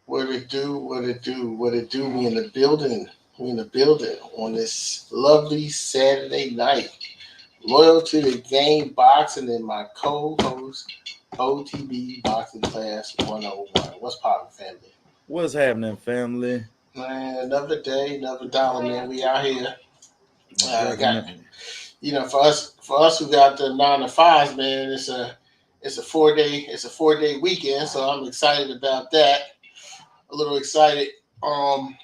What it do? What it do? What it do? We in the building. We in the building on this lovely Saturday night. Loyal to the game boxing and my co-host OTB Boxing Class 101. What's poppin', family? What's happening, family? Man, another day, another dollar, man. We out here. Got Definitely. for us who got the 9 to 5s, man. It's a 4 day weekend, so I'm excited about that. A little excited. Um,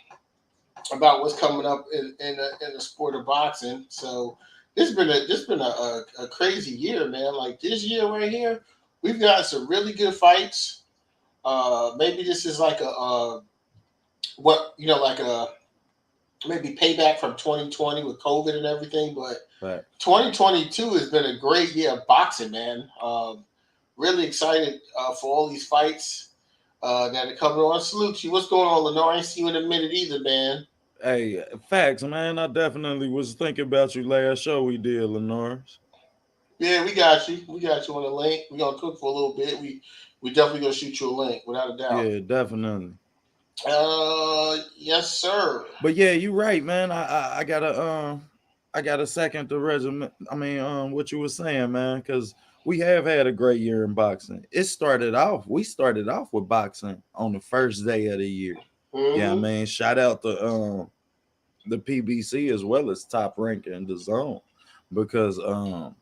about what's coming up in the sport of boxing. So this been a crazy year, man. Like this year right here, we've got some really good fights. Maybe this is like what like a maybe payback from 2020 with COVID and everything, but But 2022 has been a great year of boxing, man. Really excited for all these fights that are coming on. Salute you. What's going on, Lenore? I ain't see you in a minute either, man. hey, facts, man. I definitely was thinking about you last show we did, Lenore. Yeah, we got you. We got you on the link. We're gonna cook for a little bit. We definitely gonna shoot you a link without a doubt. Yeah, definitely. Yes, sir. But yeah, you right, man. I got a second to regiment. What you were saying, man, because we have had a great year in boxing. We started off with boxing on the first day of the year. Yeah, I Mm-hmm. mean, shout out to the PBC as well as Top Rank in the zone because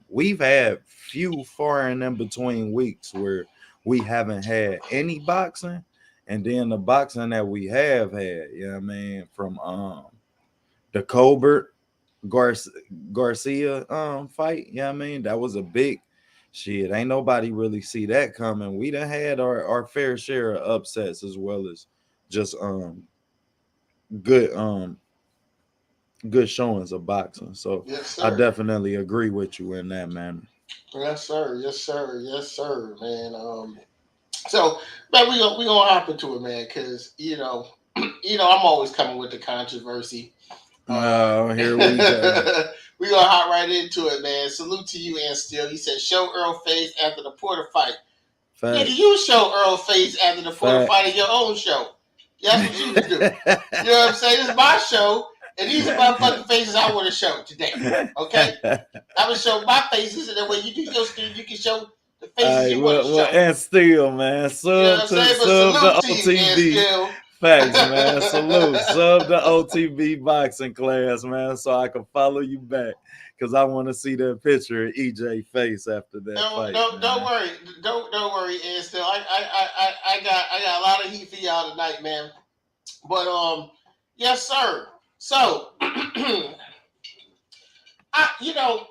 we've had few far and in between weeks where we haven't had any boxing, and then the boxing that we have had, you know what I mean, from the Colbert Gar- Garcia fight, you know what I mean, that was a big shit. Ain't nobody really see that coming. We done had our fair share of upsets as well as just good good showings of boxing. So Yes, I sir. definitely agree with you in that manner. Yes, sir. Yes, sir. Yes, sir, man. So, man, we gonna hop into it, man, because I'm always coming with the controversy. Uh, Oh, here we go. we gonna hop right into it, man. Salute to you, and still. He said, "Show Earl face after the Porter fight." Nigga, Fact, you show Earl face after the Porter fact. fight in your own show. That's what you would do. You know what I'm saying? This is my show, and these are my fucking faces I want to show today. Okay? I'm gonna show my faces, and then when you do your stream, you can show the faces Hey, you want to show. and still, man, You know what I'm saying? But sub salute the to you, and OTB. still. Facts, man. Salute. Sub the OTB boxing class, man, so I can follow you back. Cause I want to see that picture of EJ face after that fight, Don't man. worry, don't worry, and still, I got a lot of heat for y'all tonight, man. But yes, sir. So, I you know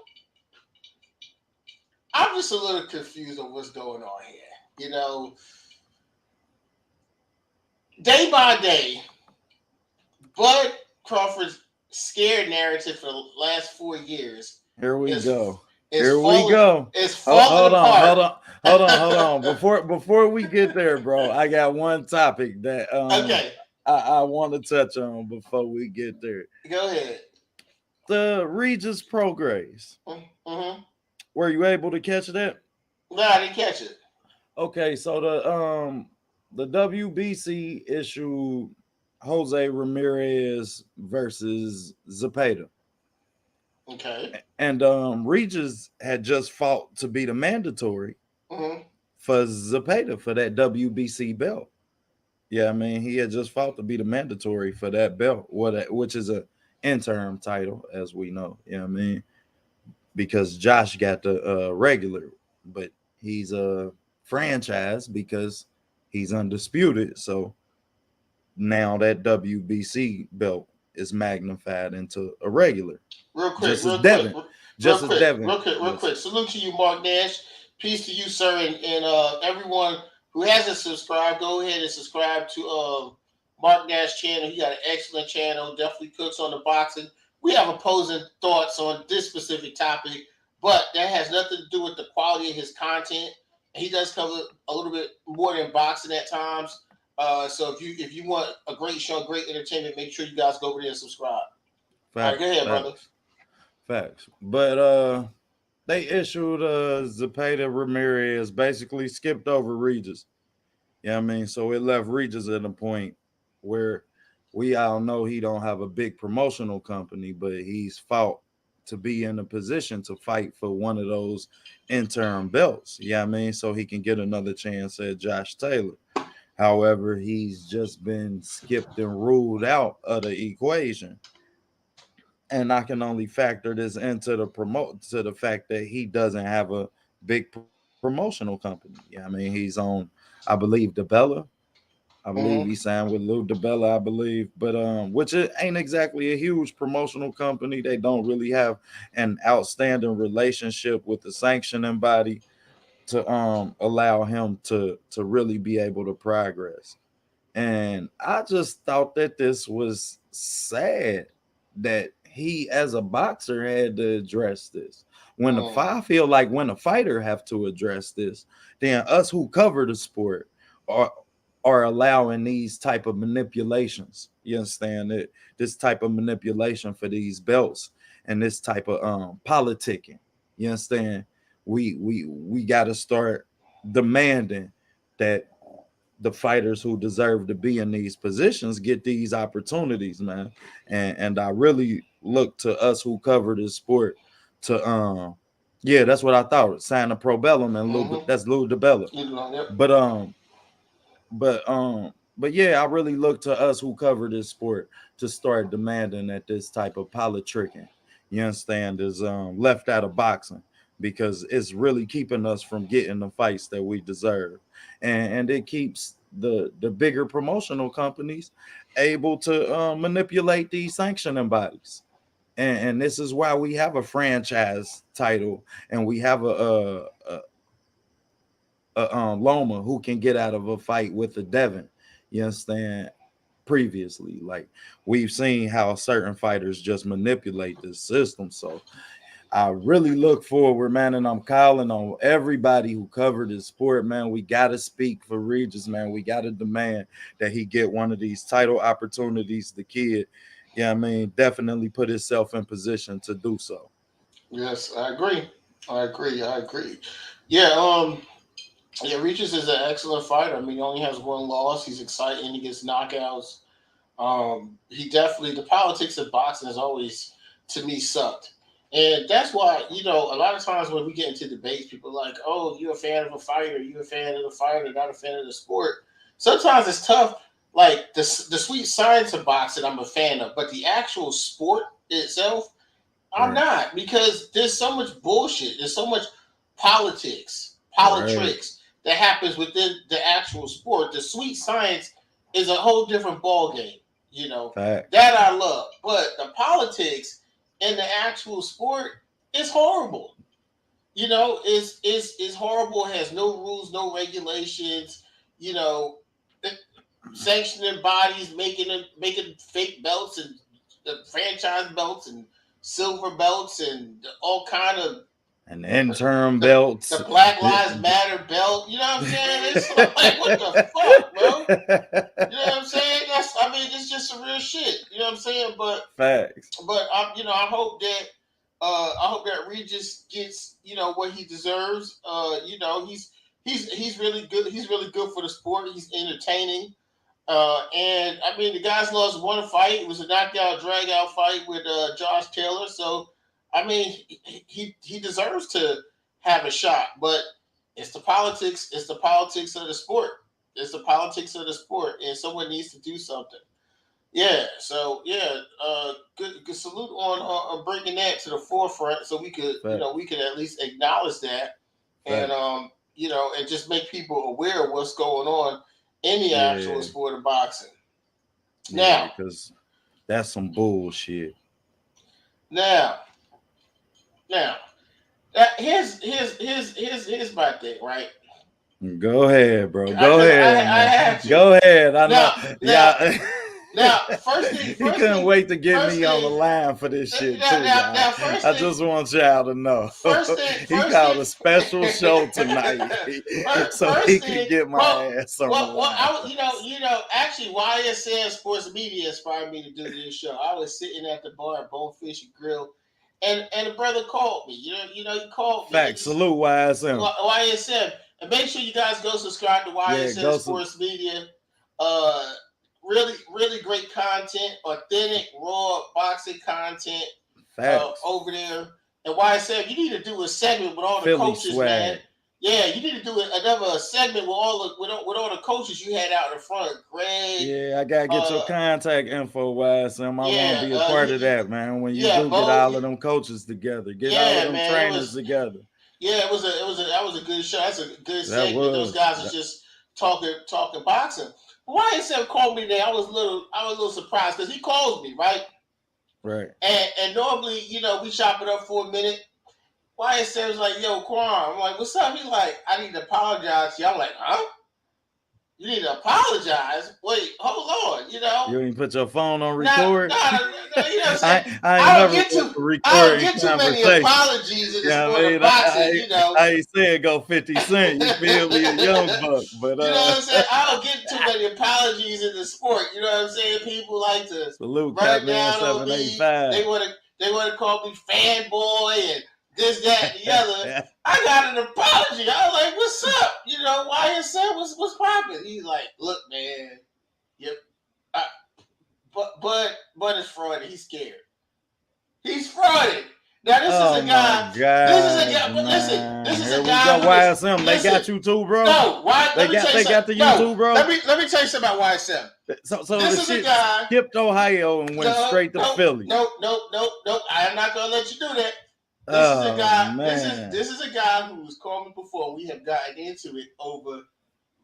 I'm just a little confused on what's going on here. You know, day by day, Bud Crawford's scared narrative for the last 4 years Here we is go. is Here we falling go. is falling Hold on, apart. hold on. Before we get there, bro, I got one topic that Okay, I want to touch on before we get there. go ahead. The Regis Prograis. Mm-hmm. Were you able to catch that? No, I didn't catch it. Okay, so the WBC issued Jose Ramirez versus Zapata. Okay. And Regis had just fought to be the mandatory Mm-hmm. for Zapata for that WBC belt. Yeah, I mean, he had just fought to be the mandatory for that belt, which is a interim title, as we know. You know what I mean? Because Josh got the regular, but he's a franchise because he's undisputed. So now that WBC belt is magnified into a regular, Real quick, just as real quick, Devin, real just as quick, Devin real was. quick. Salute to you, Mark Nash. Peace to you, sir, and everyone who hasn't subscribed. Go ahead and subscribe to Mark Nash channel. He got an excellent channel. Definitely cooks on the boxing. We have opposing thoughts on this specific topic, but that has nothing to do with the quality of his content. He does cover a little bit more than boxing at times. So if you want a great show, great entertainment, make sure you guys go over there and subscribe. All right, go Facts, ahead, brother. facts, facts. But they issued Zapata Ramirez, basically skipped over Regis. Yeah, I mean, so it left Regis at a point where we all know he don't have a big promotional company, but he's fought to be in a position to fight for one of those interim belts. Yeah, I mean, so he can get another chance at Josh Taylor. However, he's just been skipped and ruled out of the equation. And I can only factor this into the fact that he doesn't have a big promotional company. Yeah, I mean, he's on, I believe, DeBella. I believe he Mm-hmm. signed with Lou DeBella, I believe, but which it ain't exactly a huge promotional company. They don't really have an outstanding relationship with the sanctioning body to allow him to really be able to progress. And I just thought that this was sad that he, as a boxer, had to address this. I feel like when a fighter have to address this, then us who cover the sport are allowing these type of manipulations. You understand that this type of manipulation for these belts and this type of politicking. You understand? We got to start demanding that the fighters who deserve to be in these positions get these opportunities, man. And I really look to us who cover this sport to yeah, that's what I thought. Sign a pro bellum and Mm-hmm. That's Lou DeBella. You know, yep. But but yeah, I really look to us who cover this sport to start demanding that this type of politicking, you understand, is left out of boxing because it's really keeping us from getting the fights that we deserve. And it keeps the bigger promotional companies able to manipulate these sanctioning bodies. And this is why we have a franchise title and we have Loma who can get out of a fight with a Devin. You understand? Previously, like we've seen how certain fighters just manipulate this system. So I really look forward, man, and I'm calling on everybody who covered this sport, man. We gotta speak for Regis, man. We gotta demand that he get one of these title opportunities. The kid, yeah, I mean, definitely put himself in position to do so. Yes, I agree. I agree. I agree. Yeah. Yeah. Regis is an excellent fighter. I mean, he only has one loss. He's exciting. He gets knockouts. He definitely the politics of boxing has always to me sucked. And that's why, a lot of times when we get into debates, people are like, oh, you're a fan of a fighter, you're a fan of the fighter, not a fan of the sport. Sometimes it's tough. Like the sweet science of boxing, I'm a fan of, but the actual sport itself, I'm Right, not, because there's so much bullshit. There's so much right, politics that happens within the actual sport. The sweet science is a whole different ball game. You know facts, that I love, but the politics in the actual sport is horrible. Is horrible. Has no rules, no regulations. You know, sanctioning bodies making fake belts and the franchise belts and silver belts and all kind of and interim the belts. the Black Lives Matter belt. You know what I'm saying? It's like what the fuck, bro? You know what I'm saying? It's just some real shit. You know what I'm saying? Facts. But I hope that Regis gets what he deserves. He's really good. He's really good for the sport. He's entertaining. And I mean, the guys lost one fight. It was a knockout, drag out fight with Josh Taylor. So, I mean, he deserves to have a shot. But it's the politics. It's the politics of the sport. It's the politics of the sport, and someone needs to do something. Yeah. So yeah, good salute on bringing that to the forefront, so we Facts. could at least acknowledge that, and Facts. and just make people aware of what's going on in the actual Yeah. sport of boxing. Yeah, Now, because that's some bullshit. now, now, here's my thing, right? Go ahead, bro. Go Because ahead, I man. have to. Go ahead. I know. Now, now, Yeah. now, He couldn't wait to get first me on the thing, line for this shit now, too, now, y'all. now, first I thing, just want y'all to know. He first called thing, a special show tonight so he first could thing. get my Well, ass on the line I for this. actually, YSN Sports Media inspired me to do this show. I was sitting at the bar at Bonefish and Grill, and the brother called me. He called me, and Fact. Salute YSM. YSM. And make sure you guys go subscribe to Yeah, YSM Sports Media. Really, really great content, authentic, raw boxing content over there. And YSM, you need to do a segment with all the Philly coaches, swag. man. Yeah, you need to do another segment with all the coaches you had out in front. Greg. Yeah, I gotta get your contact info, YSM. I want to be a part of that, man. When you do get all of them coaches together, get all of them trainers together. Yeah, that was a good show. That's a good segment. Those guys are just talking boxing. YSM called me there. I was a little surprised because he calls me, right? Right. And normally, we chop it up for a minute. YSM was like, "Yo, Quan," I'm like, "What's up?" He's like, "I need to apologize to you." I'm like, "Huh? You need to apologize? Wait, hold on, You didn't put your phone on record? No, you know what I'm saying? I don't get too many apologies in this sport of boxing, I ain't saying go 50 Cent, you feel me, a young buck, but... You know what I'm saying? I don't get too many apologies in the sport, you know what I'm saying? People like to run down on me. They want to call me fanboy and this, that, and the other. I got an apology. I was like, "What's up? YSM, what's popping?" He's like, "Look, man, yep, but it's frauded. He's scared. He's frauded." Now this is a guy. This is a guy. But listen, this is a guy. YSM, they got you too, bro. No, why? They got the YouTube, bro. Let me tell you something about YSM. So this is a guy skipped Ohio and went straight to Philly. Nope. I'm not gonna let you do that. This is a guy. Man. This is a guy who's called me before. We have gotten into it over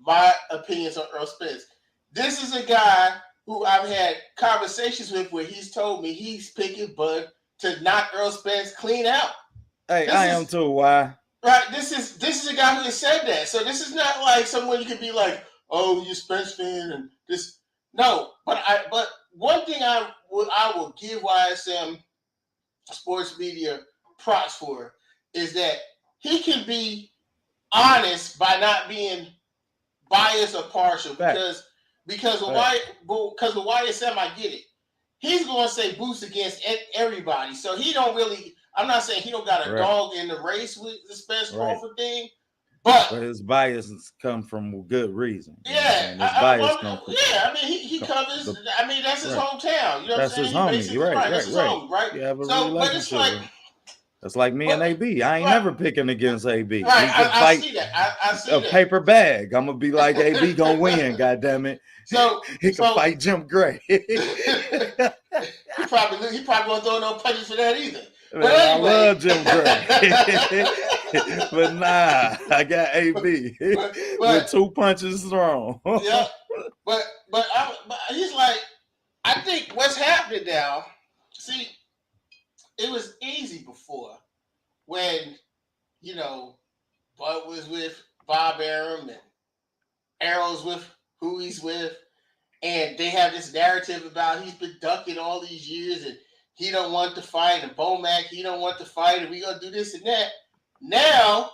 my opinions on Earl Spence. This is a guy who I've had conversations with where he's told me he's picking Bud to knock Earl Spence clean out. Hey, I am too. Why? Right. This is a guy who has said that. So this is not like someone you could be like, "Oh, you're Spence fan," and this. No, but one thing I will give YSM Sports Media props for is that he can be honest by not being biased or partial because with YSM I get it. He's going to say boost against everybody, so he don't really. I'm not saying he don't got a dog in the race with the Spence Crawford thing, but his biases come from good reason. Yeah, I mean he covers. I mean that's his hometown. You know that's what I'm saying? His homie, right? That's his homie, right? You have a but it's like. That's like me and AB. I ain't never picking against AB. Right, I see that. I see that. Paper bag. I'm gonna be like AB gonna win. God damn it. So he can fight Jim Gray. he probably won't throw no punches for that either. Man, but anyway. I love Jim Gray. But nah, I got AB with 2 punches thrown. Yeah, but he's like, I think what's happening now. See. It was easy before when, Bud was with Bob Arum and Arrow's with who he's with. And they have this narrative about he's been ducking all these years and he don't want to fight. And Bomac, he don't want to fight. And we going to do this and that. Now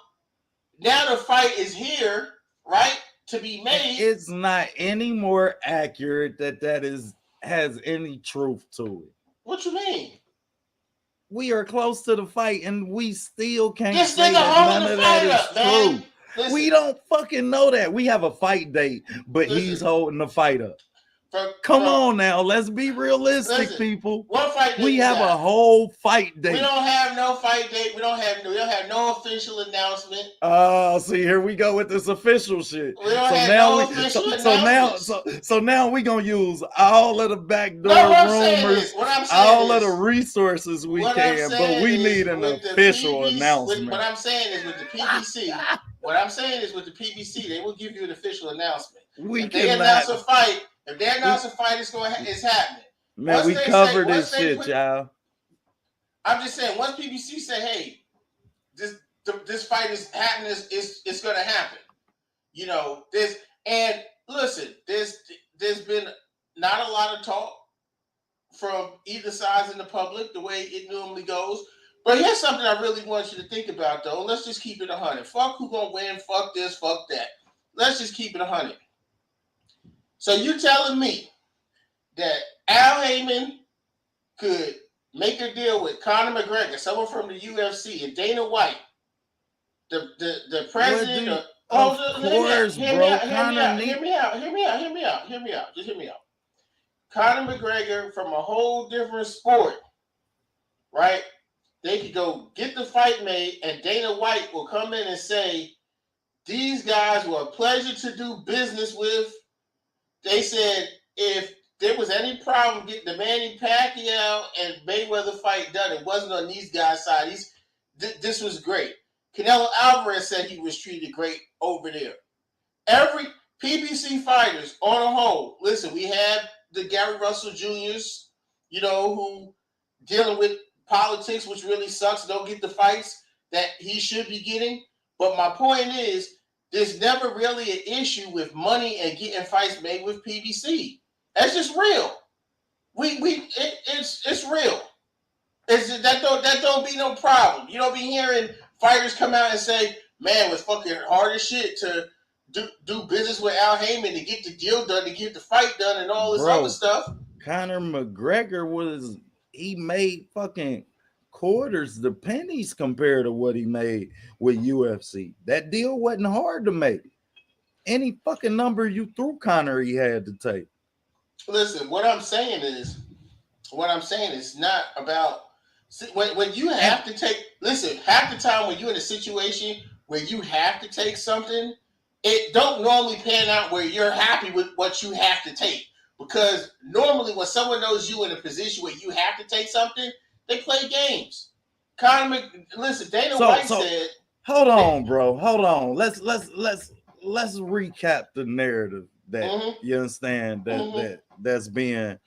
the fight is here, right, to be made. It's not any more accurate that has any truth to it. What you mean? We are close to the fight, and we still can't say that none of that is true. Listen, we don't fucking know that. We have a fight date, but he's holding the fight up. Come on now, let's be realistic, people. What fight date we have a whole fight date. We don't have no fight date. We don't have no official announcement. Oh, see, here we go with this official shit. We don't have no official announcement. So now we gonna use all of the backdoor rumors, all of the resources we can, but we need an official announcement. What I'm saying is with the PBC. What I'm saying is with the PBC, they will give you an official announcement. If they announce a fight, it's happening. Man, once we covered this shit, y'all. I'm just saying, once PBC say, "Hey, this fight is happening," it's going to happen. And listen, there's been not a lot of talk from either side in the public the way it normally goes. But here's something I really want you to think about, though. Let's just keep it 100. Fuck who gonna win. Fuck this. Fuck that. Let's just keep it 100. So you telling me that Al Heyman could make a deal with Conor McGregor, someone from the UFC, and Dana White, the president? Oh, Of just hear me out. course, Hear me bro. out. Hear me Connor out. Hear need me out. Hear me out. Hear me out. Hear me out. Just hear me out. Conor McGregor from a whole different sport, right? They could go get the fight made, and Dana White will come in and say, "These guys were a pleasure to do business with." They said if there was any problem getting the Manny Pacquiao and Mayweather fight done, it wasn't on these guys' side. This was great. Canelo Alvarez said he was treated great over there. Every PBC fighters on a whole. Listen, we had the Gary Russell Juniors, who dealing with politics, which really sucks. Don't get the fights that he should be getting. But my point is, there's never really an issue with money and getting fights made with PBC. That's just real. It's real. That don't be no problem. You don't be hearing fighters come out and say, "Man, it was fucking hard as shit to do business with Al Heyman to get the deal done, to get the fight done, and all this other stuff." Conor McGregor he made fucking quarters the pennies compared to what he made with UFC. That deal wasn't hard to make. Any fucking number you threw Conor, he had to take. Listen, what I'm saying is not about when you have to take. Listen, half the time when you're in a situation where you have to take something, it don't normally pan out where you're happy with what you have to take. Because normally when someone knows you in a position where you have to take something, they play games. Listen, Dana White said, "Hold on, bro. Hold on. Let's recap the narrative that you understand that's being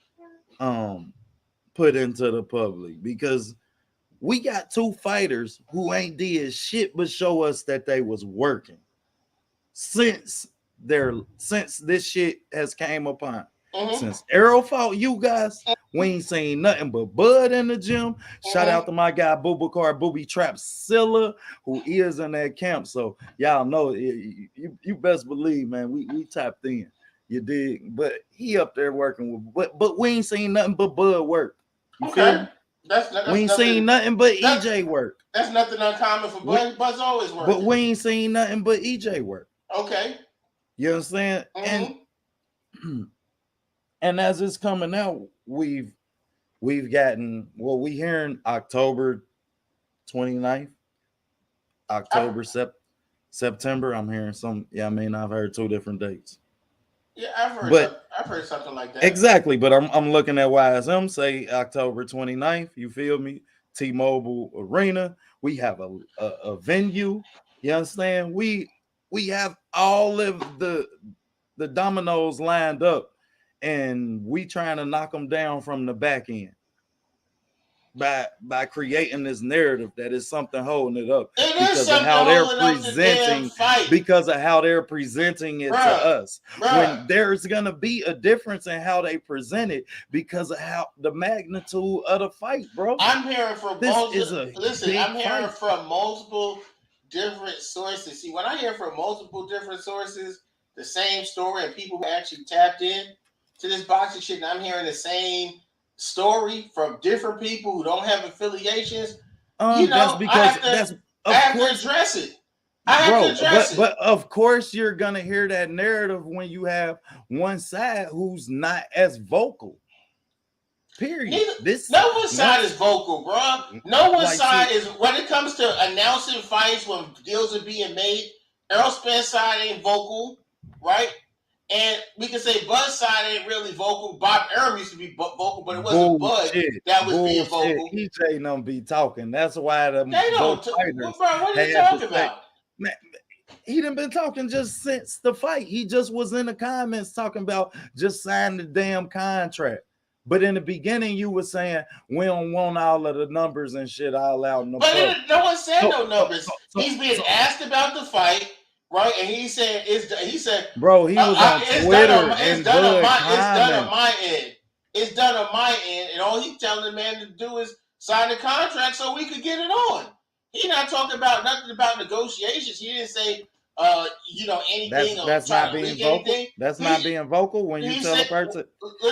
put into the public, because we got two fighters who ain't did shit but show us that they was working since this shit has came upon. Since Arrow fought you guys, we ain't seen nothing but Bud in the gym. Shout out to my guy Bubakar Booby Trap Silla, who is in that camp. So y'all know you best believe, man, we tapped in. You dig? But he up there working with, but we ain't seen nothing but Bud work. You feel me? We ain't seen nothing but EJ work. That's nothing uncommon for Bud. Bud's always working. But we ain't seen nothing but EJ work. Okay. You understand? And as it's coming out, we've gotten, we hearing October 29th, September. I'm hearing some. Yeah, I mean, I've heard two different dates. Yeah, I've heard something like that. Exactly, but I'm looking at YSM say October 29th. You feel me? T-Mobile Arena. We have a venue. You understand? We have all of the dominoes lined up, and we trying to knock them down from the back end by creating this narrative that is something holding it up because of how they're presenting it to us. When there's gonna be a difference in how they present it because of how the magnitude of the fight, bro. I'm hearing from multiple different sources. See, when I hear from multiple different sources the same story and people who actually tapped in to this boxing shit, and I'm hearing the same story from different people who don't have affiliations, that's because I have to address it. But of course you're gonna hear that narrative when you have one side who's not as vocal. Period. No one side is vocal, bro. No one side is, when it comes to announcing fights when deals are being made. Errol Spence side ain't vocal, right? And we can say Bud's side ain't really vocal. Bob Arum used to be vocal, but it wasn't Bud that was being vocal. EJ don't be talking. That's why they don't. Bro, what are you talking about? Man, he done been talking just since the fight. He just was in the comments talking about just sign the damn contract. But in the beginning, you were saying we don't want all of the numbers and shit all out. No one said no numbers. He's being asked about the fight. Right, and he said, bro, he was on Twitter it's done on my end. It's done on my end, and all he's telling the man to do is sign the contract so we could get it on. He not talking about nothing about negotiations. He didn't say, anything. That's not being vocal. Anything. That's not being vocal when you tell a person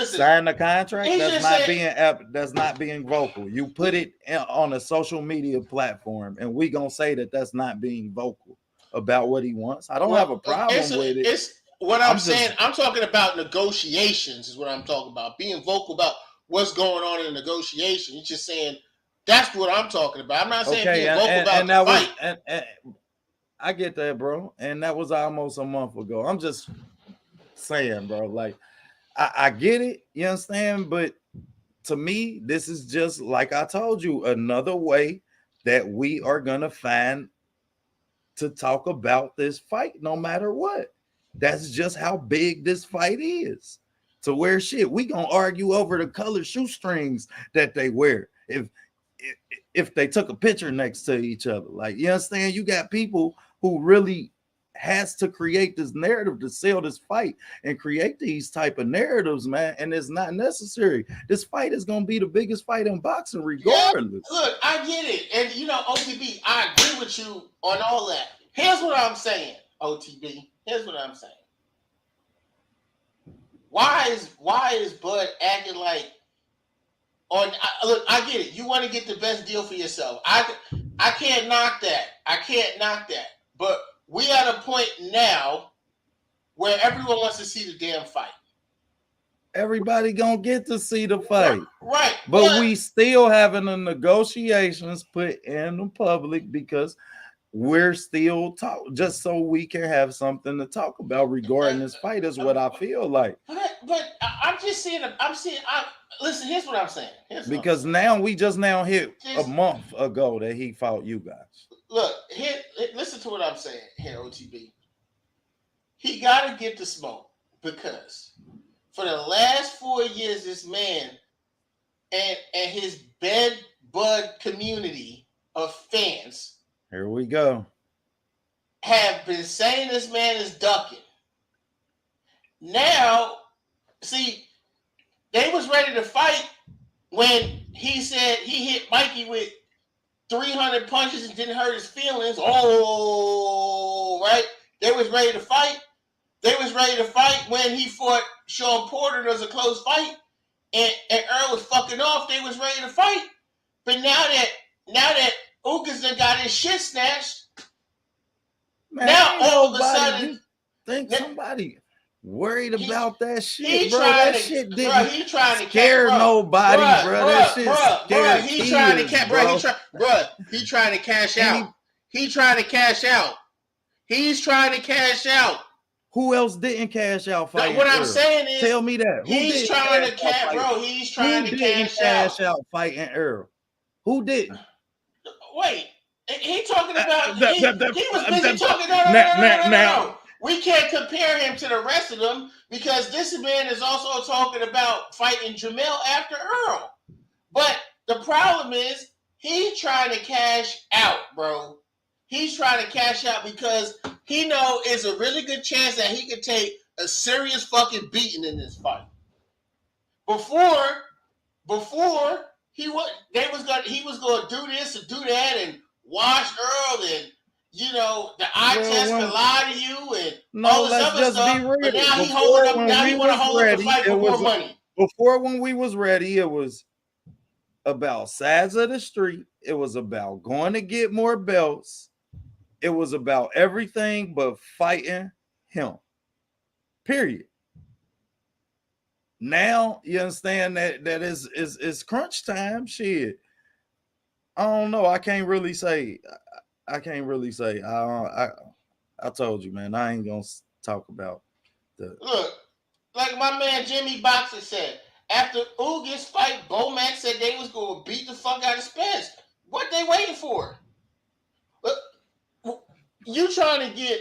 sign the contract. That's not being vocal. You put it on a social media platform, and we gonna say that that's not being vocal. about what he wants. I don't have a problem with it. It's what I'm I'm saying. just I'm talking about negotiations. Is what I'm talking about. Being vocal about what's going on in the negotiation. It's just saying that's what I'm talking about. I'm not saying okay, being vocal about and the that fight. was and I get that, bro. And that was almost a month ago. I'm just saying, bro. Like I get it, you understand? But to me, this is just like I told you, another way that we are gonna find to talk about this fight, no matter what. That's just how big this fight is. To where shit, we gonna argue over the color shoestrings that they wear. If they took a picture next to each other, like you understand, you got people who really has to create this narrative to sell this fight and create these type of narratives, man. And it's not necessary. This fight is gonna be the biggest fight in boxing, Yeah, regardless. look, I get it, and OTB, I agree with you on all that. Here's what I'm saying, OTB. Here's what I'm saying. Why is Bud acting like look? I get it. You want to get the best deal for yourself. I can't knock that. I can't knock that. But we at a point now where everyone wants to see the damn fight. Everybody gonna get to see the fight, right? But we still having the negotiations put in the public because we're still talk just so we can have something to talk about regarding this fight. Is what I feel like. But I'm just saying. Listen. Here's what I'm saying. Because now we just now hit a month ago that he fought you guys. Look, listen to what I'm saying here, OTB. He got to get the smoke because for the last 4 years, this man and his bud community of fans, here we go, have been saying this man is ducking. Now, see, they was ready to fight when he said he hit Mikey with 300 punches and didn't hurt his feelings. Oh, right. They was ready to fight. They was ready to fight when he fought Sean Porter. There was a close fight, and Earl was fucking off. They was ready to fight. But now that Ugas done got his shit snatched, man, now all of a sudden, you think somebody worried about that shit, he bro? That shit didn't he trying to scare nobody, bro. That shit scared he kids, trying to bro. He trying to cash out. He trying to cash out. He's trying to cash out. Who else didn't cash out fighting? What I'm saying is, tell me that. He's trying to cash, bro. He's trying to cash out fighting Earl. Who didn't? Wait, he talking about he was busy talking. No. We can't compare him to the rest of them because this man is also talking about fighting Jamel after Earl. But the problem is he's trying to cash out, bro. He's trying to cash out because he know it's a really good chance that he could take a serious fucking beating in this fight. Before he was going to do this and do that and watch Earl and the eye test can lie to you and all this other stuff. Be real. But now he holding up. Now he want to hold up the fight for more money. Before, when we was ready, it was about sides of the street. It was about going to get more belts. It was about everything but fighting him. Period. Now you understand that is crunch time. Shit. I don't know. I can't really say. I told you, man. I ain't gonna talk about the. Look, like my man Jimmy Boxer said, after Ugas fight, Bomac said they was gonna beat the fuck out of Spence. What they waiting for? You trying to get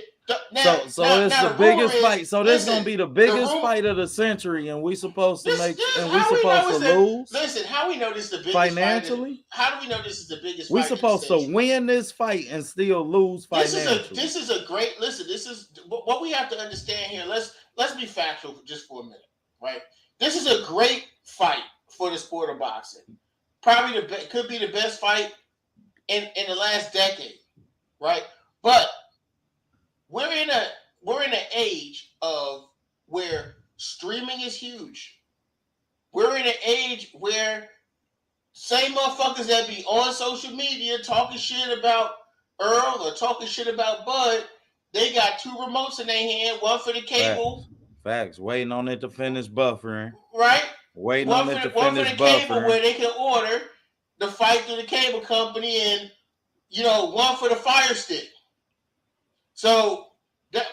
it's the biggest fight. So this is gonna be the biggest fight of the century, and we supposed to lose. Listen, how we know this is the biggest financially? How do we know this is the biggest? We supposed to win this fight and still lose financially. This is a great. Listen, this is what we have to understand here. Let's be factual just for a minute, right? This is a great fight for the sport of boxing. Probably could be the best fight in the last decade, right? But we're in an age of where streaming is huge. We're in an age where same motherfuckers that be on social media talking shit about Earl or talking shit about Bud They got 2 remotes in their hand, one for the cable, Facts. Waiting on it to finish buffering. right? Waiting One on for it to one for finish the cable buffering. where they can order the fight through the cable company, and one for the Fire Stick. So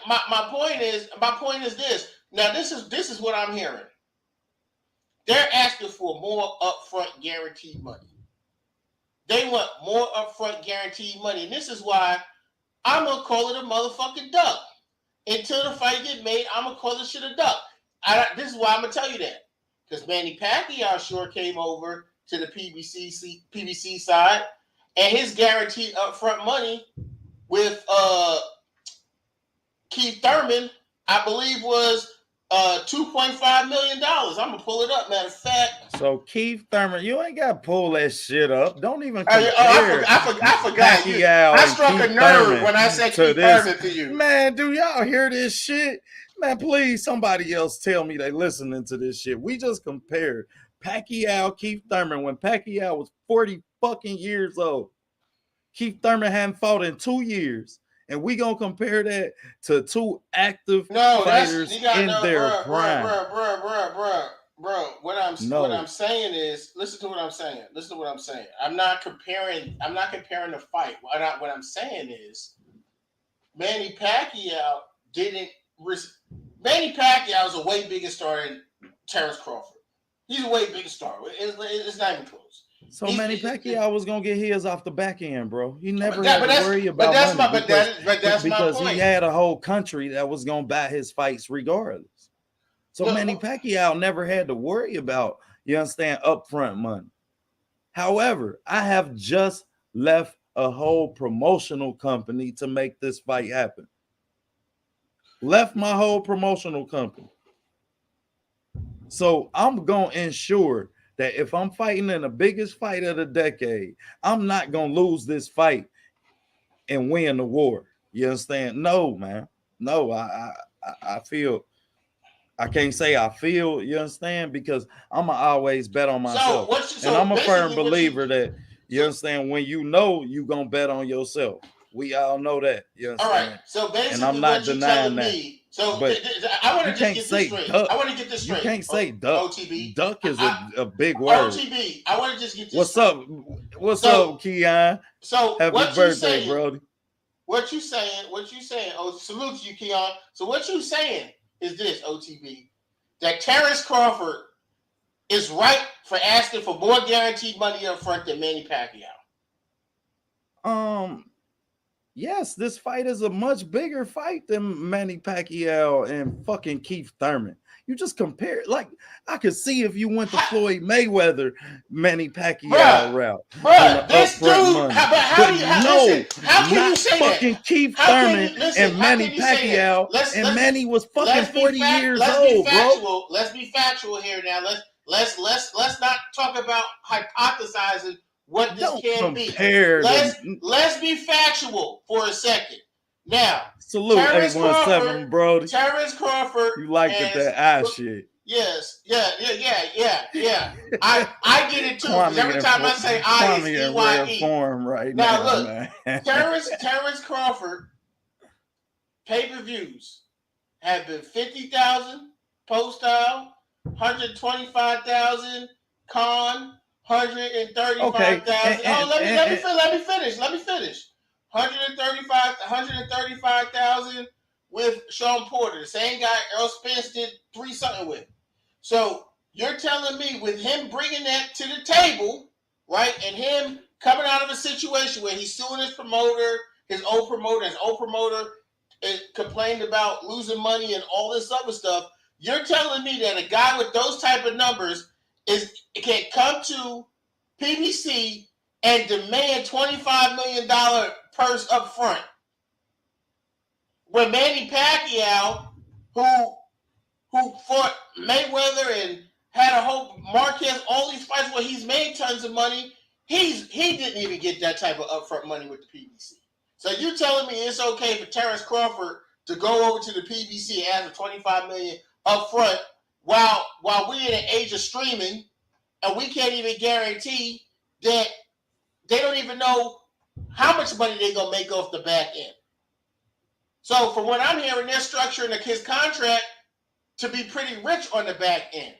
my point is this. Now this is what I'm hearing. They're asking for more upfront guaranteed money. They want more upfront guaranteed money, and this is why I'm gonna call it a motherfucking duck. Until the fight get made, I'm gonna call this shit a duck. This is why I'm gonna tell you that, because Manny Pacquiao sure came over to the PBC side, and his guaranteed upfront money with Keith Thurman, I believe, was $2.5 million. I'm gonna pull it up. Matter of fact. So Keith Thurman, you ain't got to pull that shit up. Don't even I compare. forgot. I struck a nerve when I said Keith Thurman to you. Man, do y'all hear this shit? Man, please, somebody else tell me they listening to this shit. We just compared Pacquiao, Keith Thurman, when Pacquiao was 40 fucking years old. Keith Thurman hadn't fought in 2 years. And we gonna compare that to 2 active fighters in their prime. Bro, what I'm saying is, listen to what I'm saying. I'm not comparing the fight. What I'm saying is, Manny Pacquiao is a way bigger star than Terrence Crawford. He's a way bigger star. It's not even close. So Manny Pacquiao was gonna get his off the back end, bro. He never had to worry about money because my point. He had a whole country that was gonna buy his fights regardless. So Manny Pacquiao never had to worry about, you understand, upfront money. However, I have just left a whole promotional company to make this fight happen. Left my whole promotional company. So I'm gonna ensure that if I'm fighting in the biggest fight of the decade, I'm not gonna lose this fight and win the war. You understand? No, man. No, I feel. I can't say I feel. You understand? Because I'ma always bet on myself, and I'm a firm believer that you understand when you know you gonna bet on yourself. We all know that. You understand? All right. So basically, and I'm not denying that. So but I want to just get this straight. I want to get this straight. You can't say duck. OTB. Duck is a big word. OTB. I want to just get this What's straight. up? What's up, Keon? So happy birthday, Brody. What you saying? Oh, salute to you, Keon. So what you saying is this, OTB, that Terrence Crawford is right for asking for more guaranteed money up front than Manny Pacquiao. Yes, this fight is a much bigger fight than Manny Pacquiao and fucking Keith Thurman. You just compare, like, I could see if you went to Floyd Mayweather, Manny Pacquiao route. Bruh, this dude, how can you say fucking that? Keith Thurman and Manny Pacquiao, and Manny was fucking 40 years old, bro. Let's be factual here now. Let's not talk about hypothesizing what this can be. Let's be factual for a second. Now, salute 817, Brody. Terrence Crawford. You liked that shit. Yes, yeah. I get it too. Every time I say I, it's EYE. Right now look, man. Terrence Crawford pay-per-views have been 50,000 post-style, 125,000 con. 135,000. Okay. Let me finish. 135,000 with Sean Porter, the same guy Earl Spence did 3 something with. So you're telling me with him bringing that to the table, right, and him coming out of a situation where he's suing his old promoter complained about losing money and all this other stuff. You're telling me that a guy with those type of numbers can come to PBC and demand $25 million purse up front, when Manny Pacquiao, who fought Mayweather and had a whole Marquez, all these fights where he's made tons of money, he didn't even get that type of upfront money with the PBC. So you telling me it's okay for Terrence Crawford to go over to the PBC and ask for $25 million up front, while we're in an age of streaming and we can't even guarantee that they don't even know how much money they're going to make off the back end. So from what I'm hearing, they're structuring his contract to be pretty rich on the back end.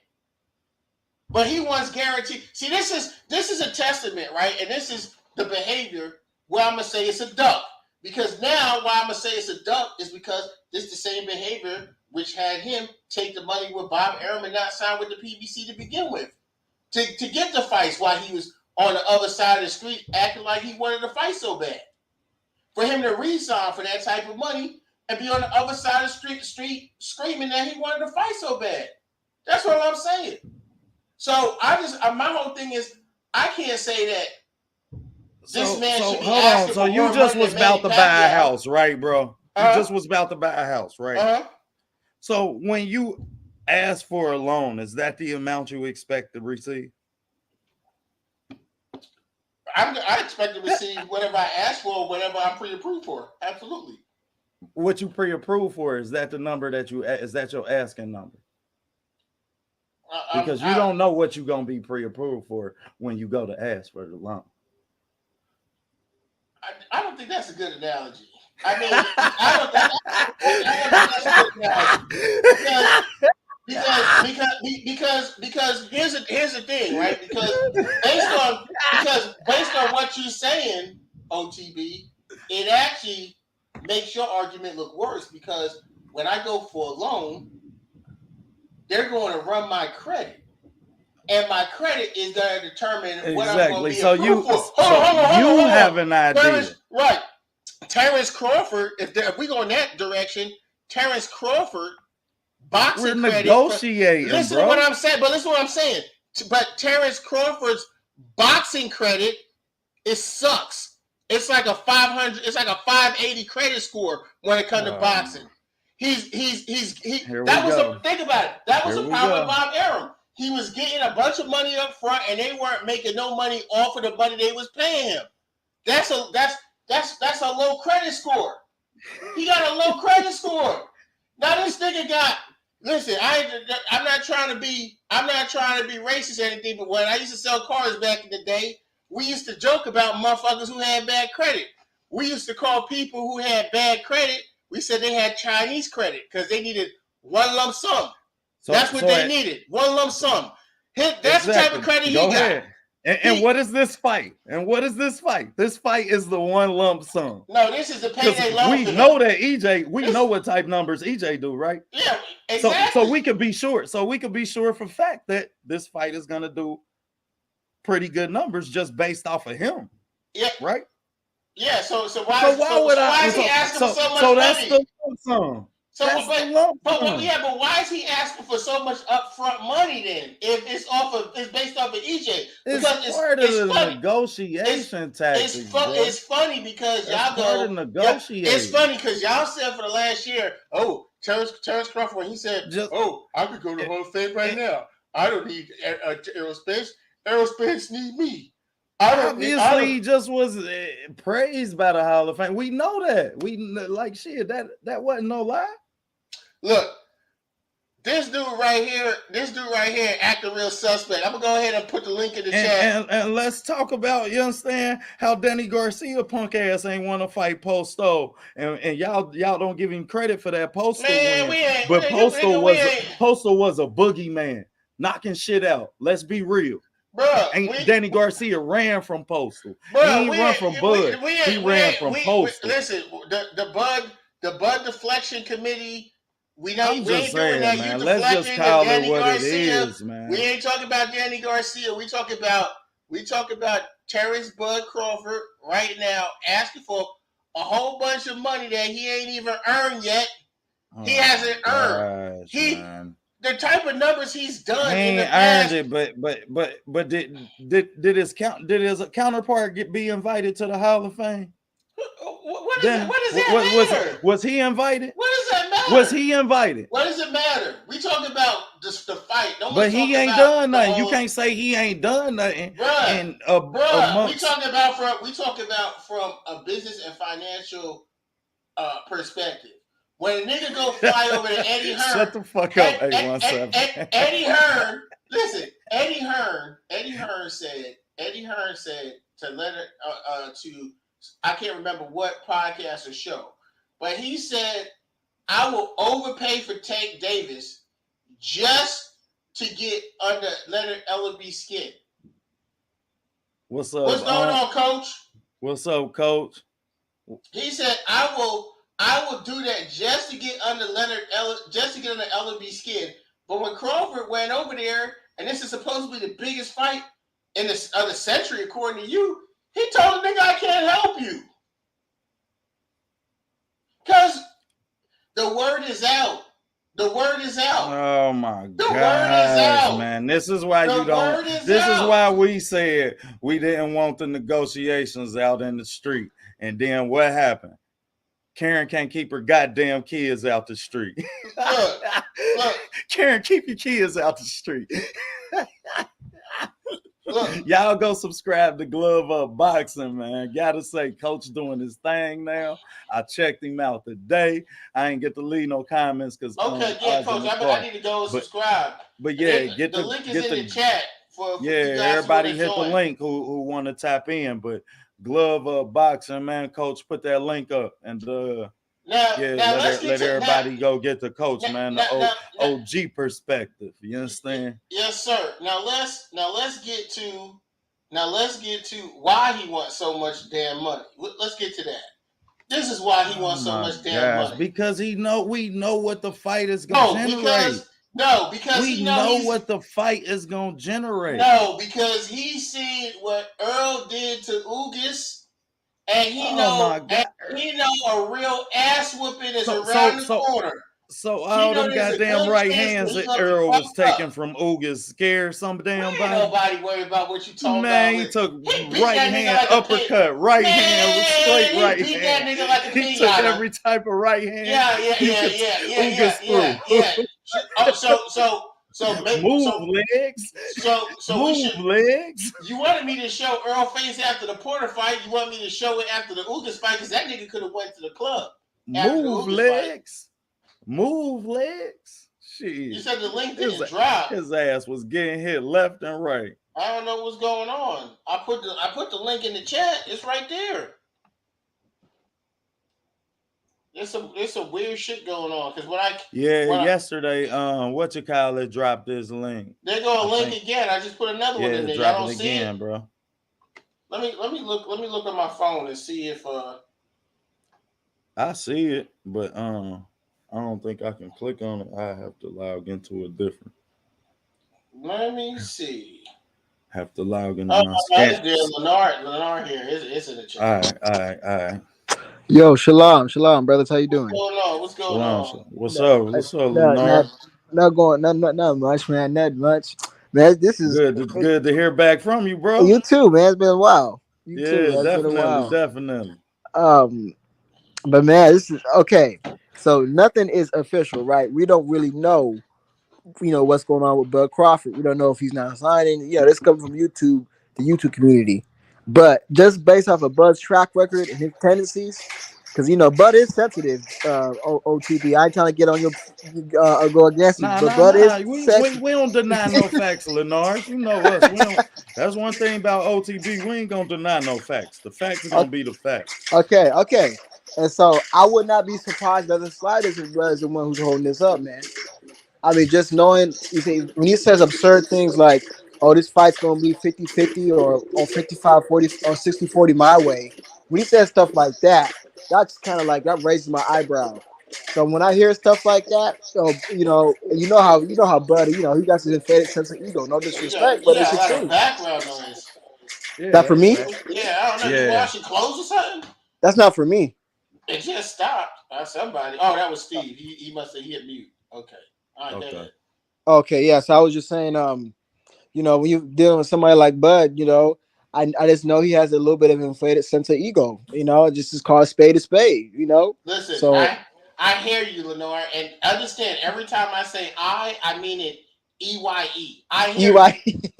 But he wants guaranteed. See, this is a testament, right? And this is the behavior where I'm gonna say it's a duck. Because now why I'm gonna say it's a duck is because this is the same behavior which had him take the money with Bob Arum and not sign with the PBC to begin with. To get the fights while he was on the other side of the street acting like he wanted to fight so bad. For him to re-sign for that type of money and be on the other side of the street screaming that he wanted to fight so bad. That's what I'm saying. So my whole thing is I can't say that this man should be asking for more money. So you just was about to buy a house, right, bro? You just was about to buy a house, right? So when you ask for a loan, is that the amount you expect to receive? I expect to receive whatever I ask for, or whatever I'm pre-approved for. Absolutely. What you pre-approved for, is that the number that is that your asking number? Because you don't know what you're gonna be pre-approved for when you go to ask for the loan. I don't think that's a good analogy. I mean, I don't think that's a good analogy because here's the thing, right? Because based on what you're saying, OTB, it actually makes your argument look worse because when I go for a loan, they're going to run my credit. And my credit is going to determine what I'm going to be approved for. Hold on. Have an idea. Right. Terrence Crawford, if we go in that direction, Terrence Crawford, boxing credit. We're negotiating, listen to what I'm saying, but listen to what I'm saying. But Terrence Crawford's boxing credit, it sucks. It's like a 500, it's like a 580 credit score when it comes to boxing. Think about it. That was a problem with Bob Arum. He was getting a bunch of money up front, and they weren't making no money off of the money they was paying him. That's a low credit score. He got a low credit score. Now this nigga got. Listen, I'm not trying to be racist or anything, but when I used to sell cars back in the day, we used to joke about motherfuckers who had bad credit. We used to call people who had bad credit. We said they had Chinese credit because they needed one lump sum. That's what they needed. One lump sum. That's the type of credit he got. And what is this fight? This fight is the one lump sum. No, this is the payday loan. We know that EJ, we know what type numbers EJ do, right? Yeah, exactly. So we could be sure. So we could be sure for fact that this fight is gonna do pretty good numbers just based off of him. Yeah. Right? Yeah. So why is he asking for so much money? That's the lump sum. But why is he asking for so much upfront money then? If it's based off of EJ, because it's part of the negotiation tactics. It's funny because y'all go. It's funny because y'all said for the last year, Terrence Crawford, he said, I could go to Hall of Fame right now. I don't need Aerospace. Aerospace need me. Obviously, he just was praised by the Hall of Fame. We know that. That wasn't no lie. Look, this dude right here acting real suspect. I'm gonna go ahead and put the link in the chat. And let's talk about, you understand, how Danny Garcia punk ass ain't want to fight Posto, and y'all don't give him credit for that Posto win. But Posto was a boogeyman, knocking shit out. Let's be real. Danny Garcia ran from Postal. He ain't run from Bud. He ran from Postal. Listen, the Bud deflection committee. We ain't doing that. Man, you let's just call it what it is, man. We ain't talking about Danny Garcia. We talk about Terrence Bud Crawford right now asking for a whole bunch of money that he ain't even earned yet. He hasn't earned. The type of numbers he's done. He ain't earned it, but did his counterpart be invited to the Hall of Fame? What does that matter? Was he invited? What does that matter? Was he invited? What does it matter? We talk about just the fight. But he ain't done nothing. You can't say he ain't done nothing. Bruh, we talk about from a business and financial perspective. When a nigga go fly over to Eddie Hearn. Shut the fuck up, 817. Eddie Hearn, listen, Eddie Hearn said to let it I can't remember what podcast or show, but he said, I will overpay for Tank Davis just to get under Leonard Ellerby's skin. What's up? What's going on, Coach? What's up, Coach? He said, I will do that just to get under Ellerby's skin. But when Crawford went over there, and this is supposed to be the biggest fight of the century, according to you, he told the nigga, I can't help you. Because the word is out. The word is out. Oh my God. The word is out. Man. This is why you don't. This is why we said we didn't want the negotiations out in the street. And then what happened? Karen can't keep her goddamn kids out the street. Look. Karen, keep your kids out the street. Y'all go subscribe to Glove Up Boxing, man. Gotta say, Coach doing his thing now. I checked him out today. I ain't get to leave no comments because Coach, I need to go and subscribe. But yeah, get the link is in the chat for everybody hit the link who want to tap in. But Glove Up Boxing, man. Coach, put that link up and let everybody go get the coach, man. The OG perspective. You understand? Yes, sir. Now let's get to why he wants so much damn money. Let's get to that. This is why he wants so much damn money. Because we know what the fight is going to generate. Because we know what the fight is going to generate. No, because he seen what Earl did to Ugas. And he know a real ass whooping is around the corner. So all them goddamn right hands that Earl was taking from Ugas scared some damn body. Nobody worry about what you talking about. Man, he took right hand uppercut, right hand with straight right hand. That nigga like a he took every type of right hand. Yeah. So move legs. Move legs. You wanted me to show Earl face after the Porter fight. You want me to show it after the Ugas fight because that nigga could have went to the club. Move legs. Move legs. Shit. You said the link didn't drop. His ass was getting hit left and right. I don't know what's going on. I put the link in the chat. It's right there. There's some weird shit going on because yesterday, what you call it, dropped this link. They're gonna link again. I just put another one in there. Y'all don't see it, bro. Let me look at my phone and see if I see it, but I don't think I can click on it. I have to log into a different. Let me see. Have to log into my scan. Lennar here. It's in the chat. All right. Yo, shalom, brothers. How you doing? What's going on? What's up, Lennar? Not much, man. Not much, man. This is good to hear back from you, bro. You too, man. It's been a while. You too, definitely. But man, this is okay. So nothing is official, right? We don't really know, what's going on with Bud Crawford. We don't know if he's not signing. This comes from YouTube, the YouTube community. But just based off of Bud's track record and his tendencies, because Bud is sensitive. OTB, I ain't trying to get on your go against you, but Bud is. We don't deny no facts, Lennar. You know us. That's one thing about OTB. We ain't gonna deny no facts. The facts are gonna be the facts. Okay. And so I would not be surprised that the slightest if Bud is the one who's holding this up, man. I mean, just knowing when he says absurd things like, oh, this fight's going to be 50-50 or 55-40 or 60-40 my way. When he says stuff like that, that's kind of like, that raises my eyebrow. So when I hear stuff like that, you know how Buddy, he got his inflated sense of ego. No disrespect, but it's the truth. Background noise. That for me? Yeah, I don't know. You washing clothes or something? That's not for me. It just stopped. Somebody. Oh, that was Steve. He must have hit mute. Okay. All right. Okay. Yeah. So I was just saying, when you're dealing with somebody like Bud, I just know he has a little bit of inflated sense of ego. Just is called spade a spade. Listen, so, I hear you, Lenore, and understand. Every time I say I mean it. EYE. I hear you.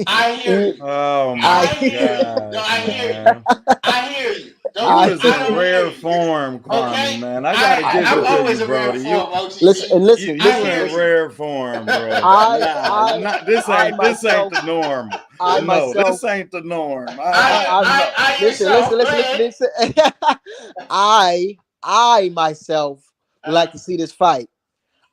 I hear you. Oh my God. No, I hear you. I hear you. You was in rare form, Kwame, man. I gotta give I'm it to always you, in rare bro. form, OTC. Listen. You in rare form, bro. This ain't the norm. This ain't the norm. Listen. I I myself would like to see this fight.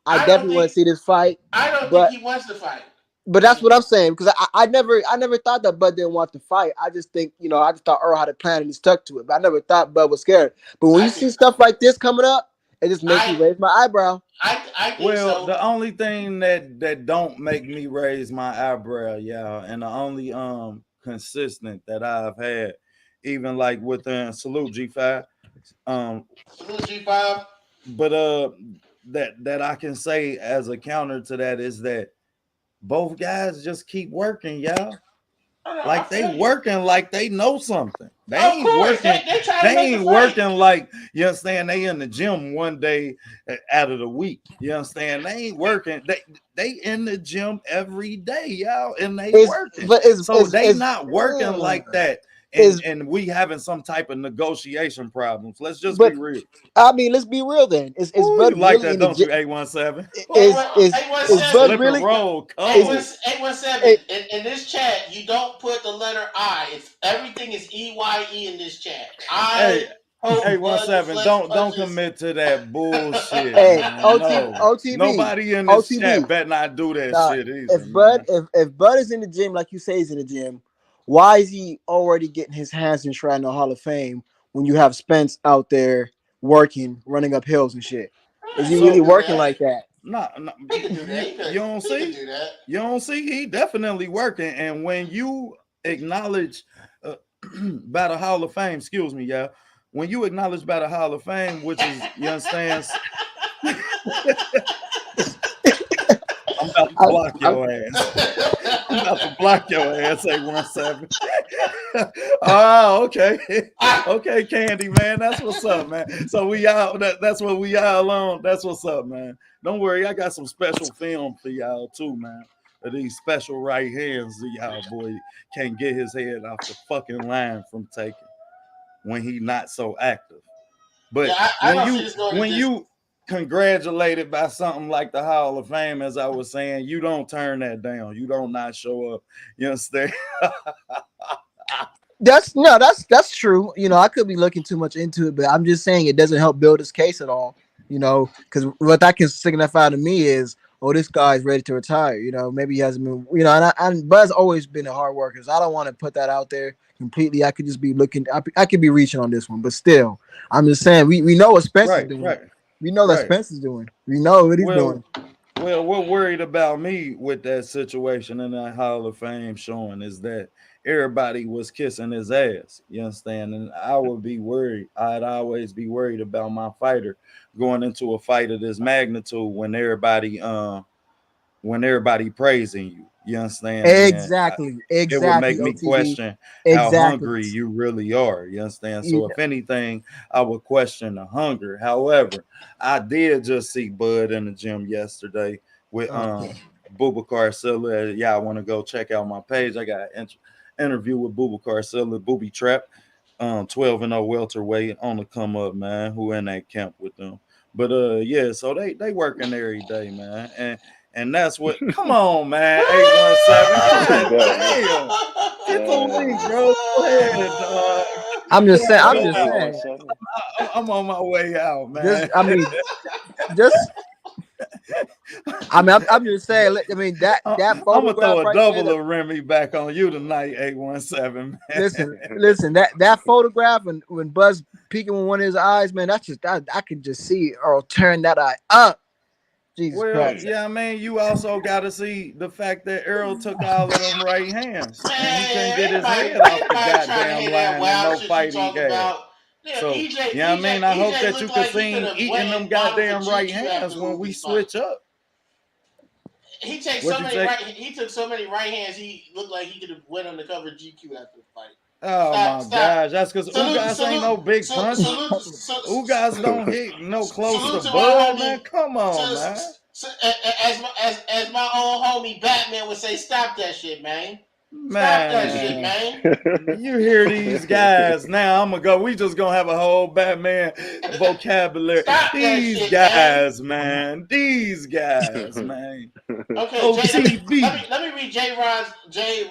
I I don't definitely want think to see this fight, I don't think but he wants to fight. that's what I'm saying because I never thought that Bud didn't want to fight. I just think I just thought Earl had a plan and he stuck to it. But I never thought Bud was scared. But when I you see think stuff like this coming up, it just makes me I raise my eyebrow. I think Well, so. the only thing that don't make me raise my eyebrow, yeah, and the only consistent that I've had, even like within Salute G5, um, Salute G5. but that I can say as a counter to that is that both guys just keep working, y'all. I Like they feel you. working like they know something. They Of ain't course, working. they try to They make a ain't fight. working like you understand. They in the gym one day out of the week. You understand? They ain't working. They in the gym every day, y'all, and they Is working. but So they not working like that. And is and we having some type of negotiation problems. Let's just be but real. I mean, let's be real then. Is Ooh, Bud you like really that, in the don't gym? you? 817. Is is is Bud Eight Slip and really? roll Is 'Code. 817. it, In this chat, you don't put the letter I. It's everything is EYE in this chat. Hey, I hope Bud the 817, Flex don't punches. commit to that bullshit, hey, man. No. OTB, Nobody in this OTB. chat better not do that Now, shit either, man. if Bud is in the gym like you say he's in the gym, why is he already getting his hands enshrined in the Hall of Fame when you have Spence out there working, running up hills and shit? Is he He really could do working that. like that? No, He could do that. you don't He could see? do that. You don't see? He definitely working. And when you acknowledge by the Hall of Fame, excuse me, y'all. When you acknowledge by the Hall of Fame, which is, you understand, I'm about to I, block I, your ass. I'm about to block your ass, 817. Oh, okay. Okay, Candy, man. That's what's up, man. So we all that's what we all on. That's what's up, man. Don't worry, I got some special film for y'all too, man. Of these special right hands that y'all boy can't get his head off the fucking line from taking when he not so active. Yeah, But I don't see this going to when this. you congratulated by something like the Hall of Fame, as I was saying, you don't turn that down. You don't not show up. You understand? that's no, that's true. I could be looking too much into it, but I'm just saying it doesn't help build his case at all. Because what that can signify to me is, oh, this guy's ready to retire. Maybe he hasn't been. And Buzz always been a hard worker. So I don't want to put that out there completely. I could just be looking. I could be reaching on this one, but still, I'm just saying we know what Spence is Right, doing. right, We know that right. Spence is doing. We know what he's Well, doing. what worried about me with that situation in that Hall of Fame showing is that everybody was kissing his ass. You understand? And I would be worried. I'd always be worried about my fighter going into a fight of this magnitude when everybody praising you. You understand me? And Exactly. it would Exactly. make me OTB. question how Exactly. hungry you really are. You understand? So if anything, I would question the hunger. However, I did just see Bud in the gym yesterday with Okay. Bubakar Silla. Y'all want to go check out my page? I got an interview with Bubakar Silla, Booby Trap, 12-0 welterweight on the come up, man, who in that camp with them. But yeah, so they working every day, man. And that's what. Come on, man. 817. God damn. Get the link, bro. Go ahead, dog. I'm just saying. Go I'm ahead, just dog. saying. 817. I'm on my way out, Just. man. I mean. Just. I mean. I'm just saying. I mean that I'm gonna throw photograph a right there. double of Remy back on you tonight, 817, man. Listen. That photograph when Buzz peeking with one of his eyes, man. That's just. I can just see Earl turn that eye up. Jesus Well, Christ. yeah, I mean, you also got to see the fact that Earl took all of them right hands, and he couldn't get Man, his head off the everybody trying to goddamn hear that line in wild no shit you fight he talk had. about. Yeah, So, yeah, I mean, I hope EJ that you looked could like he see could him have eating went them and modeled for goddamn right GQ hands after when we Uzi's fight. switch up. He takes What so you many say? right. He took so many right hands. He looked like he could have went on the cover of GQ after the fight. Oh Stop! my Stop! gosh, that's because Salute! Ugas ain't Salute! no big puncher. Salute! Ugas don't hit no close to Salute to my Bud, man. homie. Come on, man. As my old homie Batman would say, stop that shit, man. Stop that shit, Man. man. You hear these guys now? I'm gonna go. We just gonna have a whole Batman vocabulary. Stop that These shit, man. guys, man. These guys, man. Okay, Jay. OTB. Let me read J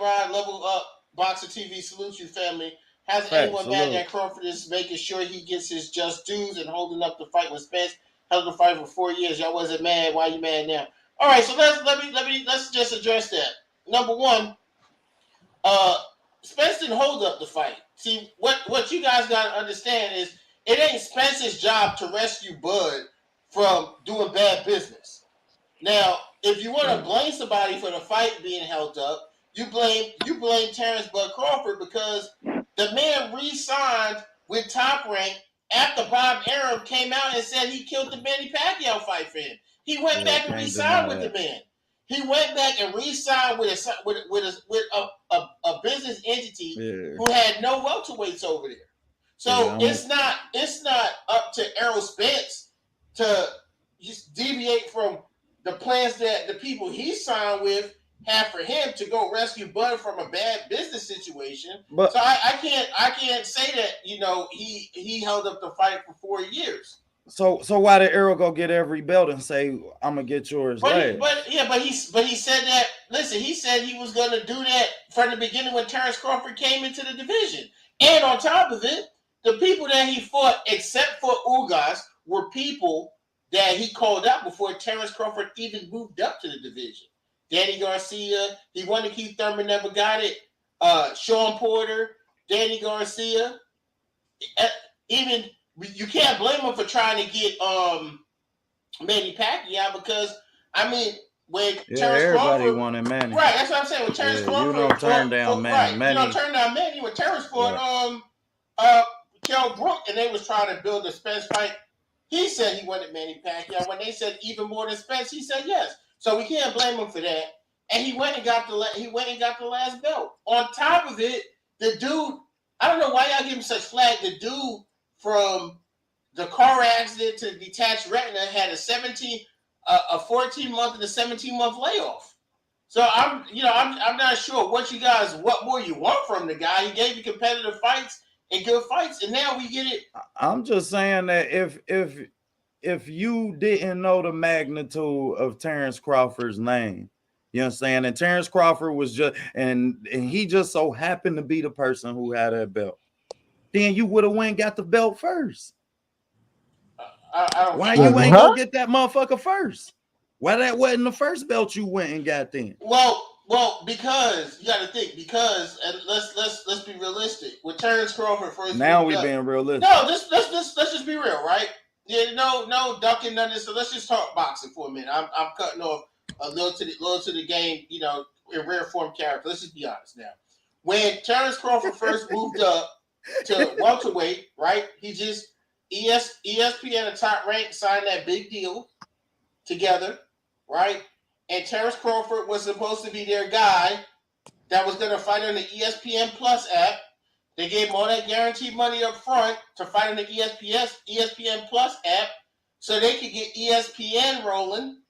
Rod Level Up Boxer TV. Salute you, family. Has Facts, anyone mad salute. that Crawford is making sure he gets his just dues and holding up the fight with Spence? Held the fight for 4 years. Y'all wasn't mad. Why you mad now? All right, so let's just address that. Number one, uh, Spence didn't hold up the fight. See, what you guys got to understand is it ain't Spence's job to rescue Bud from doing bad business. Now, if you want to blame somebody for the fight being held up, you blame Terrence Bud Crawford because the man re-signed with Top Rank after Bob Arum came out and said he killed the Manny Pacquiao fight for him. He went Yeah, back and can't re-signed deny with the that. man. He went back and re-signed with a business entity Yeah, who had no welterweights over there. So yeah. it's not up to Errol Spence to just deviate from the plans that the people he signed with have for him to go rescue Bud from a bad business situation. But So I can't say that he held up the fight for 4 years. so why did Errol go get every belt and say I'm gonna get yours last? But he said that. Listen, he said he was going to do that from the beginning when Terrence Crawford came into the division. And on top of it, the people that he fought, except for Ugas, were people that he called out before Terrence Crawford even moved up to the division. Danny Garcia, he won to Keith Thurman, never got it. Sean Porter, Danny Garcia, even you can't blame him for trying to get Manny Pacquiao because I mean when Terrence Everybody Crawford, wanted Manny. right? That's what I'm saying. When Terrence You Crawford, don't turn down Manny. right? You don't turn down Manny. When Terrence fought Right. Kell Brook and they was trying to build a Spence fight, he said he wanted Manny Pacquiao. When they said even more than Spence, he said yes. So we can't blame him for that. And he went and got the last belt. On top of it, the dude, I don't know why y'all give him such flack. The dude from the car accident to detached retina had a 14-month and a 17-month layoff. So I'm not sure what more you want from the guy. He gave you competitive fights and good fights, and now we get it. I'm just saying that if you didn't know the magnitude of Terrence Crawford's name, you understand, and Terrence Crawford was just and he just so happened to be the person who had that belt, then you would have went and got the belt first. I don't. Why you ain't go get that motherfucker first? Why that wasn't the first belt you went and got then? Well, because you got to think. Because and let's be realistic. With Terrence Crawford first, Now we being realistic. No, let's just be real, right? Yeah, no ducking none of this. So let's just talk boxing for a minute. I'm cutting off a little to the game, in rare form character. Let's just be honest now. When Terrence Crawford first moved up to welterweight, right? He just ESPN and Top Rank signed that big deal together, right? And Terrence Crawford was supposed to be their guy that was going to fight on the ESPN Plus app. They gave him all that guaranteed money up front to fight on the ESPN Plus app so they could get ESPN rolling.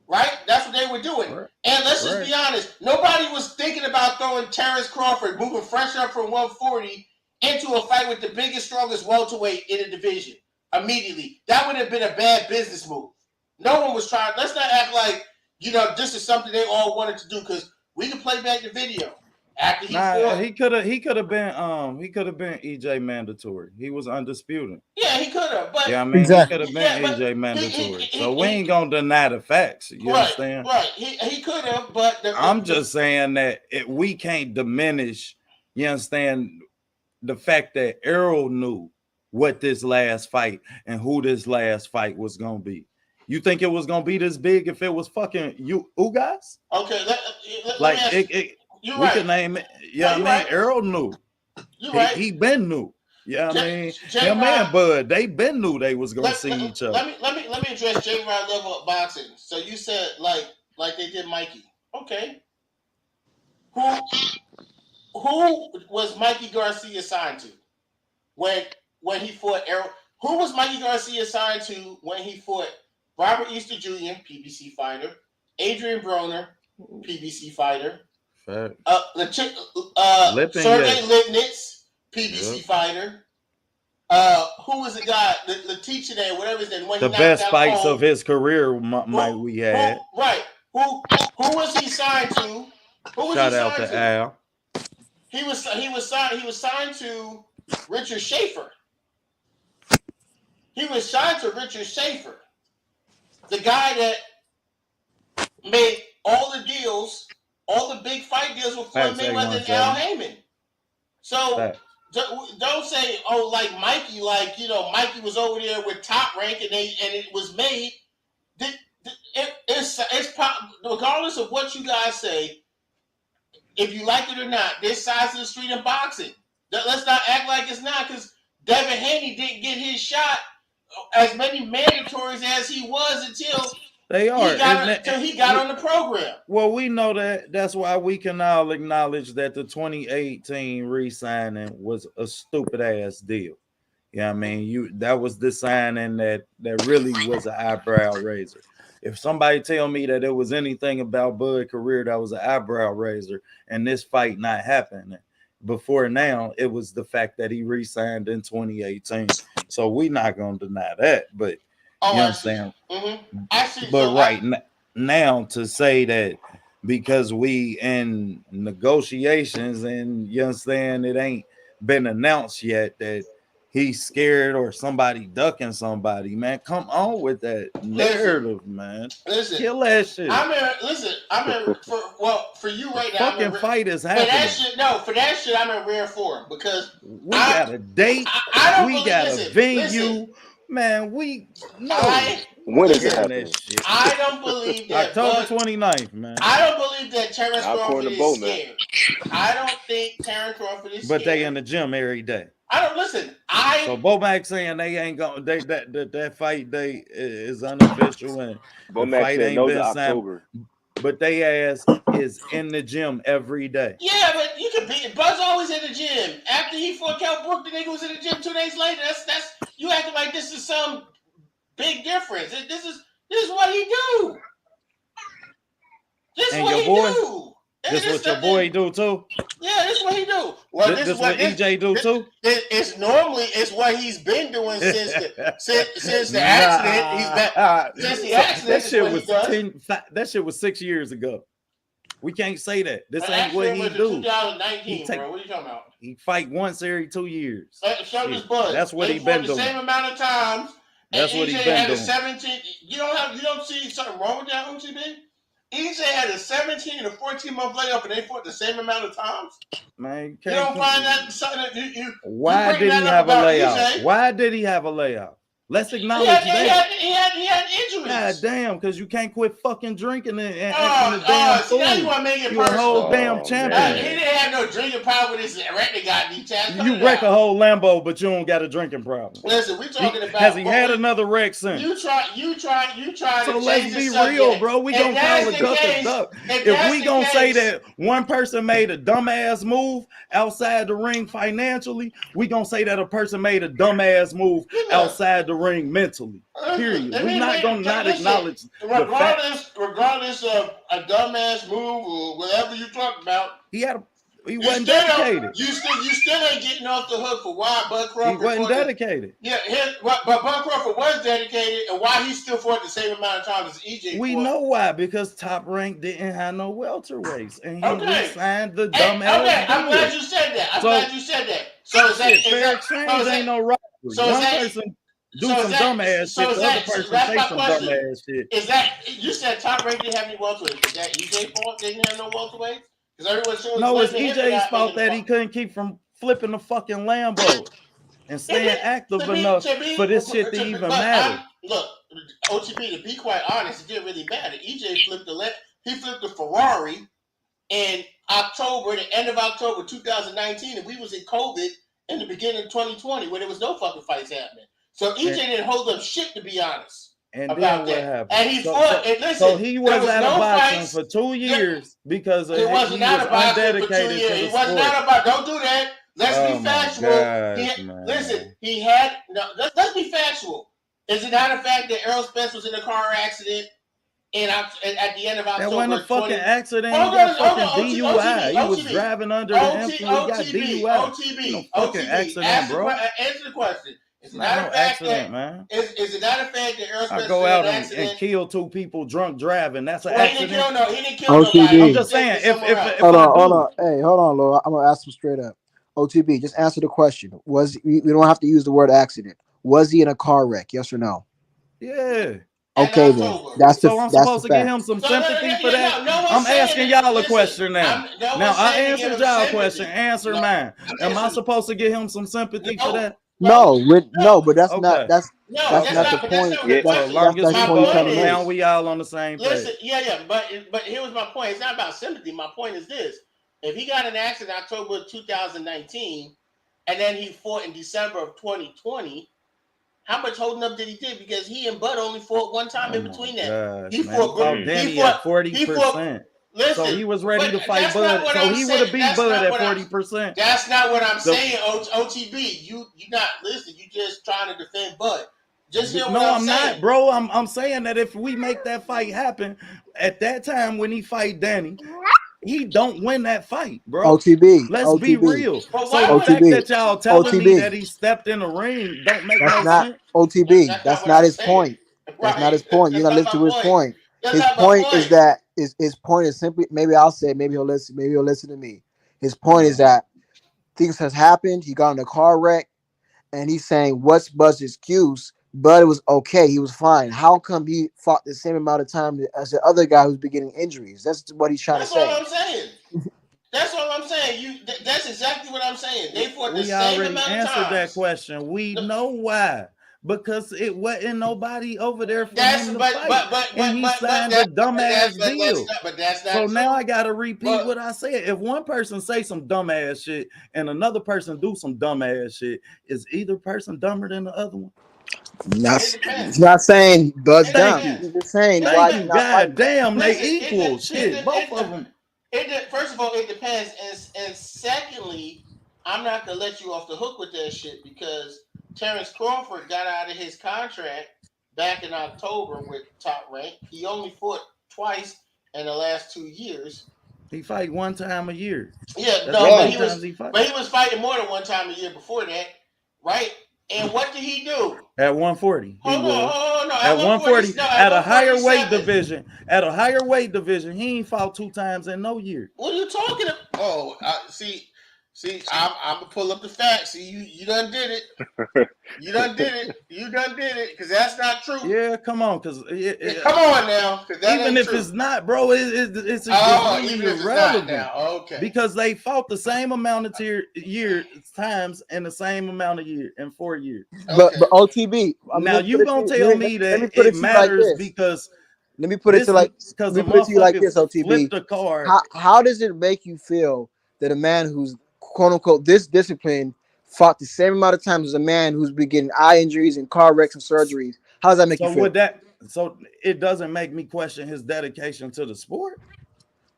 Right? That's what they were doing. Right. And let's just be honest. Nobody was thinking about throwing Terrence Crawford, moving fresh up from 140, into a fight with the biggest, strongest welterweight in the division immediately. That would have been a bad business move. No one was trying. Let's not act like, this is something they all wanted to do because we can play back the video. After he fought, he could have been EJ mandatory. He was undisputed. Yeah, he could have. But yeah, he could have been EJ mandatory. So we ain't gonna deny the facts. You understand? Right. He could have, but I'm just saying that we can't diminish. You understand the fact that Errol knew what this last fight and who this last fight was gonna be. You think it was gonna be this big if it was fucking you guys? Okay, we can name it. Yeah, right. Errol knew. He been knew. Yeah, him and Bud, they been knew they was gonna see each other. Let me address J Rod level of boxing. So you said like they did Mikey. Okay. Who was Mikey Garcia signed to when he fought Errol? Who was Mikey Garcia signed to when he fought Robert Easter Jr., PBC fighter, Adrian Broner, PBC fighter, Sergey Lipnitz, PBC fighter. Who was the guy? The teacher there, whatever his name. The best fights of his career, we had. Who was he signed to? Shout out to Al. He was signed to Richard Schaefer. He was signed to Richard Schaefer, the guy that made all the deals, all the big fight deals with Floyd Mayweather and Al Heyman. So don't say, oh, like Mikey, like, you know, Mikey was over there with Top Rank and it was made. It's regardless of what you guys say, if you like it or not, there's sides of the street in boxing. Let's not act like it's not, because Devin Haney didn't get his shot as many mandatories as he was until he got on the program. Well, we know that. That's why we can all acknowledge that the 2018 re-signing was a stupid ass deal. Yeah, I mean, that was the signing that really was an eyebrow raiser. If somebody tell me that there was anything about Bud's career that was an eyebrow raiser and this fight not happening before now, it was the fact that he re-signed in 2018. So we not gonna deny that, but you understand. Mm-hmm. But now to say that because we in negotiations and you understand it ain't been announced yet that he's scared or somebody ducking somebody, man. Come on with that narrative, man. Listen, kill that shit. For you right now, fucking fight is happening. For that shit, I'm in rare form because we got a date. We got a venue. Man, when is it happening? I don't believe that. October 29th, man. I don't believe that Terrence Crawford is scared. I don't think Terrence Crawford is scared. But they in the gym every day. I don't listen. So Bomac saying they ain't going. That fight date is unofficial and the fight ain't been signed. But they ass is in the gym every day. Yeah, but you can be. Buzz always in the gym. After he fought Cal Brook, the nigga was in the gym 2 days later. That's you acting like this is some big difference. This is what he do. This is what he do. This what your boy do too? Yeah, this is what he do. Well, this what EJ do too? It's what he's been doing since the accident. He's back since the accident. That shit was 6 years ago. We can't say that. This ain't what he do. 2019, bro. What are you talking about? He fight once every 2 years. That's what he been doing. The same amount of times. That's what he been doing. 17. You don't see something wrong with that, OTB? EJ had a 17 and a 14-month layoff, and they fought the same amount of times. Man, you don't find that something that Why did he have a layoff? Why did he have a layoff? Let's acknowledge that. He had injuries. God damn, because you can't quit fucking drinking and the damn food. Now you want to make it personal. You a whole damn champion. He didn't have no drinking problem with his record got detached. You wreck a whole Lambo, but you don't got a drinking problem. Listen, we talking about. Has he had another wreck since? You try. So let's be real, bro. We gonna call a duck a duck. If we gonna say that one person made a dumbass move outside the ring financially, we gonna say that a person made a dumbass move outside the ring mentally. Period. We're not gonna not acknowledge regardless of a dumbass move or whatever you talk about. He wasn't dedicated. You still ain't getting off the hook for why Bud Crawford. He wasn't dedicated. But Bud Crawford was dedicated, and why he still fought the same amount of times as EJ. We know why, because Top Rank didn't have no welterweights, and he signed the dumbass. Okay, I'm glad you said that. So is that fair exchange? Ain't no rivalry. One person do some dumbass shit, the other person say some dumbass shit. Is that you said Top Rank didn't have any welterweights? Is that EJ fault? They didn't have no welterweights? No, it's EJ's fault that he couldn't keep from flipping the fucking Lambo and staying active enough for this shit to even matter. Look, OTB, to be quite honest, it didn't really matter. EJ flipped the Ferrari in October, the end of October 2019, and we was in COVID in the beginning of 2020 when there was no fucking fights happening. So EJ didn't hold up shit, to be honest. And then what happened? And he fought. And listen, so he was out of boxing for 2 years because he was undedicated. He was not about. Don't do that. Let's be factual. Let's be factual. Is it not a fact that Errol Spence was in a car accident at the end of October? That wasn't a fucking accident. He got fucking DUI. He was driving under the influence. He got DUI. OTB. Fucking accident, bro. Answer the question. Is It's it not not no a fact accident, that man. is it not a fact that Earl I Spence go in out an and accident? kill 2 people drunk driving. That's an Well, he didn't kill accident. no. He didn't kill nobody. OTB. I'm He just was taking saying, it somewhere else. if I Hold do, on. Hey, hold on, Lord. I'm gonna ask him straight up. OTB, just answer the question. Was we don't have to use the word accident. Was he in a car wreck? Yes or no? yeah. In Okay, then. October. So I'm That's the supposed to give fact. him some So sympathy for that. no one's I'm saying asking that. y'all a Listen, question now. no Now one's I saying to give answered him y'all a question. sympathy. Answer No, mine. Am I listen, supposed to give him some sympathy for no, that? no, No, no, but that's not Okay. that's not Okay. the not. But that's point. not what the Yeah. So question. long as That's the we My point you're both trying point to make. now is, we all on the same page. listen, but here was my point. It's not about sympathy. My point is this: if he got an accident in October of 2019, and then he fought in December of 2020. How much holding up did he do? Because he and Bud only fought one time Oh in my between that. gosh, He man. He fought. fought Mm. He Danny fought. at He fought. 40%. So Listen, he was ready but to fight that's not Bud. what So I'm he would have saying. beat That's Bud not at what I'm. 40%. That's not what I'm The saying. OTB, you not listening. You just trying to defend Bud. Just hear what No, I'm I'm not, saying. bro. I'm saying that if we make that fight happen at that time when he fight Danny, he don't win that fight, bro. OTB, Let's be OTB, real. But So why the would? fact OTB, that y'all telling me OTB. that he stepped in the ring don't make That's no not sense. OTB. That's not That's what not I'm his saying. point. That's not Right. his point. You're That's not not listening my to his point. point. That's His not my point is point. that his point is simply, maybe I'll say, maybe he'll listen, to me. His point is No. that things has happened. He got in a car wreck, and he's saying, what's Bud's excuse? Bud was okay. He was fine. How come he fought the same amount of time as the other guy who's been getting injuries? That's what he's trying to That's all say. I'm saying. That's all I'm saying. That's exactly what I'm saying. They fought the We same already amount of answered that times. question. We No, know why. Because it wasn't nobody over there for That's him to fight. And he but signed a dumbass deal. that's So not now true. I gotta repeat But what I said. If one person say some dumbass shit and another person do some dumbass shit, is either person dumber than the other one? it He's depends. not saying Bud's It Thank dumb. you. depends. He's just saying, It why Thank is he you. depends. not God fighting? damn, they Listen, equal. Shit, both of them. first of all, it depends, and secondly, I'm not gonna let you off the hook with that shit because Terrence Crawford got out of his contract back in October with Top Rank. He only fought twice in the last 2 years. He fight one time a year. Yeah, That's no, how but many Wrong. times he fight. he was fighting more than one time a year before that, right? And what did he do? At 140, he was. Hold on, no, At 140, at at a higher weight 147. division, he ain't fought 2 times in no year. What are you talking about? Oh, see, I'm gonna pull up the facts. See, you done did it. You done did it. You done did it because that's not true. Yeah, come on, because Come on now, because that even ain't if true. it's not, bro, it's Oh, really even if it's not irrelevant now, okay. because they fought the same amount of times in the same amount of year in 4 years. But Okay. OTB, I mean, Now you gonna tell me let me that put it it to you like matters this. because Let me put it this to like because let a me put it to you like motherfucker this, OTB. flipped a card. How does it make you feel that a man who's quote unquote this disciplined fought the same amount of times as a man who's been getting eye injuries and car wrecks and surgeries? How does that make you So feel? with that, so it doesn't make me question his dedication to the sport.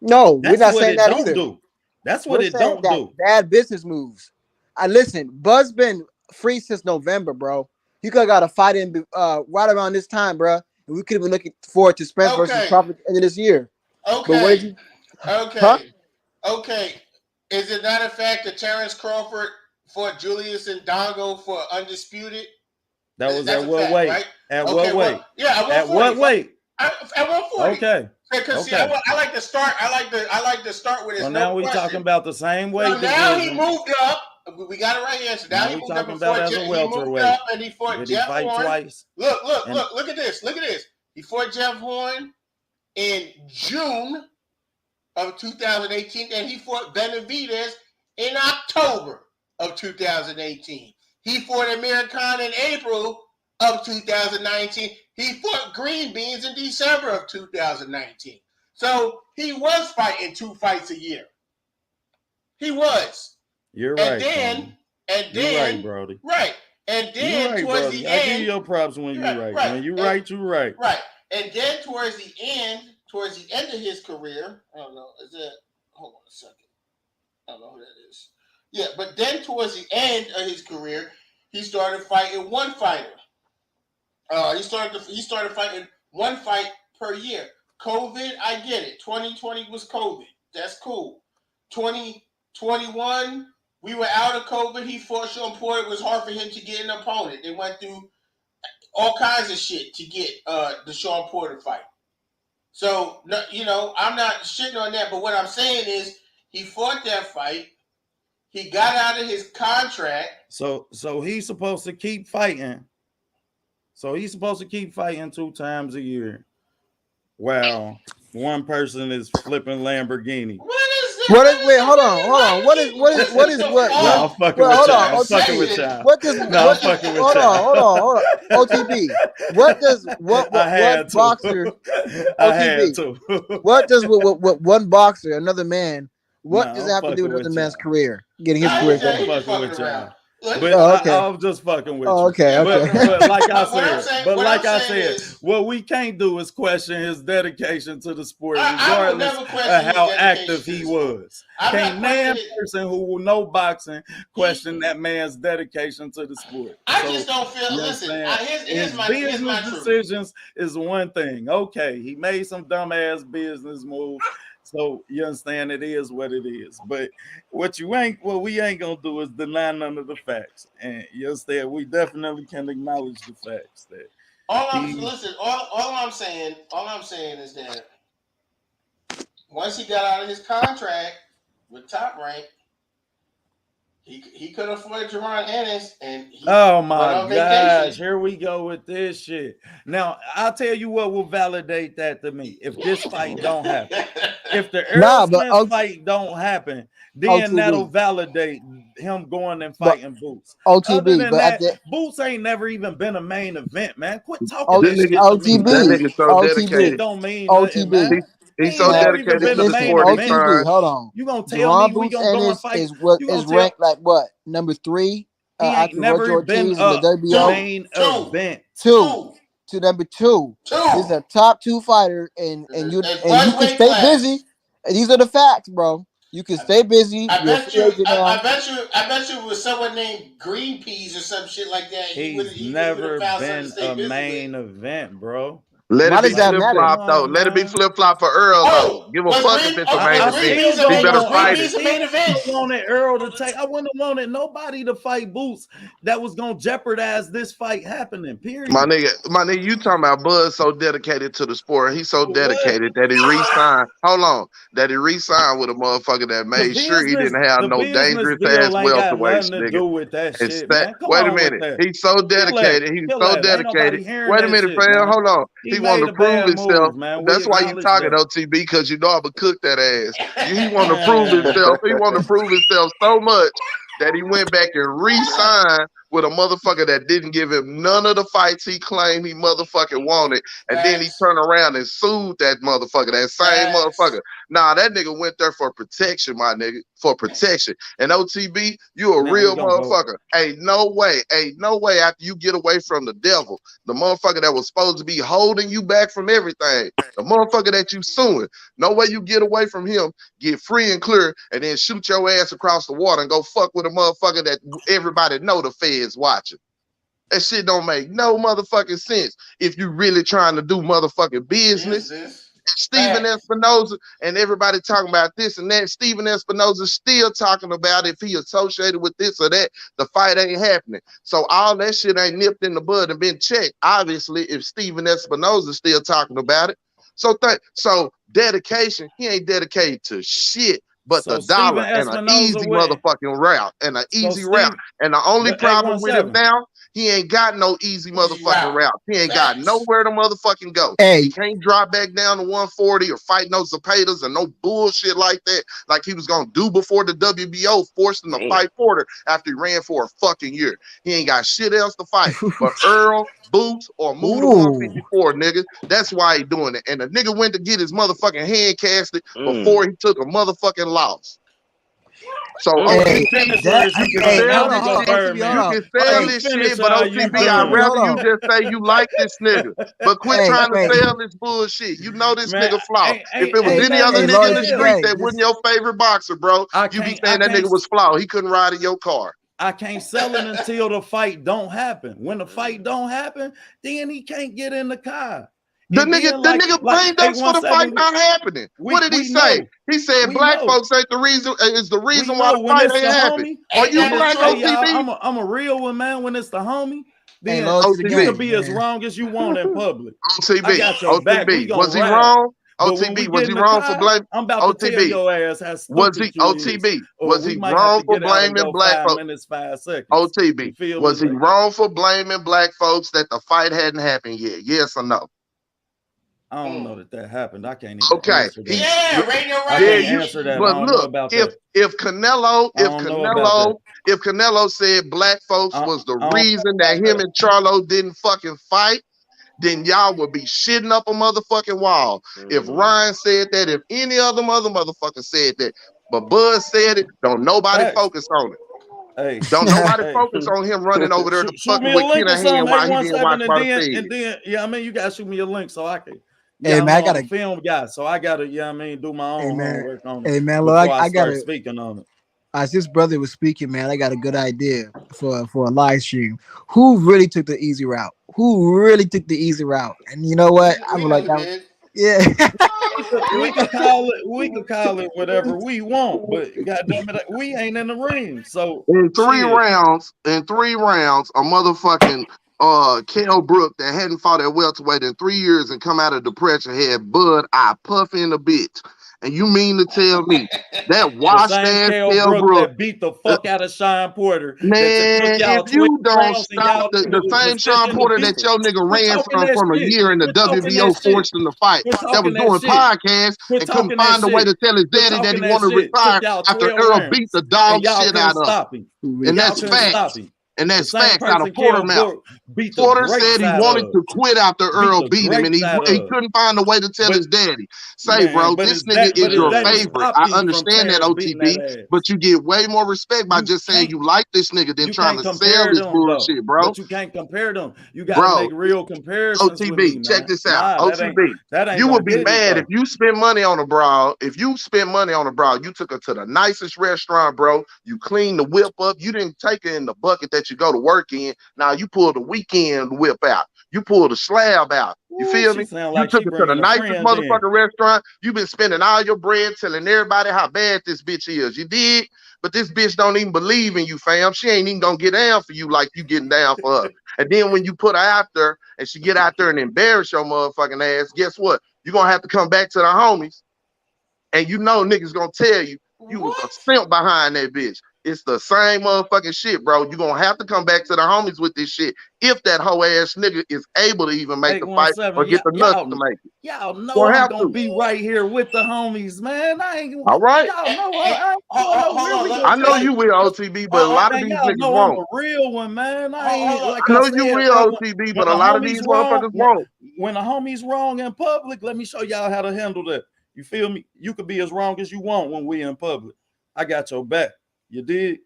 No, we're That's not what saying it that don't either. do. That's what We're it saying don't that do. bad business moves. I listen. Bud's been free since November, bro. He could have got a fight in right around this time, bro. And we could have been looking forward to Spence versus Okay. Crawford at the end of this year. But what did Okay. you? Huh? Okay. Okay. Is it not a fact that Terrence Crawford fought Julius Ndongo for undisputed? That was That's at a what fact, weight? right? At Okay, what well, weight? yeah, at At 140. what weight? At 140. Okay. Because see, Okay. I like to start. I like to start with So there's no now we talking question. about the same So weight now he division. moved up. We got it right here. So now Now he we moved up talking and about fought. as a He moved welterweight. up and he fought Did he Jeff fight Horn. twice? And Look at this. Look at this. He fought Jeff Horn in June of 2018, and he fought Benavidez in October of 2018. He fought Amir Khan in April of 2019. He fought Green Beans in December of 2019. So he was fighting 2 fights a year. He was. you're And right, Tony. then, and You're right, then, Brody. right. And You're then right, towards the Brody. I give you end, your props when you're right. right. When you're And, right, you're right. right. And then towards the end of his career, I don't know, is that, hold on a second. I don't know who that is. Yeah, but then towards the end of his career, he started fighting one fighter. He started fighting one fight per year. COVID, I get it. 2020 was COVID. That's cool. 2021 We were out of COVID. He fought Sean Porter. It was hard for him to get an opponent. They went through all kinds of shit to get the Sean Porter fight. So, I'm not shitting on that. But what I'm saying is he fought that fight. He got out of his contract. So he's supposed to keep fighting. So he's supposed to keep fighting 2 times a year. Wow. One person is flipping Lamborghini. What is this? Wait, hold on. What is what? No, I'm fucking with y'all. I'm fucking with y'all. What does I'm fucking with y'all. Hold on. OTB. What boxer? I had to. What does what one boxer, another man? What does that have to do with another man's career? Getting his career going. I'm fucking with y'all. But okay. I'm just fucking with you. Okay. But like I said, is, what we can't do is question his dedication to the sport, I regardless of how active he was. Can't name a person who will know boxing question that man's dedication to the sport. I just don't feel. Listen, here's my business decisions is one thing. Okay, he made some dumbass business moves. So you understand it is what it is. But what we ain't gonna do is deny none of the facts. And you understand, we definitely can acknowledge the facts that all I'm saying is that once he got out of his contract with Top Rank, he could afford Jaron Ennis, and oh my gosh, here we go with this shit. Now I'll tell you what will validate that to me. If this fight don't happen, if the Errol Spence fight don't happen, then that'll validate him going and fighting Boots. OTB, than but that, Boots ain't never even been a main event, man. Quit talking that shit nigga, to me. that nigga so dedicated. It don't mean nothing, man. He's so dedicated to the sport. OTB, hold on. You gonna tell me we gonna go and fight? Is ranked like what? Number 3? He ain't never been the WBO main event. Two to number 2. He's a top 2 fighter, and you can stay busy. And these are the facts, bro. You can stay busy. I bet you it was someone named Green Peas or some shit like that. He's never been a main event, bro. Let it be flip-flop, though. Let it be flip-flop for Earl, though. Give a fuck if it's a main event. He better fight it. I wanted Earl to take. I wouldn't have wanted nobody to fight Boots that was going to jeopardize this fight happening, period. My nigga, you talking about Buzz so dedicated to the sport. He's so dedicated that he re-signed. Hold on. That he re-signed with a motherfucker that made sure he didn't have no dangerous-ass welterweights, nigga. Wait a minute. He's so dedicated. He's so dedicated. Wait a minute, fam. Hold on. He want to prove himself. That's why you talking OTB, because you know I'm gonna cook that ass. He want to prove himself. He want to prove himself so much that he went back and re-signed with a motherfucker that didn't give him none of the fights he claimed he motherfucking wanted, and then he turned around and sued that motherfucker, that same motherfucker. Nah, that nigga went there for protection, my nigga, for protection. And OTB, you a real motherfucker. Ain't no way after you get away from the devil, the motherfucker that was supposed to be holding you back from everything, the motherfucker that you suing, no way you get away from him, get free and clear, and then shoot your ass across the water and go fuck with a motherfucker that everybody know the feds watching. That shit don't make no motherfucking sense if you really trying to do motherfucking business. Steven Espinoza and everybody talking about this and that. Steven Espinoza still talking about if he associated with this or that, the fight ain't happening. So all that shit ain't nipped in the bud and been checked. Obviously, if Steven Espinoza still talking about it. So dedication, he ain't dedicated to shit but the dollar and an easy motherfucking route and an easy route. And the only problem with him now, he ain't got no easy motherfucking route. He ain't got nowhere to motherfucking go. He can't drop back down to 140 or fight no Zapatas and no bullshit like that, like he was gonna do before the WBO forced him to fight Porter after he ran for a fucking year. He ain't got shit else to fight but Earl, Boots, or move to 154, nigga. That's why he doing it. And the nigga went to get his motherfucking hand casted before he took a motherfucking loss. So you can sell this shit, but OTB, I'd rather you just say you like this nigga. But quit trying to sell this bullshit. You know this nigga flaw. If it was any other nigga in the street that wasn't your favorite boxer, bro, you be saying that nigga was flawed. He couldn't ride in your car. I can't sell it until the fight don't happen. When the fight don't happen, then he can't get in the car. The And then nigga blamed us for the fight not happening. What did he say? Know. He said black folks ain't the reason. Is the reason why the fight ain't happening. Are you black, OTB? I'm a real one, man. When it's the homie, then OTB, you can be as wrong as you want in public. OTB, I got your back. We was he ride. wrong? But when OTB, was he wrong for blaming? I'm about to tell your ass how stupid OTB, was he might wrong have to for get out and blaming go black 5 folks? minutes, 5 seconds. OTB, was he wrong for blaming black folks that the fight hadn't happened yet? Yes or no? I don't know that happened. I can't even answer that. Yeah, Radio I can't answer that. But I don't look, know about if Canelo said black folks was the reason that him and Charlo didn't fucking fight, then y'all would be shitting up a motherfucking wall. If Ryan said that, if any other motherfucker said that, but Bud said it, don't nobody focus on it. Hey, don't nobody focus on him running over there to fucking with Kennahan while he didn't watch about and then I mean you gotta shoot me a link so I can. Hey man, I got a film guy, so I gotta do my own homework on it. Hey man, look, I gotta speaking on it. As this brother was speaking, man, I got a good idea for a live stream. Who really took the easy route? And you know what? I'm like, yeah. we can call it whatever we want, but goddamn it, we ain't in the ring. So in three rounds, a motherfucking Kell Brook that hadn't fought at welterweight in 3 years and come out of depression had Bud eye puffing a bitch. And you mean to tell me that washed ass Kell Brook that beat the fuck out of Sean Porter? Man, if you don't stop the same Sean Porter that your nigga ran from a year in the WBO forced him to fight, that was doing podcasts and couldn't find a way to tell his daddy that he wanted to retire after Earl beat the dog shit out of him. And that's facts. And that's facts out of Porter mouth. Porter said he wanted to quit after Earl beat him, and he couldn't find a way to tell his daddy. Say, bro, this nigga is your favorite. I understand that, OTB, but you get way more respect by just saying you like this nigga than trying to sell this bullshit, bro. But you can't compare them. You gotta make real comparisons. OTB, check this out. OTB, you would be mad if you spend money on a broad. If you spend money on a broad, you took her to the nicest restaurant, bro. You cleaned the whip up. You didn't take her in the bucket that you go to work in. Now you pull the weekend whip out. You pull the slab out. You feel me? You took it to the nicest motherfucking restaurant. You've been spending all your bread telling everybody how bad this bitch is. You did, but this bitch don't even believe in you, fam. She ain't even gonna get down for you like you getting down for her. And then when you put her out there and she get out there and embarrass your motherfucking ass, guess what? You're gonna have to come back to the homies. And you know niggas gonna tell you was a simp behind that bitch. It's the same motherfucking shit, bro. You're gonna have to come back to the homies with this shit if that hoe ass nigga is able to even make the fight or get the nuts to make it. Y'all know I'm gonna be right here with the homies, man. I ain't all right. Y'all know I know you will, OTB, but a lot of these niggas won't. I'm a real one, man. I know you will, OTB, but a lot of these motherfuckers won't. When the homie's wrong in public, let me show y'all how to handle that. You feel me? You could be as wrong as you want when we in public. I got your back. You did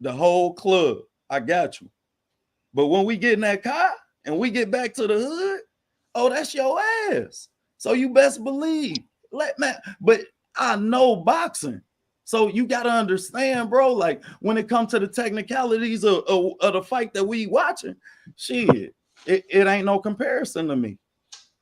the whole club. I got you. But when we get in that car and we get back to the hood, oh, that's your ass. So you best believe. But I know boxing. So you got to understand, bro, like when it comes to the technicalities of the fight that we watching, shit, it ain't no comparison to me.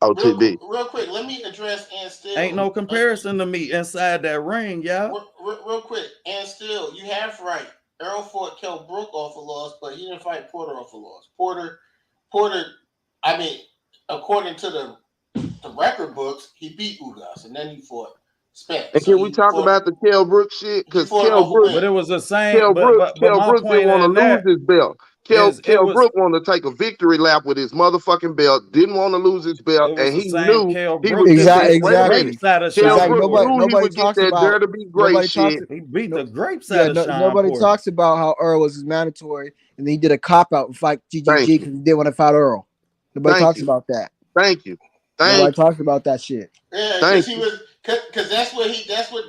OTB. Real quick, let me address and still. Ain't no comparison to me inside that ring, y'all. Real quick, and still, you have right. Earl fought Kell Brook off a loss, but he didn't fight Porter off a loss. Porter. I mean, according to the record books, he beat Ugas, and then he fought Spence. And can we talk about the Kell Brook shit? Because Kell Brook, but it was the same. Kell Brook didn't want to lose his belt. Kell Brook wanted to take a victory lap with his motherfucking belt, didn't want to lose his belt, and he knew he was exactly. Nobody talks about dare to be great shit. He beat the grapes out of Sean nobody Porter. Talks about how Earl was mandatory, and then he did a cop out and fight GGG because he didn't want to fight Earl. Nobody talks about that. Thank you. Nobody talks about that shit. Yeah, because he was because that's what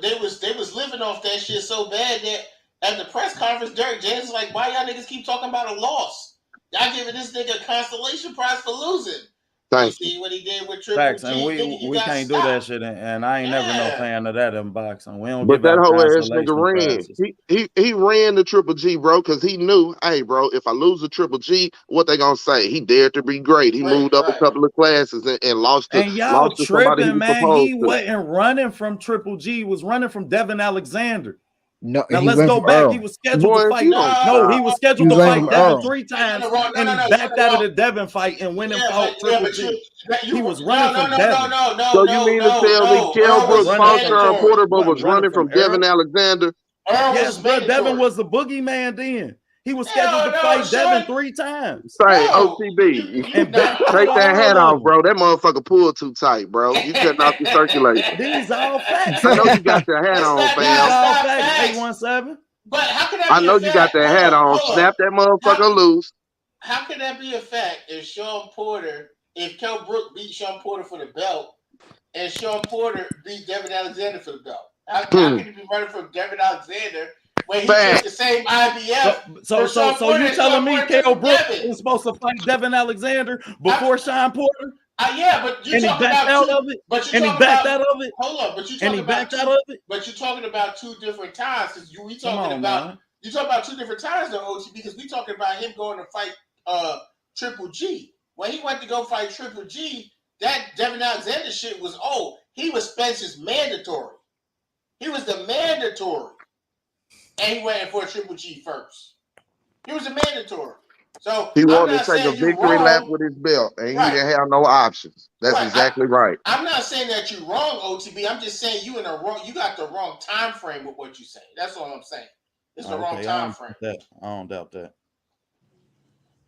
they was living off that shit so bad that. At the press conference, Derek James is like, why y'all niggas keep talking about a loss? Y'all giving this nigga a consolation prize for losing. You see what he did with Triple Facts, G. and we can't do that shit, and I ain't never no fan of that in boxing. We don't But give that out whole ass nigga consolation ran. prizes. He ran the Triple G, bro, because he knew, hey, bro, if I lose the Triple G, what they gonna say? He dared to be great. He moved up a couple of classes and lost to y'all somebody he tripping, was man. supposed He to. wasn't running from Triple G. He was running from Devin Alexander. No, Now he let's went go from back. Earl. He was scheduled Boy, to if fight. you don't No, he stop. was scheduled He to was fight from Devin Earl. 3 times, No, and he backed out of the Devin fight and went and fought Triple G. He was running from Devin. So you mean to tell me Kell Earl was Brooks fought Sharon mandatory. Porter, but What, was running running from from Earl? Devin Alexander? Earl Yes, was bro. Devin mandatory. was the boogeyman then. He was scheduled to fight Devin 3 times. Say, No, OTB, And backed out take of that all hat of off, them. bro. That motherfucker pulled too tight, bro. You cutting off the circulation. These all facts, I know though. you got the hat It's on, not, These no, fam. it's all not facts, facts. 817. But how can that I be know a you got fact? that Hold hat up, on. hold Snap up. that motherfucker loose. How can that be a fact if Sean Porter, if Kell Brook beat Sean Porter for the belt, and Sean Porter beat Devin Alexander for the belt? How can he be running from Devin Alexander when he took the same IBF? So you telling me Kell Brooks was supposed to fight Devin Alexander before Sean Porter? Yeah, but you And he talking backed about out of it. But you And he talking backed about. out of it. Hold on, but you And talking he about backed out of it. But you're talking about two different times. Because we Come talking on, about man. you talking about two different times though, OT. Because we talking about him going to fight Triple G. When he went to go fight Triple G, that Devin Alexander shit was old. He was Spence's mandatory. He was the mandatory, and he went for Triple G first. He was a mandatory. So He I'm wanted not to take a saying you victory lap wrong. with his belt, and he Right. didn't have no options. That's Right. exactly right. I'm not saying that you're wrong, OTB. I'm just saying you in a wrong. You got the wrong time frame with what you say. That's all I'm saying. It's the wrong time frame. I don't doubt that.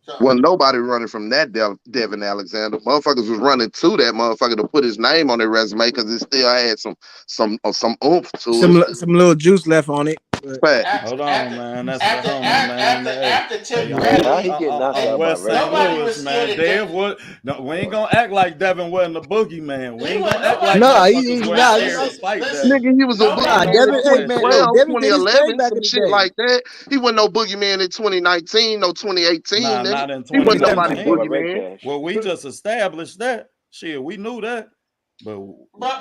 So, Well, nobody running from that Devin Alexander. Motherfuckers was running to that motherfucker to put his name on their resume because it still had some oomph to it. Some little juice left on it. Hold on, man. That's the homie, man. After Tim Hey, Bradley, Now he getting knocked out by West St. nobody Reggie. Louis, was scared man. of Dev was no. We ain't gonna act like Devin wasn't a boogeyman. We He ain't wasn't- gonna act like nobody- motherfuckers Nah, wasn't he scared to fight listen. Devin. Nigga, he was a Nobody- Nah, boogeyman Devin, in hey man, 2012, Devin did his thing 2011, back some in the shit day. like that. He wasn't no boogeyman in 2019, no 2018. Nah, Nigga. not in He wasn't nobody 2019. Boy, Ray boogeyman. Cash. Well, we just established that. Shit, we knew that. But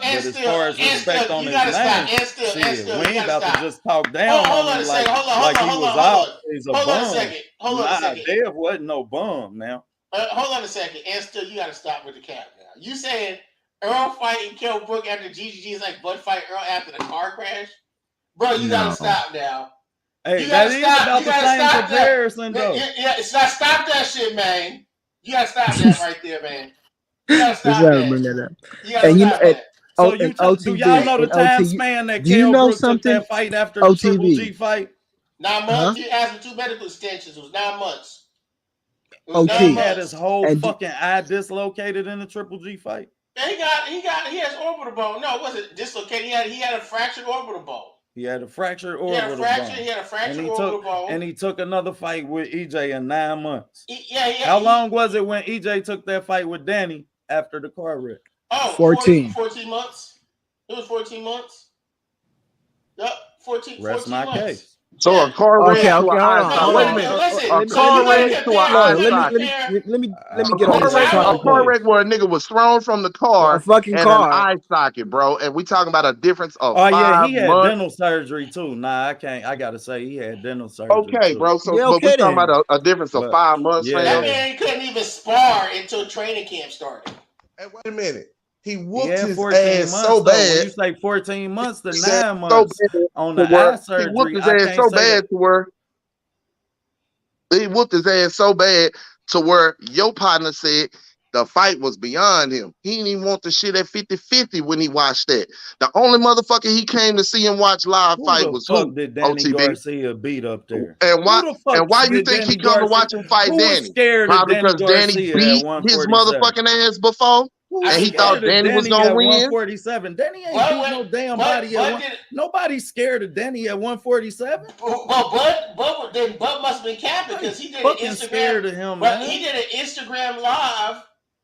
as still- far as and respect still, on you his gotta name, stop. And still, shit, you we ain't gotta about stop. to just talk down Hold on on a him second. Hold on. like he was always a Hold on a bum. second. Hold on a Nah, second. Dev wasn't no bum now. Hold on a second. And still, you gotta stop with the cap now. You saying Earl fighting Kell Brook after GGG is like Bud fight Earl after the car crash? Bro, you gotta stop now. Hey, You that gotta is stop. about You the gotta same stop comparison, that. though. Yeah, stop that shit, man. You gotta stop that right there, man. You gotta Just stop gotta that. bring that up. You gotta And you know, stop that. So and do y'all know the time OT, span that do you Kell know Brook took something? that fight after the Triple G fight? 9 months. He asked for 2 medical extensions. It was 9 months. It was OT. 9 He had months. his whole fucking eye dislocated in the Triple G fight. And he has orbital bone. No, it wasn't dislocated. He had a fractured orbital bone. He had a fractured orbital bone. He had a fractured orbital bone. And he took another fight with EJ in 9 months. How long was it when EJ took that fight with Danny after the car wreck? 14. 14 months. It was 14 months. Yep, 14 Rest my months. case. So a car wreck to an eye hold socket. on. Wait a minute. A car wreck to an eye socket. Let me get on this. A car wreck where a nigga was thrown from the car A fucking and car. an eye socket, bro. And we talking about a difference of Oh 5 yeah, he had months. dental surgery too. Nah, I can't. I gotta say he had dental surgery. Okay, too. bro. So, Yeah, but we okay talking then. about a difference of 5 months, yeah. That fam. man couldn't even spar until training camp started. Hey, wait a minute. He He whooped had his 14 ass months so though. When bad. you say 14 months to So 9 months bad on to the where eye surgery, he whooped his I ass can't so say bad that. to where he whooped his ass so bad to where your partner said the fight was beyond him. He didn't even want the shit at 50-50 when he watched that. The only motherfucker he came to see and watch live Who fight the was fuck who? did Danny OTB. Garcia beat up there? And why? Who the fuck And why you did think Danny he come to Garcia? watch him fight Who was Danny? scared of Probably Danny because Danny Garcia at beat 147? his motherfucking ass before, Who and was he thought scared of Danny was Danny gonna at win. 147? Danny ain't beat no damn body at one. Nobody's scared of Danny at 147. Well, Bud must have been capping because he did an Fucking Instagram. scared of him, But man. he did an Instagram live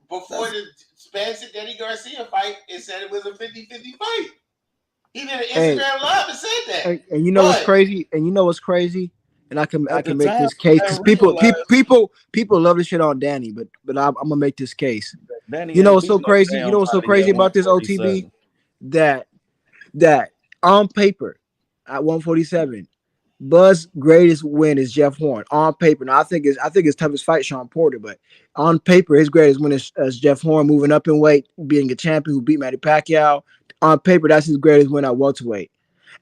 before the Spence and Danny Garcia fight and said it was a 50-50 fight. He did an Instagram live and said that. And you know what's crazy? And and I can At the make time, this case I because didn't realize people love this shit on Danny, but I'm gonna make this case. Danny You know ain't what's beat so no crazy? You damn know what's so body crazy at about this OTB? 147. That on paper at 147, Buzz' greatest win is Jeff Horn. On paper, now I think his toughest fight Sean Porter, but on paper his greatest win is Jeff Horn moving up in weight, being a champion who beat Manny Pacquiao. On paper, that's his greatest win at welterweight.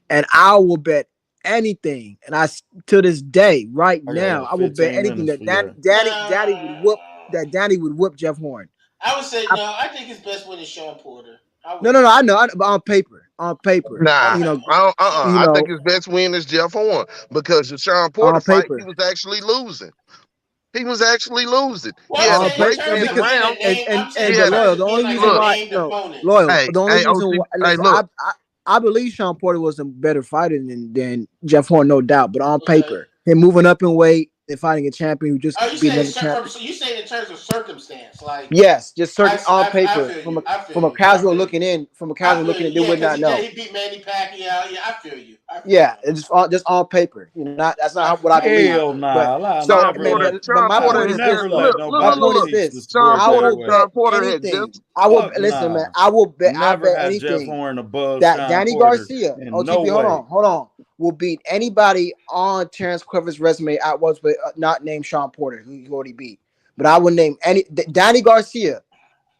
And I will bet anything, and to this day, right I got now, like I will bet 15 anything minutes that for you. Daddy would whoop Jeff Horn. I would say I, no. I think his best win is Sean Porter. no, I know, but on paper, Nah, you know, I think his best win is Jeff Horn because the Sean Porter on fight, he paper. was actually losing. He was actually losing. Well, He I'm had a On saying in great paper terms 10th of because being round. a name. I'm saying and He in but had a terms loyal. of The being only like reason a look. why named opponent. loyal. Hey, The only hey, reason OT, why hey, listen, look. I believe Sean Porter was a better fighter than Jeff Horn, no doubt. But on Okay. paper, him moving up in weight and fighting a champion who just Oh, you beat saying another champion. you saying in terms of circumstance, like Yes, just certain on I paper feel from you. a I feel from a you. I casual feel you. looking in, I feel you. they Yeah, would because not know. he beat Manny Pacquiao. Yeah, I feel you. I feel Yeah, you. it's just on paper. You know, that's not what I believe. I Hell feel you. But nah, I'll so, Sean never man, Porter, let but Sean my I Porter will point had is just this never though. let My nobody point is teach the this. sport Sean I that Porter, will way. bet Sean Porter had anything. just I will Fuck listen, man. nah. I'll Never bet had Jeff anything Horn above that Sean Danny Porter Garcia, in no OTB, way. hold on, will beat anybody on Terrence Crawford's resume at once, but not named Sean Porter, who he already beat. But I would name Danny Garcia,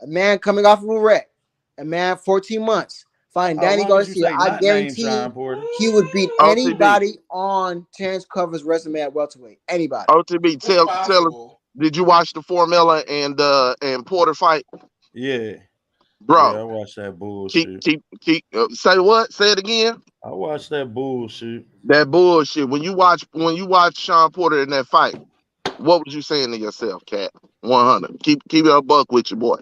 a man coming off of a wreck, a man 14 months fighting How Danny long as you Garcia. say I not name guarantee Sean Porter? he would beat OTB. anybody on Terrence Crawford's resume at welterweight. Anybody. OTB, It's tell us, possible. did you watch the Formella and Porter fight? Yeah. Yeah, I Bro, watched that keep, bullshit. keep, keep, say what? Say it again. I watched that bullshit. That bullshit. When you watch Sean Porter in that fight, what was you saying to yourself, Cat? 100. Keep it a buck with your boy.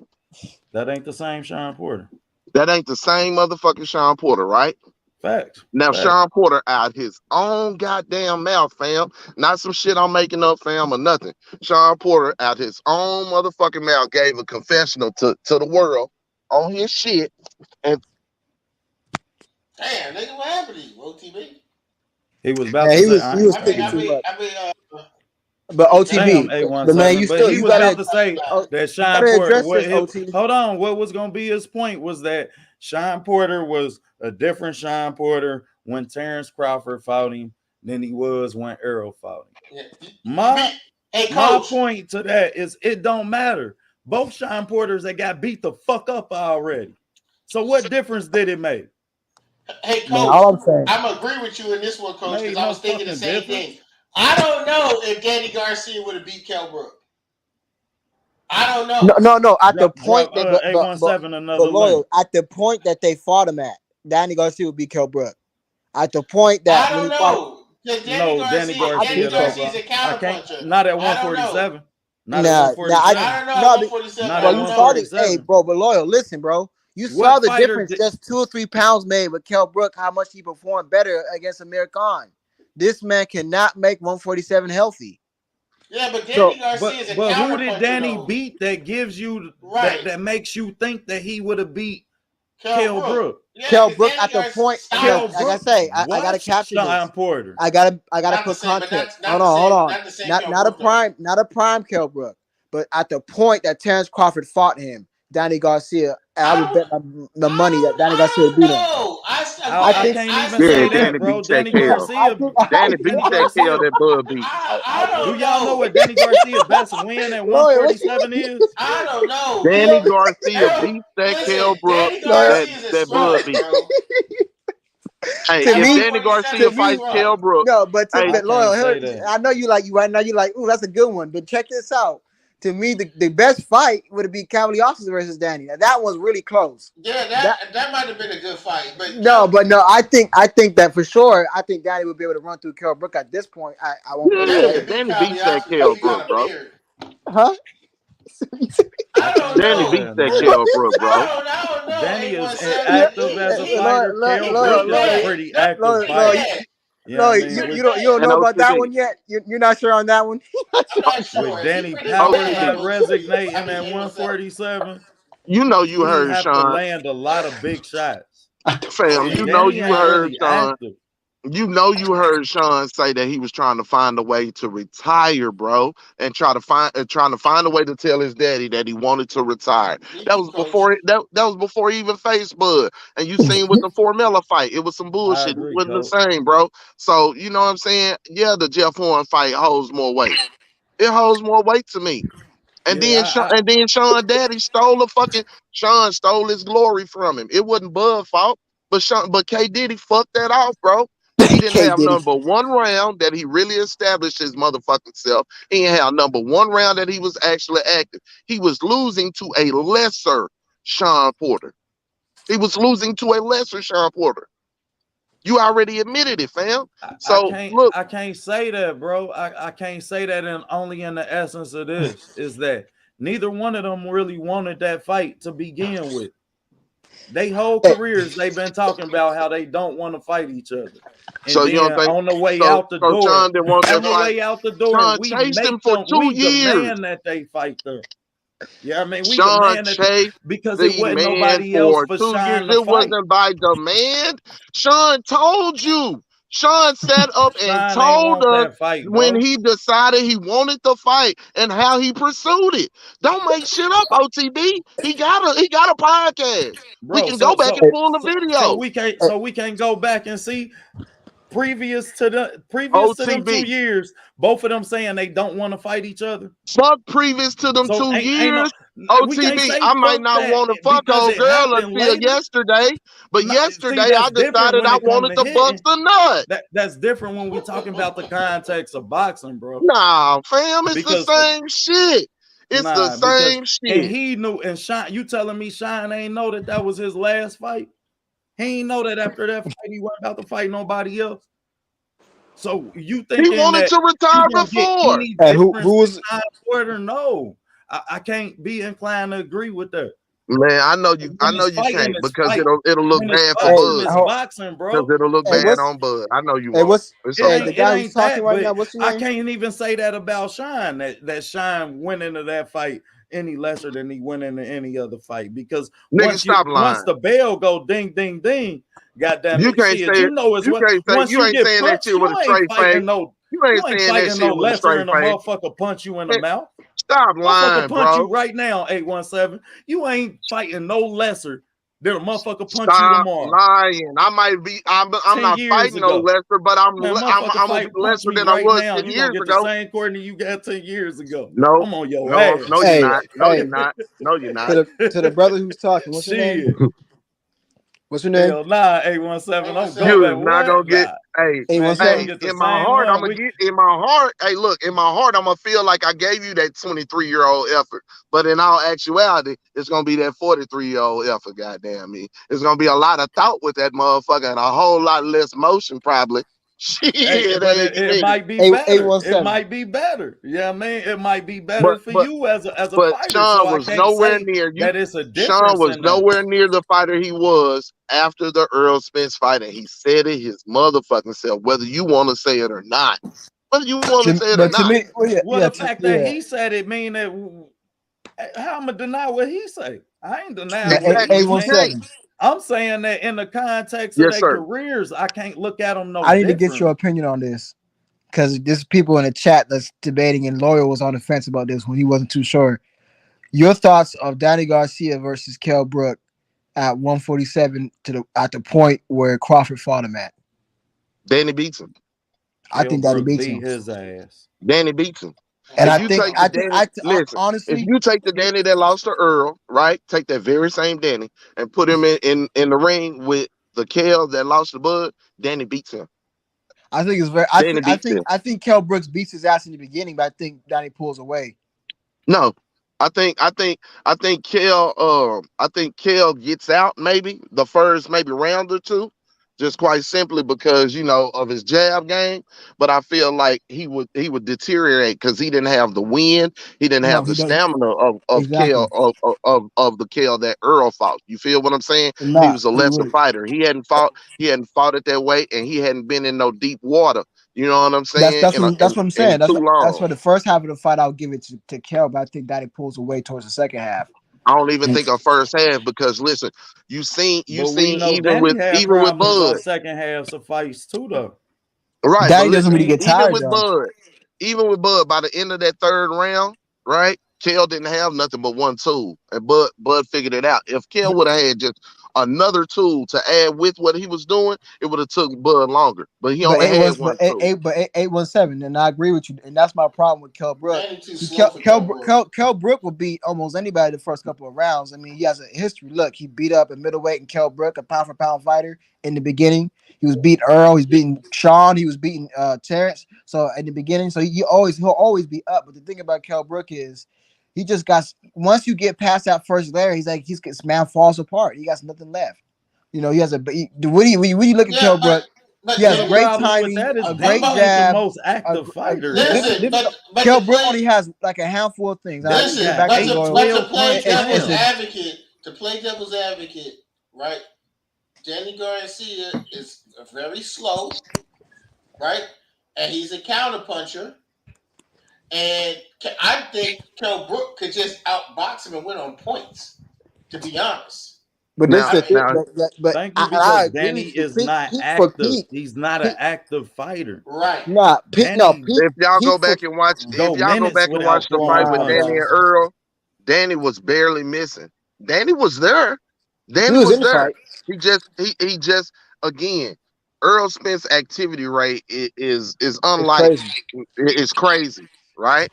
That ain't the same Sean Porter. That ain't the same motherfucking Sean Porter, right? Facts. Now Facts. Sean Porter out his own goddamn mouth, fam. Not some shit I'm making up, fam, or nothing. Sean Porter out his own motherfucking mouth gave a confessional to the world on his shit. And Damn, nigga, what happened to you, OTB? He was about Yeah, to say, he I was ain't speaking gonna too much. I But mean, damn OTB, but man, A17. you But still he you was about gotta to say that you Sean gotta Porter, address this, OT. hold on, what was gonna be his point was that Sean Porter was a different Sean Porter when Terrence Crawford fought him than he was when Errol fought him. yeah. Hey, My coach. point to that is it don't matter. Both Sean Porters that got beat the fuck up already. So what difference did it make? Hey, Man, coach. all I'm saying. I'm agree with you in this one, coach, because Made I no was thinking the fucking same difference. thing. I don't know if Danny Garcia would have beat Kell Brook. I don't know. No. At the point Drop that, A17 another but link. loyal. At the point that they fought him at, Danny Garcia would beat Kell Brook. At the point that I when don't he fought, know. Because No, Danny Danny Garcia, think so, though. Garcia is bro. a I can't. counterpuncher. Not at I don't know. 147. Not at Nah,147. I don't know at no, 147. Not I bro. at You don't saw know. the, hey, 147. bro. But loyal, listen, bro. You saw What the fighter difference, did just 2 or 3 pounds made with Kell Brook. How much he performed better against Amir Khan. This man cannot make 147 healthy. Yeah, but Danny So, Garcia is a but who did counterpuncher, Danny though. beat that gives you Right. that makes you think that he would have beat Kell Kell Brook. Brook? Yeah, Kell because Brook Danny at the Garcia point, Kell styles. like I Brook say, I gotta watched capture Sean this. Porter. I gotta Not the put same, but context. not the same. Hold on. Not the same Kell Not a Brook, though. prime Kell Brook, but at the point that Terrence Crawford fought him, Danny Garcia, and I I would bet the money that Danny Garcia would don't beat him. know. I I Again, think can't I even yeah, say still. that, Danny bro. beat that Kell. Danny beat Danny that Kell Garcia. that Bud beat. I Do don't y'all know know. what Danny Garcia's best win at Lawyer, what 147 is? I don't know, you man. Danny know, Garcia Errol, beat that Kell listen, Brook Danny lawyer, Garcia is a that Bud scrub, beat. bro. Hey, to At if me, Danny 147, to Garcia he's a me, fights scrub. Kell Brook, no, hey, I but can't loyal, say that. I know you like you right now. You like, ooh, that's a good one. But check this out. To me, the best fight would be Cavalier Austin versus Danny. Now, that was really close. Yeah, That that might have been a good fight, but no, I think that for sure. I think Danny would be able to run through Kell Brook at this point. I won't Danny yeah, 47. could beat Danny beats Cowboy that because Kell he kind Brook, of bro. weird. Huh? I I don't can't Danny say know. beats that, that man. Kell Brook, bro. I don't know. Danny is yeah, A170. active as a Lawyer, fighter. Kell lawyer, Brook is a lawyer, Bad. pretty No, active lawyer, fighter. bad. You know what I Lloyd, mean? Pretty you bad. don't And know about that OTB, one yet. You're not sure on that one. I'm not With sure. He Danny pretty Power bad. OTB, not OTB. resignating I at mean, A170. 147, you know you he heard have to Sean. land a lot of big shots. Fam, And you know Danny you ain't heard really Sean. active. You heard Sean say that he was trying to find a way to retire, bro, and trying to find a way to tell his daddy that he wanted to retire. Me That too, was coach. that was before he even faced Bud. And you seen with the Formella fight, it was some I bullshit. It agree, wasn't the coach. same, bro. So you know what I'm saying? Yeah, the Jeff Horn fight holds more weight. It holds more weight to me. Yeah, And then Sean Daddy Sean stole his glory from him. It wasn't Bud fault, but K Diddy fucked that off, bro. He didn't K have Diddy. number one round that he really established his motherfucking self. He didn't have number one round that he was actually active. He was losing to a lesser Sean Porter. He was losing to a lesser Sean Porter. You already admitted it, fam. So look, I can't say that, bro. I can't say that in only in the essence of this is that neither one of them really wanted that fight to begin with. They whole careers they've been talking about how they don't want to fight each other. And so you don't then think on the way so? out the So door, Sean didn't want on that the fight. way out the door, Sean we chased him make for them, 2 we years. demand that they fight them. Yeah, I mean, we Sean demand that chased because it the wasn't man nobody else for for 2 years. Shine to It fight. wasn't by demand. Sean told you. Sean sat up and Shine ain't told want us that fight, when bro. he decided he wanted to fight and how he pursued it. Don't make shit up, OTB. He got a podcast. We Bro, can go back and pull the video. so we can't go back and see previous to them OTB. 2 years, both of them saying they don't want to fight each other. Fuck previous to them So 2 ain't no years. we can't OTB, say I might fuck not that want to fuck because old it girl happened until later. yesterday, but Not, see, yesterday I that's different decided when I it come wanted to to bust hitting. a nut. That's different when we talking about the context of boxing, bro. Nah, fam, it's the Because same shit. It's the nah, because same and shit. he knew and Shine, you telling me Shine ain't know that was his last fight? He ain't know that after that fight he wasn't about to fight nobody else. So you He thinking wanted that to you retire gonna get before. any And who difference was in Shine Porter? No, I can't be inclined to agree with that. Man, I know you. I When know it's you fighting, can't it's because fight. it'll look When it's bad for hey boxing, Bud. it's how, boxing, Because bro. it'll look hey bad what's on Bud. I know you hey won't. what's It's It hey okay. the ain't it guy who's ain't talking that, right now, but what's your I name? can't even say that about Shine that Shine went into that fight any lesser than he went into any other fight because Nigga, stop once lying. the bell go ding ding ding, goddamn You it, can't shit, say it. you know as You well. can't say Once you you ain't get saying that punched, shit with a you ain't straight face. fighting no You ain't saying that shit with a lesser straight than a face. motherfucker punch you in the Man, mouth. stop Motherfucker lying, punch you bro. right now, 817. You ain't fighting no lesser than a motherfucker punch you Stop tomorrow. lying. I might be. I'm 10 not years fighting no ago. lesser, but Man, I'm motherfucker gonna be fight, punch lesser me than I right was now. 10 You gonna years get the ago. same Courtney you got 10 years ago. No, I'm on your no, no, ass. you're Hey, not. No, you're hey, not. No, you're not. to the brother who's talking, what's your name? Shit. What's your name? Hell nah, 817. I'm going You is back. not What? gonna get. Nah. Hey, Man, you gonna hey. 817? get the In my same heart, I'm one. gonna get. In my heart, hey, look. In my heart, I'm gonna feel like I gave you that 23-year-old effort. But in all actuality, it's gonna be that 43-year-old effort. Goddamn me. It's gonna be a lot of thought with that motherfucker and a whole lot less motion, probably. Shit, Hey, but hey, you it nigga. might be better. It 817. might be better. Yeah, I mean, it might be better But for but you as a But fighter. So Sean I was can't nowhere say near you. that it's a Sean difference was in that. nowhere near the fighter he was after the Earl Spence fight, and he said it his motherfucking self, whether you want to say it or not. Whether you want to say it or But to not. me, well, Well, the fact that yeah. he said it mean that how I'm gonna deny what he say? I ain't Yeah, denying what Exactly. he You can't. can't. 817. I'm saying that in the context of Yes, their sir. careers, I can't look at them no I need to get your different. opinion on this because there's people in the chat that's debating, and Loyal was on the fence about this when he wasn't too sure. Your thoughts of Danny Garcia versus Kell Brook at 147 at the point where Crawford fought him at? Danny beats him. I Kell think that he Brook beats beat him, his ass. Danny beats him. and If I you think take the I think Danny, I listen, if honestly, you take the Danny that lost to Earl, right? Take that very same Danny and put him in the ring with the Kale that lost to Bud, Danny beats him. I think it's very. Danny beats him. I think Kell Brooks beats his ass in the beginning, but I think Danny pulls away. No, I think Kel gets out maybe the first maybe round or two, just quite simply because of his jab game. But I feel like he would deteriorate because he didn't have the wind, he didn't No, have he the doesn't. stamina of Exactly. Kel of the Kel that Earl fought. You feel what I'm saying? He Nah, was a he lesser would. fighter. He hadn't fought it that way, and he hadn't been in no deep water. You know what I'm That's saying? that's what I'm saying. In too That's long. for the first half of the fight. I'll give it to Kell, but I think Danny pulls away towards the second half. I don't even think a first half because listen, you seen But we know even Danny with had problems on Bud, second halves of fights too, though. right? But Danny doesn't listen, really get even tired with though. Bud, by the end of that third round, right? Kel didn't have nothing but one tool, and Bud figured it out. If Kel would have had just another tool to add with what he was doing, it would have took Bud longer. But he But only eight had was one but eight, tool. eight but 817, and I agree with you. And that's my problem with Kell Brook. Danny too slow for Kell Brook. Kell Brook will beat almost anybody the first couple of rounds. I mean, he has a history. Look, he beat up a middleweight and Kell Brook, a pound for pound fighter in the beginning. He was beating Earl, he's beating Sean, he was beating Terrence. So in the beginning, so he'll always be up. But the thing about Kell Brook is he just got once you get past that first layer, his man falls apart. He got nothing left. You know, he has when you look at Kell Brook, he has But the great problem with timing, that is a great Danny ain't the jab. most active fighter, man. listen, but Kell to Brook play, only has like a handful of things. I Danny get listen, got back to but you, to, eight, Loyal. but to 12 play punches It's devil's in him. advocate, right? Danny Garcia is very slow, right? And he's a counterpuncher. And I think Kell Brook could just outbox him and win on points, to be honest. But this Now, the thing, now Thank you, I because agree Danny with you. is not Peak for active. peak, He's not an peak, active fighter. Right. not peak. No, Danny peak, if y'all peak go for back and watch, go minutes without the throwing fight with nah, Danny bro. and punches. Earl, Danny was barely missing. Danny was there. He Danny was in was the there. fight. He just again, Earl Spence activity rate is It's unlike crazy. it's crazy, right?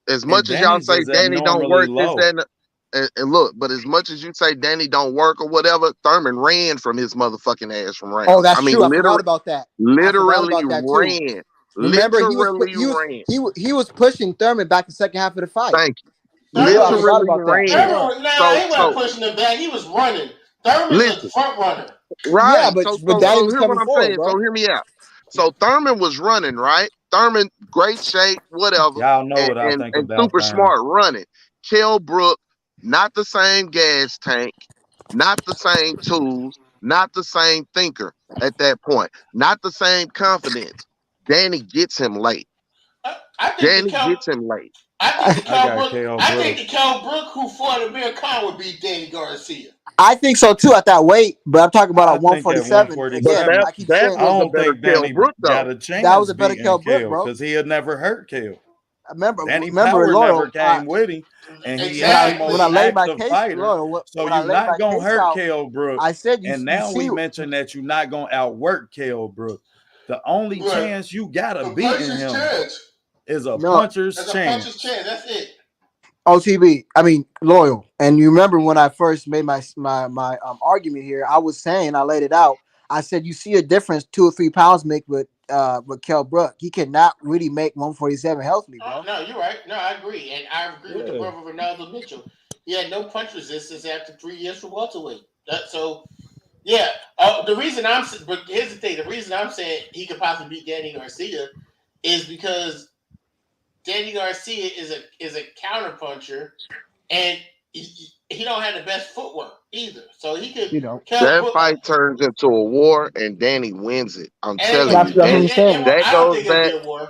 As And much as y'all Danny's say is Danny don't abnormally work this, low. that, and look, but as much as you say Danny don't work or whatever, Thurman ran from his motherfucking ass from Oh, rounds. I that's mean, true. I forgot about that. I forgot literally about that too. ran, Remember, literally ran. he was pushing Thurman back the second half of the fight. Thank you. You did. I Thurman was forgot Literally about that. ran. Thurman. Nah, So he wasn't so pushing him back. He was running. Thurman's a listen. front runner. Yeah, Right. but Danny was Hear what coming I'm forward, saying. bro. So hear me out. So Thurman was running, right? Thurman, great shape, whatever, Y'all know and what I and, think and about super Thurman. smart running. Kell Brook, not the same gas tank, not the same tools, not the same thinker at that point, not the same confidence. Danny gets him late. I think the Danny Kel. gets him late. I think the I Kell got Brook. Kell I think Brook. the Kell Brook who fought Amir Khan would beat Danny Garcia. I think so too at that weight, but I'm talking about I at think at 147. But Again, 147, I keep that saying I was this. a don't better think Kell Danny Brook got though. a That was chance a better beating Kell Brook, Kell bro. because he had never hurt Kell. Danny Remember, Power never Loyal. came with him, and he When is I the when most I Exactly. laid my active case, fighter. Loyal, So when I you're laid my not gonna case hurt out, Kell Brook. I said And you now see we mentioned that you're not gonna outwork Kell Brook. The only Right. chance you got of A beating puncher's him chance. is a no puncher's That's a puncher's chance. chance. That's it. OTB. I mean Loyal. And you remember when I first made my argument here, I was saying I laid it out. I said you see a difference 2 or 3 pounds make with Kell Brook. He cannot really make 147 healthy, bro. No, you're right. No, I agree, and I agree with the Yeah. brother Ronaldo Mitchell. He had no punch resistance after 3 years from welterweight. So yeah. The reason but here's the thing. The reason I'm saying he could possibly beat Danny Garcia is because Danny Garcia is a counterpuncher, and he don't have the best footwork either. So he could You know. Kell That Brook, fight turns into a war and Danny wins it. I'm and telling you, That's what I'm Danny. saying. That I don't goes think it'll be back. a war.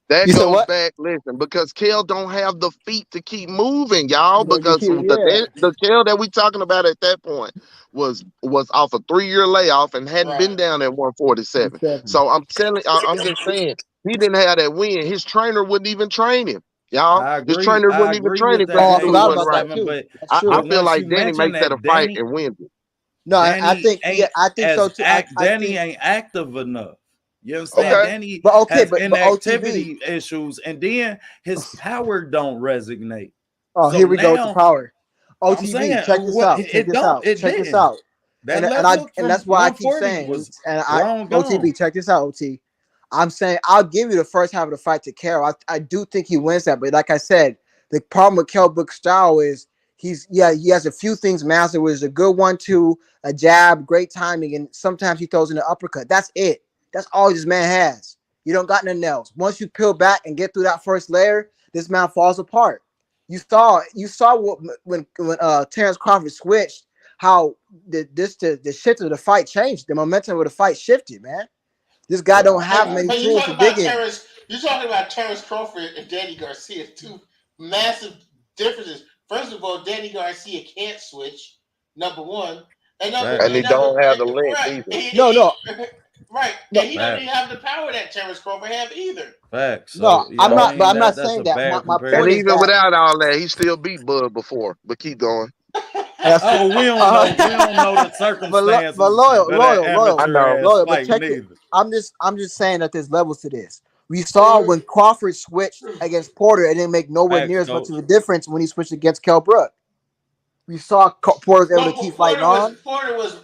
That You said goes what? back. Listen, because Kel don't have the feet to keep moving, y'all. Because Yeah. the Kel that we talking about at that point was off a 3 year layoff and hadn't Right. been down at 147. So I'm just saying he didn't have that win. His trainer wouldn't even train him, y'all. I His agree. trainer I wouldn't even agree train with him because that Oh, he I knew he forgot wasn't about 147, right. that too. That's I true. but feel once like you Danny mention makes that a that fight Danny and wins it. No, I Danny think ain't I think so too. I Danny think ain't active enough. You understand? Right. Okay. Danny but okay, has but OTB. inactivity issues, and then his power don't resonate. Oh, So here we go with the now power. I'm OTB, saying check this what out. Check it this don't, out. it Check this didn't. out. That left hook And from that's why I keep 140 saying, was and I long gone. OTB, check this out, OT. I'm saying I'll give you the first half of the fight to Carroll. I do think he wins that, but like I said, the problem with Kell Brook's style is he has a few things mastered, which is a good 1-2, a jab, great timing, and sometimes he throws in an uppercut. That's it. That's all this man has. You don't got nothing else. Once you peel back and get through that first layer, this man falls apart. You saw what when Terrence Crawford switched, how the shift of the fight changed. The momentum of the fight shifted, man. This guy Yeah, don't have I many But you're tools to talking dig about in. Terrence. You're talking about Terrence Crawford and Danny Garcia, two massive differences. First of all, Danny Garcia can't switch. Number one, and he don't have the length either. No. Right, No. and he don't even have the power that Terrence Crawford have either. Facts. So, No, yeah, I'm not. But I'm not that's saying a that. bad My comparison. point And is even that. without all that, he still beat Bud before. But keep going. Oh, we don't know. We don't know the circumstances. But loyal. I know. Loyal, But check it. I'm just saying that there's levels to this. We saw when Crawford switched against Porter, it didn't make nowhere near as much of a difference when he switched against Kell Brook. We saw Porter was able to keep fighting on. Porter was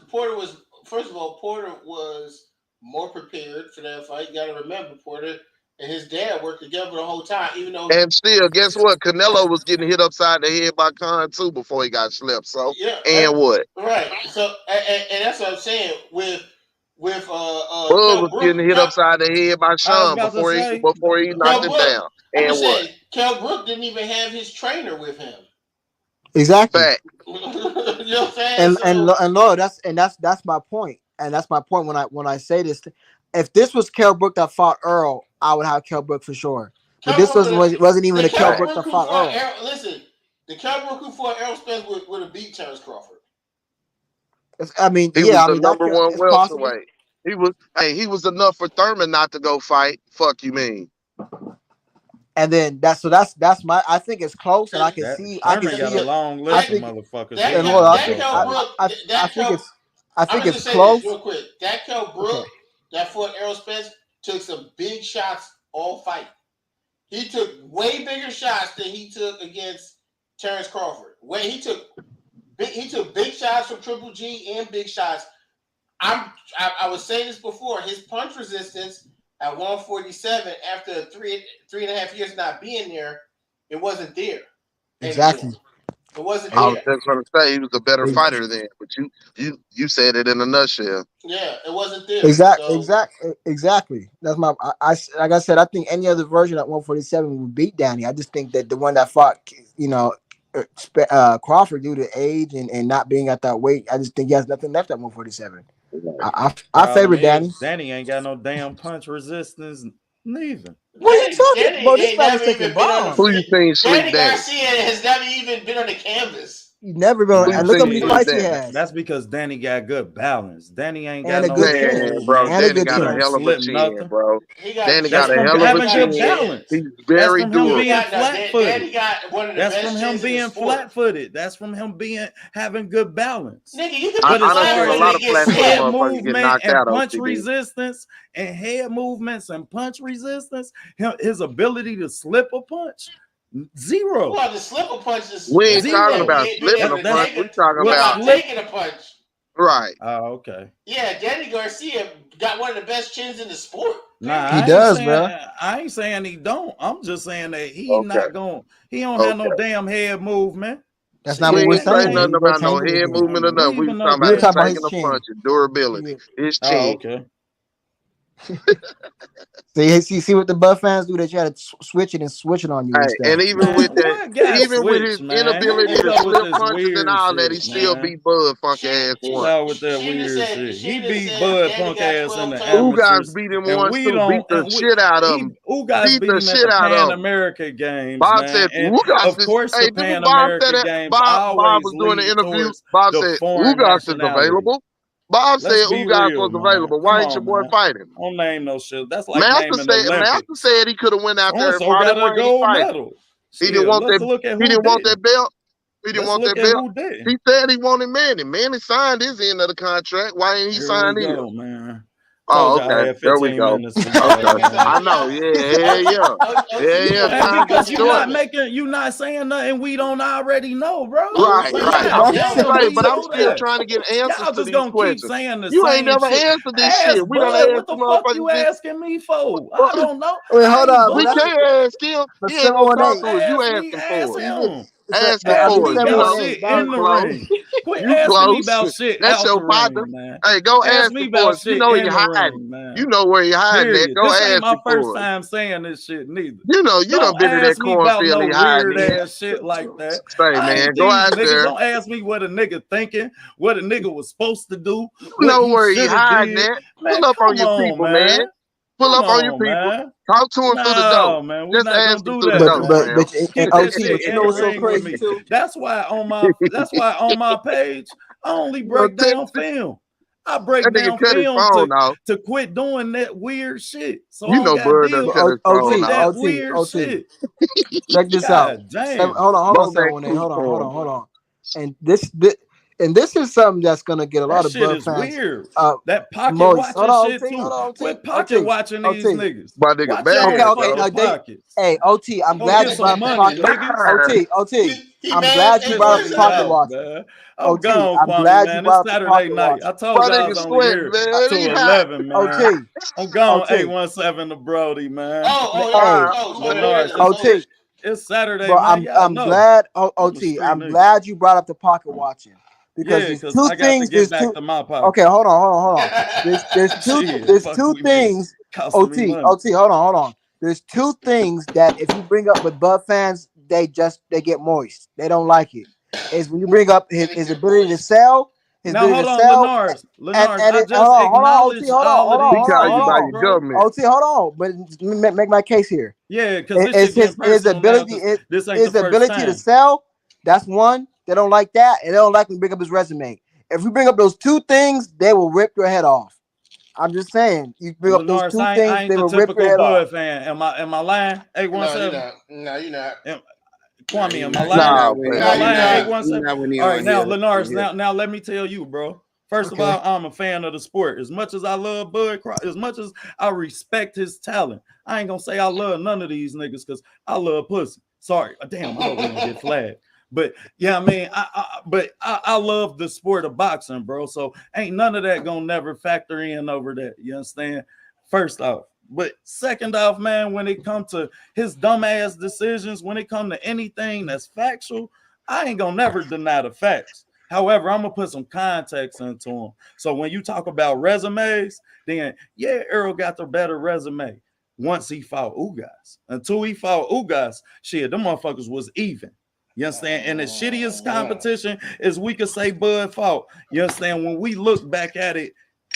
first of all, Porter was more prepared for that fight. You got to remember, Porter and his dad worked together the whole time, even though. And still, guess what? Canelo was getting hit upside the head by Khan too before he got slept. So what? Right. So and that's what I'm saying with Bud Kell was Brook, getting hit upside the head by Sean before he knocked him down. And what? Kell Brook didn't even have his trainer with him. Exactly. Fact. You know what I'm saying? And Lord, that's my point. And that's my point when I say this. If this was Kell Brook that fought Earl, I would have Kell Brook for sure. But this wasn't even the Kell Brook that fought Earl. Listen, the Kell Brook who fought Errol Spence would have beat Terrence Crawford. I mean, he was the number one welterweight. He was enough for Thurman not to go fight. Fuck you mean? And then that's my. I think it's close, and I can see got a long list of motherfuckers. I think it's close. Real quick, that Kell Brook that fought Errol Spence took some big shots all fight. He took way bigger shots than he took against Terrence Crawford. He took big shots from Triple G and big shots. I was saying this before. His punch resistance at 147 after 3.5 years not being there, it wasn't there. Exactly. Anymore. It wasn't. I was just going to say he was a better fighter then, but you said it in a nutshell. Yeah, it wasn't there. Exactly. That's my. Like I said, I think any other version at 147 would beat Danny. I just think that the one that fought, Crawford due to age and not being at that weight, I just think he has nothing left at 147. I favor Danny. Danny ain't got no damn punch resistance neither. What are you talking about? This man was taking bombs. Who you think Danny Garcia has never even been on the canvas. He never been on. Look how many fights he has. That's because Danny got good balance. Danny ain't got no good chin, bro. Danny got a hell of a chin, bro. Danny got a hell of a chin. He's very durable. That's from him being flat-footed. That's from him having good balance. But I done seen a lot of flat-footed motherfuckers get knocked out on punch resistance and head movements and punch resistance, his ability to slip a punch. Zero. Well, the slipper punch is. We ain't talking about slipping a punch. We're talking about taking a punch. Right. Oh, okay. Yeah, Danny Garcia got one of the best chins in the sport. Nah, he does, bro. I ain't saying he don't. I'm just saying that he not going. He don't have no damn head movement. That's not what we're saying. Nothing about no head movement or nothing. We talking about taking a punch and durability. His chin. Okay. See what the Buff fans do? They try to switch it on you. And even with that, even with his inability to slip punches and all that, he still beat Bud funk ass one. With that weird shit, he beat Bud punk ass in the Ugas beat him once too. Beat the shit out of him. Ugas beat the shit out of him. Pan America games. Bob said, of course, the Pan America games. Bob was doing the interview. Bob said, Ugas is available. Bob said Ugas was available. Why ain't your boy fighting? Don't name no shit. That's like Master said he could have went out there and fought him. Got a gold medal. He didn't want that. He didn't want that belt. He didn't want that belt. He said he wanted Manny. Manny signed his end of the contract. Why ain't he signed his? Man. Oh, okay. There we go. I know. Yeah. Because you're not saying nothing we don't already know, bro. Right. But I'm still trying to get answers to these questions. You ain't never answered this shit. We don't ask what the fuck you asking me for? I don't know. Wait, hold on. We can't ask him. He ain't gonna talk to us. You asking for it. Asking for it. In the ring. Quit asking me about shit. That's your partner. Hey, go ask me about shit. You know he hiding. You know where he hiding at. Go ask him for it. This ain't my first time saying this shit neither. You know, you done been in that cornfield he hiding. Weird ass shit like that. Say, man, go out there. Don't ask me what a nigga thinking, what a nigga was supposed to do. You know where he hiding at. Pull up on your people, man. Pull Come up on your on, people. man. Talk to him through the door. No, man, we Just not ask gonna him do through the that, door, man. fam. and Keep that OT, shit but you in know the what's so ring with crazy me. too? That's why on my page, I only You know, break text down it. film. I That break nigga down cut his film phone off. to quit doing that weird shit. So I You don't know, got to Bud done deal cut his phone with off. that weird shit. Check this out. God damn. Hold on, Bowback 718. Creek phone. Hold on. And this is something that's gonna get a That lot of shit Bud is fans weird. uh That pocket moist. watching shit Hold too. on, OT, Quit pocket watching these OT. niggas. My nigga Watch your Okay, own bad, okay. bro. fucking pockets. Hey, OT, I'm Go glad get you some brought up the money, pocket. nigga. OT, he I'm mad. glad you Hey, brought what up is the that, pocket man? Out, watching. man. I'm OT, gone, I'm Kwame, glad you man. It's brought up the Saturday pocket night. I watching. told My you I nigga was only sweating, here man. He till hot. 11, man. OT, I'm gone OT. 817 to Brody, man. Hey, Coach. Oh, yeah, Lenars, yeah, coach. it's Saturday, bro, man. Y'all I'm know glad I'm a OT, street I'm nigga. glad you brought up the pocket watching because Yeah, there's because two I got to things. get back to my Okay, pocket. hold on. Shit, There's fuck two we mean. things. Costing me money. Hold on. There's two things that if you bring up with Bud fans, they get moist. They don't like it. Is when you bring up his ability to sell, Now hold on, Lenars. I just hold on, OT, acknowledged all of He these call you by things, your bro. government. OT, hold on. But let me make my case here. Yeah, because this shit getting His personal now. ability Because this ain't the first ability to time. sell. That's one. They don't like that, and they don't like when you bring up his resume. If you bring up those two things, they will rip your head off. I'm just saying, you bring up those Lenars, two I things, ain't they the will rip your typical head off. Bud fan. Am I lying? No, you're 817. not. No, you're not. Nah, Kwame, he am I not. lying? Nah, Am No, I fam. you're lying? not. He 817. not when he All right, on now here. Lenars, now let me tell you, bro. First of Okay. all, I'm a fan of the sport. As much as I love as much as I respect his talent, I ain't gonna say I love none of these niggas because I love pussy. Sorry, damn, I hope we don't get flagged. But yeah, I mean, I love the sport of boxing, bro. So ain't none of that gonna never factor in over that. You understand? First off. But second off, man, when it comes to his dumbass decisions, when it comes to anything that's factual, I ain't gonna never deny the facts. However, I'm gonna put some context into them. So when you talk about resumes, then yeah, Earl got the better resume once he fought Ugas. Until he fought Ugas, shit, them motherfuckers was even. You understand? And the shittiest competition is we could say Bud fought. You understand? When we look back at it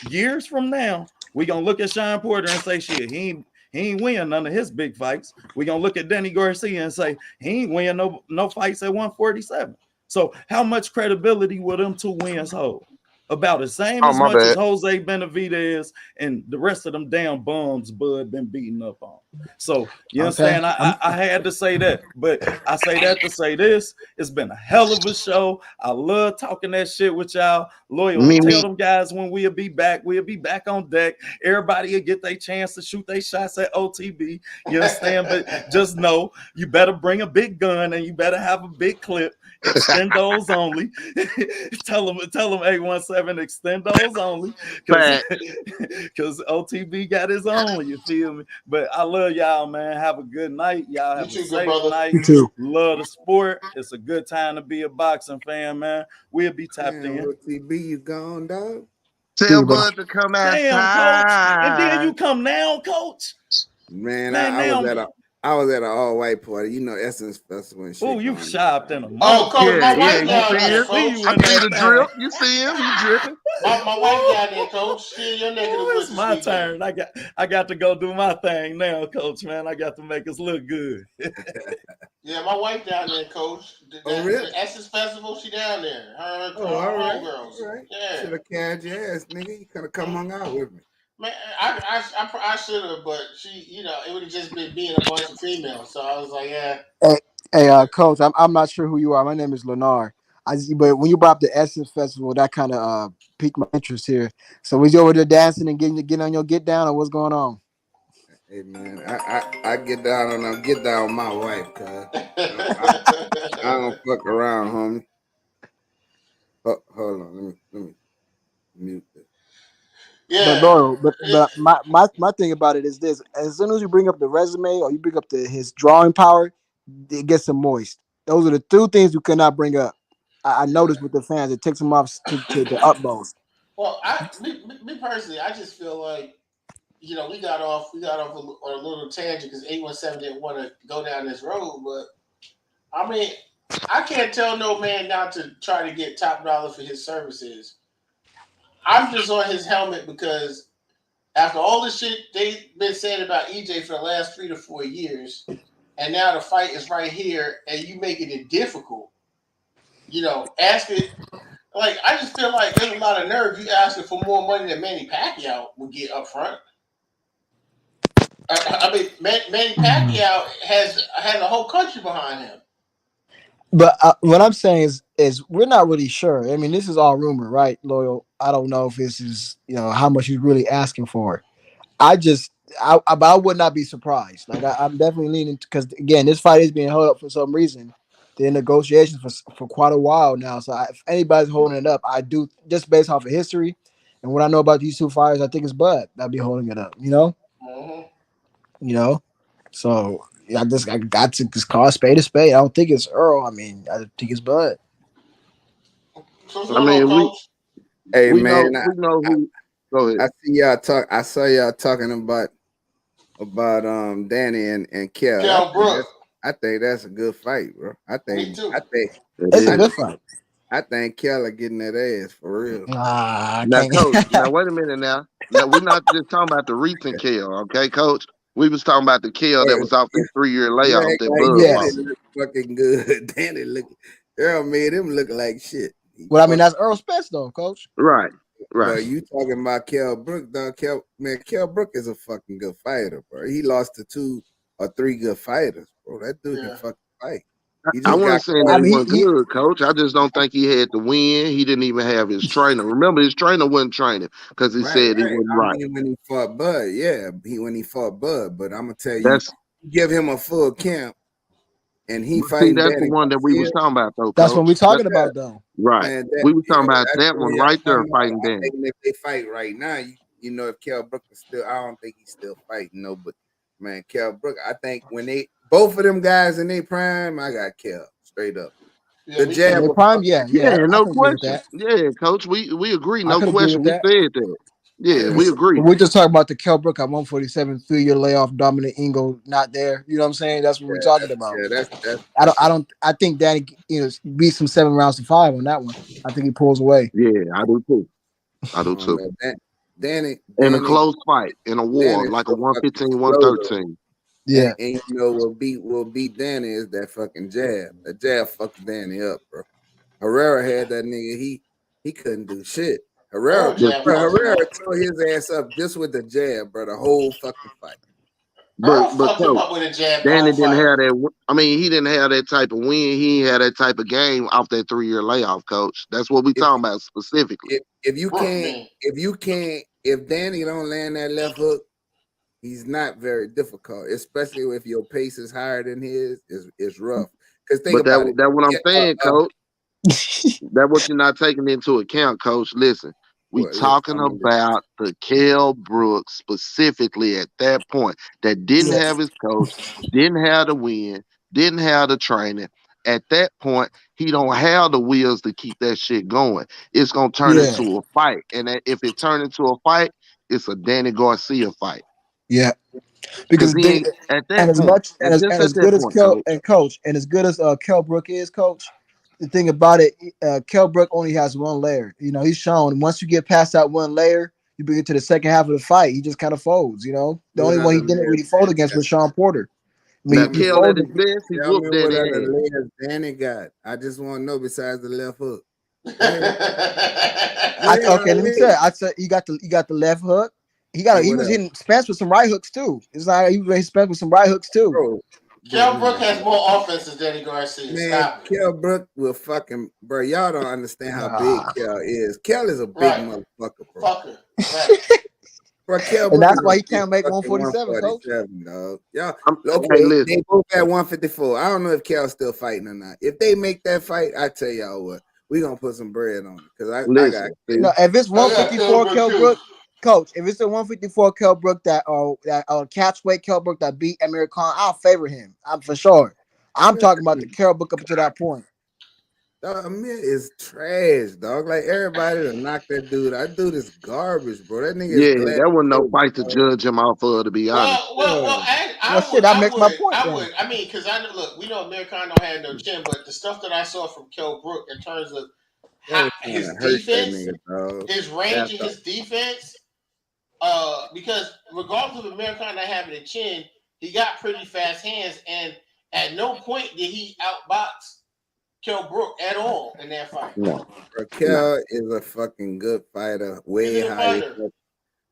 years from now, we gonna look at Sean Porter and say, shit, he ain't win none of his big fights. We gonna look at Denny Garcia and say he ain't win no fights at 147. So how much credibility will them two wins hold? About the same Oh, as my much as bad. Jose Benavidez and the rest of them damn bums Bud been beating up on. So you Okay. understand? I had to say that, but I say that to say this. It's been a hell of a show. I love talking that shit with y'all. Loyal, tell Me. them guys when we'll be back. We'll be back on deck. Everybody will get their chance to shoot their shots at OTB. You understand? But just know you better bring a big gun and you better have a big clip. Extendos only. tell them 817 extendos only. Fact. Because OTB got his own, you feel me? But I love y'all, man. Have a good night. Y'all You have a too, good safe brother. night. You too. Love the sport. It's a good time to be a boxing fan, man. We'll be tapped Damn, in. OTB, you gone, dog? See Tell you, brother. Bud to come Damn, coach. And then outside. you come now, coach. Man, Man, now. I was at an all white party, you know, Essence Festival and Oh, shit you going shopped in a Oh, coach, motherfucker. my Yeah, yeah, wife you down see I there, him? see coach. you I in see that the thing. drip. You see him? He dripping. My wife down there, coach. She in your neck of the Oh, woods it's this my weekend. turn. I got to go do my thing now, coach, man. I got to make us look good. Yeah, my wife down there, coach. Oh, really? The Essence Festival, she down there. Her Oh, all right. homegirls. All right. Yeah. Should have carried your ass, nigga. You could have come hung out with me. Man, I should have, but it would have just been being a bunch of females. So I was like, yeah. Hey, coach, I'm not sure who you are. My name is Lenar. But when you brought up the Essence Festival, that kind of piqued my interest here. So was you over there dancing and getting on your get down, or what's going on? Hey, man, I get down and I get down with my wife, cuz. I don't fuck around, homie. Hold on, let me mute this. But Yeah. Laurel, but my thing about it is this: as soon as you bring up the resume or you bring up his drawing power, it gets him moist. Those are the two things you cannot bring up. I noticed with the fans, it takes them off to the utmost. Well, me personally, I just feel like we got off on a little tangent because 817 didn't want to go down this road, but I mean, I can't tell no man not to try to get top dollar for his services. I'm just on his helmet because After all the shit they've been saying about EJ for the last 3 to 4 years, and now the fight is right here, and you making it difficult. Ask it. Like, I just feel like there's a lot of nerve you asking for more money than Manny Pacquiao would get up front. Manny Pacquiao has a whole country behind him. But what I'm saying is we're not really sure. I mean, this is all rumor, right, Loyal? I don't know if this is how much he's really asking for. But I would not be surprised. Like I'm definitely leaning because again, this fight is being held up for some reason. They're in negotiations for quite a while now. So if anybody's holding it up, I do just based off of history and what I know about these two fighters, I think it's Bud that'll be holding it up. Mm-hmm. So I got to just call a spade a spade. I don't think it's Earl. I mean, I think it's Bud. So what's I going on, mean, Coach? Hey we man, know who. Go ahead. I see y'all talk. I saw y'all talking about Danny and Kel. Kel Brook. I think that's a good fight, bro. Me too. It's a good fight. I think Kel are getting that ass for real. I Now, can't. Coach. Now, wait a minute. Now, we're not just talking about the recent Kel, okay, Coach? We was talking about the Kel that was off that 3-year layoff. That Bud yes. Danny look fucking good. Danny look. Earl made him look like shit. Well, I mean, that's Earl Spence, though, Coach. Right. But you talking about Kel Brook, dog? Kel Brook is a fucking good fighter, bro. He lost to 2 or 3 good fighters, bro. That dude can fucking fight. I wasn't saying that he wasn't good, Coach. I just don't think he had the win. He didn't even have his trainer. Remember, his trainer wasn't training because he said he wasn't right. I mean, when he fought Bud, when he fought Bud, but I'm gonna tell you, give him a full camp, and he fighting. That's the one that we was talking about, though. That's what we're talking about, though. Right. Man, we was talking about that one right there, fighting Danny. If they fight right now, if Kel Brook is still, I don't think he's still fighting, no. But man, Kel Brook, I think when both of them guys in their prime, I got Kel straight up. The jab prime, no question. Yeah, Coach, we agree, no question. We said that. Yeah, we agree. We're just talking about the Kel Brook at 147, 3-year layoff, Dominic Ingle not there. You know what I'm saying? That's what we're talking about. Yeah, I think Danny, beats him 7 rounds to 5 on that one. I think he pulls away. Yeah, I do too. Danny in a close fight, in a war, like a 115, 113. Yeah. And will beat Danny is that fucking jab. That jab fucked Danny up, bro. Herrera had that nigga, he couldn't do shit. Herrera tore his ass up just with the jab, bro, the whole fucking fight. But Danny didn't have that. I mean, he didn't have that type of win. He had that type of game off that 3-year layoff, Coach. That's what we talking about specifically. If Danny don't land that left hook, he's not very difficult, especially if your pace is higher than his. It's rough. Because that's what I'm saying, Coach. That's what you're not taking into account, Coach. Listen, we talking about the Kel Brook specifically at that point that didn't have his coach, didn't have the win, didn't have the training. At that point, he don't have the wheels to keep that shit going. It's gonna turn into a fight, and if it turns into a fight, it's a Danny Garcia fight. Yeah, because as good as Kel Brook is, Coach. The thing about it, Kel Brook only has one layer. He's shown once you get past that one layer, you begin to the second half of the fight. He just kind of folds. The only one he didn't really fold against was Sean Porter. Now, Kel at his best, he whooped that ass. Danny got. I just want to know besides the left hook. Okay, let me tell you. I said you got the left hook. He was hitting Spence with some right hooks too. It's like he was hitting Spence with some right hooks too. Bro, Kel Brook has more offense than Danny Garcia. Man, Kel Brook will fucking, bro. Y'all don't understand how big Kel is. Kel is a big motherfucker, bro. Bro, Kel and that's why he can't make 147, Coach. Dog. Y'all, they both at 154. I don't know if Kel's still fighting or not. If they make that fight, I tell y'all what, we gonna put some bread on it because I got. If it's 154 Kel Brook. Coach, if it's the 154 Kel Brook that catchweight Kel Brook that beat Amir Khan, I'll favor him. I'm for sure. I'm talking about the Kel Brook up to that point. Amir is trash, dog. Like everybody to knock that dude. That dude is garbage, bro. That nigga. Yeah, there wasn't no fight to judge him off of, to be honest. That makes my point. I would. I mean, because we know Amir Khan don't have no chin, but the stuff that I saw from Kel Brook in terms of his defense, his range and his defense. because regardless of Americana not having a chin, he got pretty fast hands, and at no point did he outbox Kell Brook at all in that fight. No. Raquel is a fucking good fighter, way higher.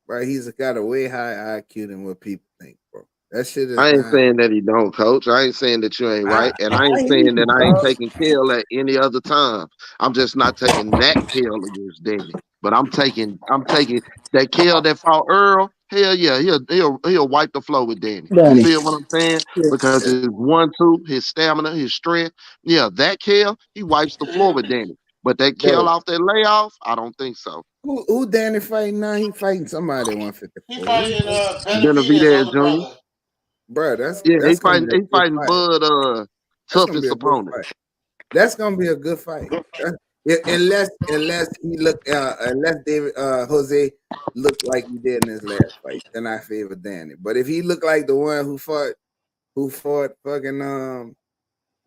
Right, he's got a way higher IQ than what people think, bro. That shit is. I ain't not... saying that he don't, coach. I ain't saying that you ain't right, and I ain't saying that I ain't taking Kell at any other time. I'm just not taking that Kell against Danny. But I'm taking that Kell that fought Earl. Hell yeah, he'll wipe the floor with Danny. You feel what I'm saying? Because his 1-2, his stamina, his strength. Yeah, that Kell, he wipes the floor with Danny. But that Kell off that layoff, I don't think so. Who Danny fighting now? He fighting somebody at 154. He fighting Benavidez Jr. Bro, that's he fighting Bud toughest opponent. That's gonna be a good fight. Unless David Jose looked like he did in his last fight, then I favor Danny. But if he looked like the one who fought fucking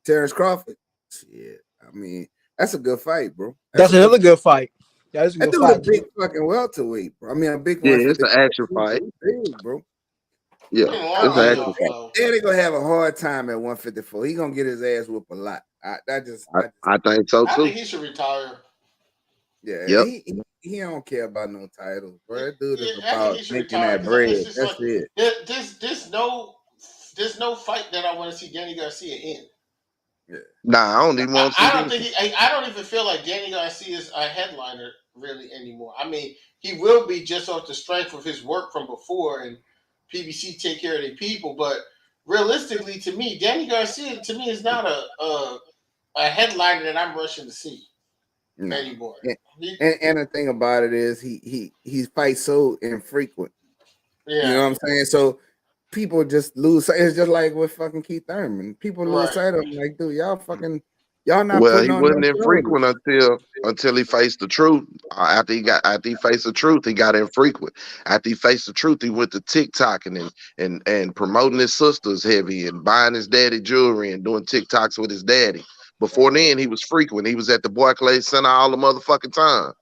Terrence Crawford, shit. I mean, that's a good fight, bro. That's another good fight. That's a good fight. A big fucking welterweight, bro. I mean, a big one. Yeah, it's an action fight, big, bro. Yeah, it's an action fight. Danny gonna have a hard time at 154. He gonna get his ass whooped a lot. I think so too. I think he should retire. Yeah, yep. He don't care about no titles, bro. That dude is about making that bread. That's like, it. There's no fight that I want to see Danny Garcia in. Yeah. Nah, I don't even want to see. I don't even feel like Danny Garcia is a headliner really anymore. I mean, he will be just off the strength of his work from before, and PBC take care of their people. But realistically, to me, Danny Garcia is not a headliner that I'm rushing to see anymore. And the thing about it is he fights so infrequent. Yeah. You know what I'm saying? So people just lose. It's just like with fucking Keith Thurman. People lose sight of him. Like, dude, y'all not. Well, he wasn't infrequent until he faced the truth. After he faced the truth, he got infrequent. After he faced the truth, he went to TikTok and promoting his sisters heavy and buying his daddy jewelry and doing TikToks with his daddy. Before then, he was frequent. He was at the Barclays Center all the motherfucking time.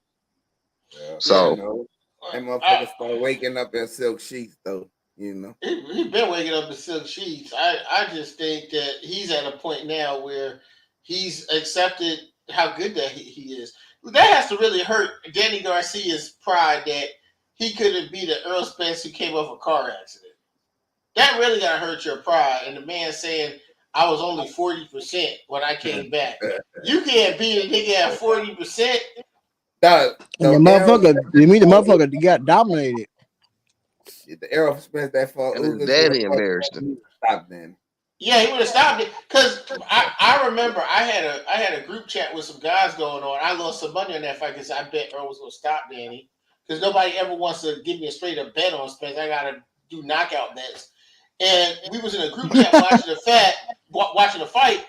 Yeah, so that motherfucker started waking up in silk sheets, though. You know, he's been waking up in silk sheets. I just think that he's at a point now where he's accepted how good that he is. That has to really hurt Danny Garcia's pride that he couldn't beat an Earl Spence who came off a car accident. That really gotta hurt your pride. And the man saying, I was only 40% when I came back. You can't beat a nigga at 40%. The motherfucker got dominated. The Errol Spence that fought his daddy embarrassed him. Stop then. Yeah, he would have stopped it. Cause I remember I had a group chat with some guys going on. I lost some money on that fight because I bet Earl was gonna stop Danny. Because nobody ever wants to give me a straight up bet on Spence. I gotta do knockout bets. And we was in a group chat watching the fight,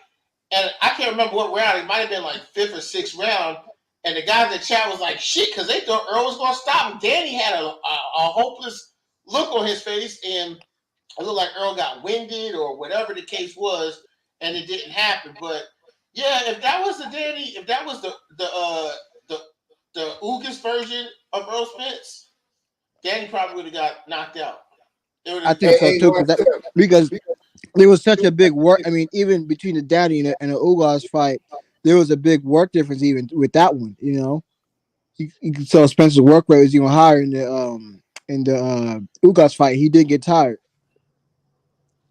and I can't remember what round. It might have been like 5th or 6th round. And the guys in the chat was like, shit, because they thought Earl was gonna stop him. Danny had a hopeless look on his face, and it looked like Earl got winded or whatever the case was, and it didn't happen. But yeah, if that was the Ugas version of Earl Spence, Danny probably would have got knocked out. I think so too, because there was such a big work. I mean, even between the Danny and the Ugas fight, there was a big work difference even with that one. You know, you can tell Spencer's work rate was even higher in the Ugas fight. He did get tired.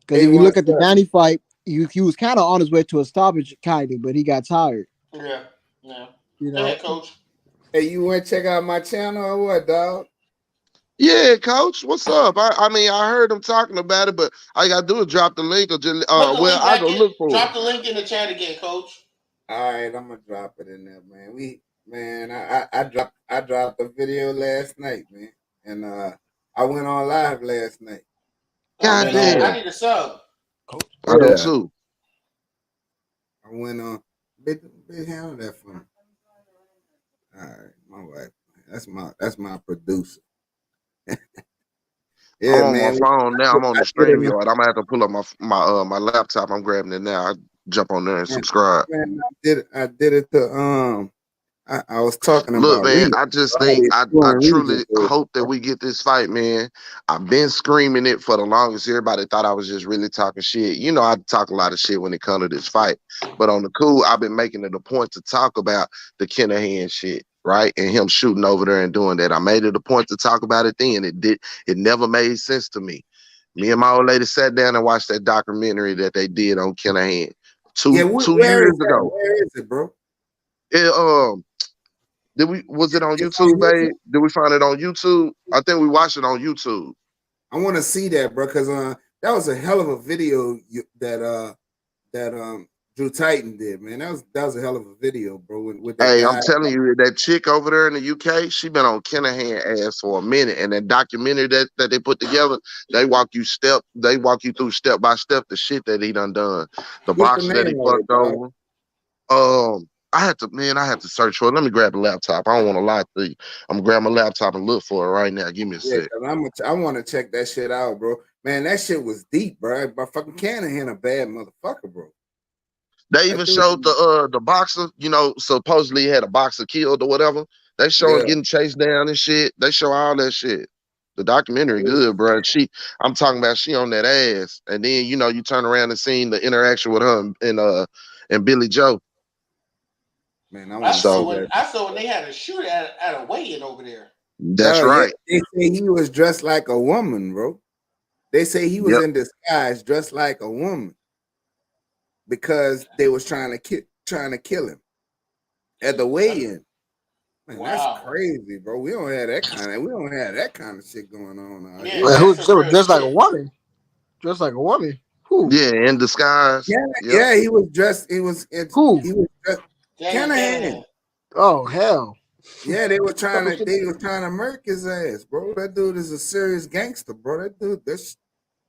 Because if you look at the Danny fight, he was kind of on his way to a stoppage, kind of, but he got tired. Yeah. You know, Coach. Hey, you want to check out my channel or what, dog? Yeah, Coach. What's up? I mean, I heard him talking about it, but all you gotta do is drop the link or just I go look for it. Drop the link in the chat again, Coach. All right, I'm gonna drop it in there, man. I dropped a video last night, man, and I went on live last night. God damn. I need a sub. I do too. I went on. Big handle that for me. All right, my wife. That's my producer. Yeah, I'm on my phone now. I'm on the StreamYard. I'm gonna have to pull up my laptop. I'm grabbing it now. I jump on there and subscribe. Man, I did it to I was talking Look, about man, Regis. I just How think they I doing Regis, truly hope that we get this fight, man. I've been screaming it for the longest. Everybody thought I was just really talking shit. You know, I talk a lot of shit when it comes to this fight. But on the cool, I've been making it a point to talk about the Kennahan shit, right? And him shooting over there and doing that. I made it a point to talk about it then. It never made sense to me. Me and my old lady sat down and watched that documentary that they did on Kennahan Yeah, two where years is that? ago. Where is it, bro? It was it on It's on YouTube, babe? YouTube. Did we find it on YouTube? I think we watched it on YouTube. I want to see that, bro, because that was a hell of a video that Drew Titan did, man. That was a hell of a video, bro, with that Hey, I'm guy. telling you, that chick over there in the UK, she been on Kennahan ass for a minute. And that documentary that they put together, they walk you through step by step the shit that he done. The What's the boxer that he name of it, fucked dog? over. I had to search for it. Let me grab a laptop. I don't want to lie to you. I'm gonna grab my laptop and look for it right now. Give me a Yeah, sec. because I want to check that shit out, bro. Man, that shit was deep, bro. But fucking Kennahan a bad motherfucker, bro. They That even dude, showed the boxer, supposedly he had a boxer killed or whatever. They show him yeah. getting chased down and shit. They show all that shit. The documentary good, bro. I'm talking about she on that ass, and then you turn around and seen the interaction with her and Billy Joe. Man, I I want to see saw that. when they had a shooter at a weigh-in over there. That's Oh yeah, right. they say he was dressed like a woman, bro. They say he was Yep. in disguise, dressed like a woman, because they was trying to kill him at the weigh-in. Man, that's Wow. crazy, bro. We don't have that kind of shit going on out Yeah, here. Wait, that's who some real just like a shit. woman? Just like a woman. Who? Yeah, in disguise. Yeah, Yep. yeah, he was dressed. Who? He was dressed. Danny Kennahan. Kennahan. Oh hell. Yeah, they were trying Talking to shit. murk his ass, bro. That dude is a serious gangster, bro. That dude, that's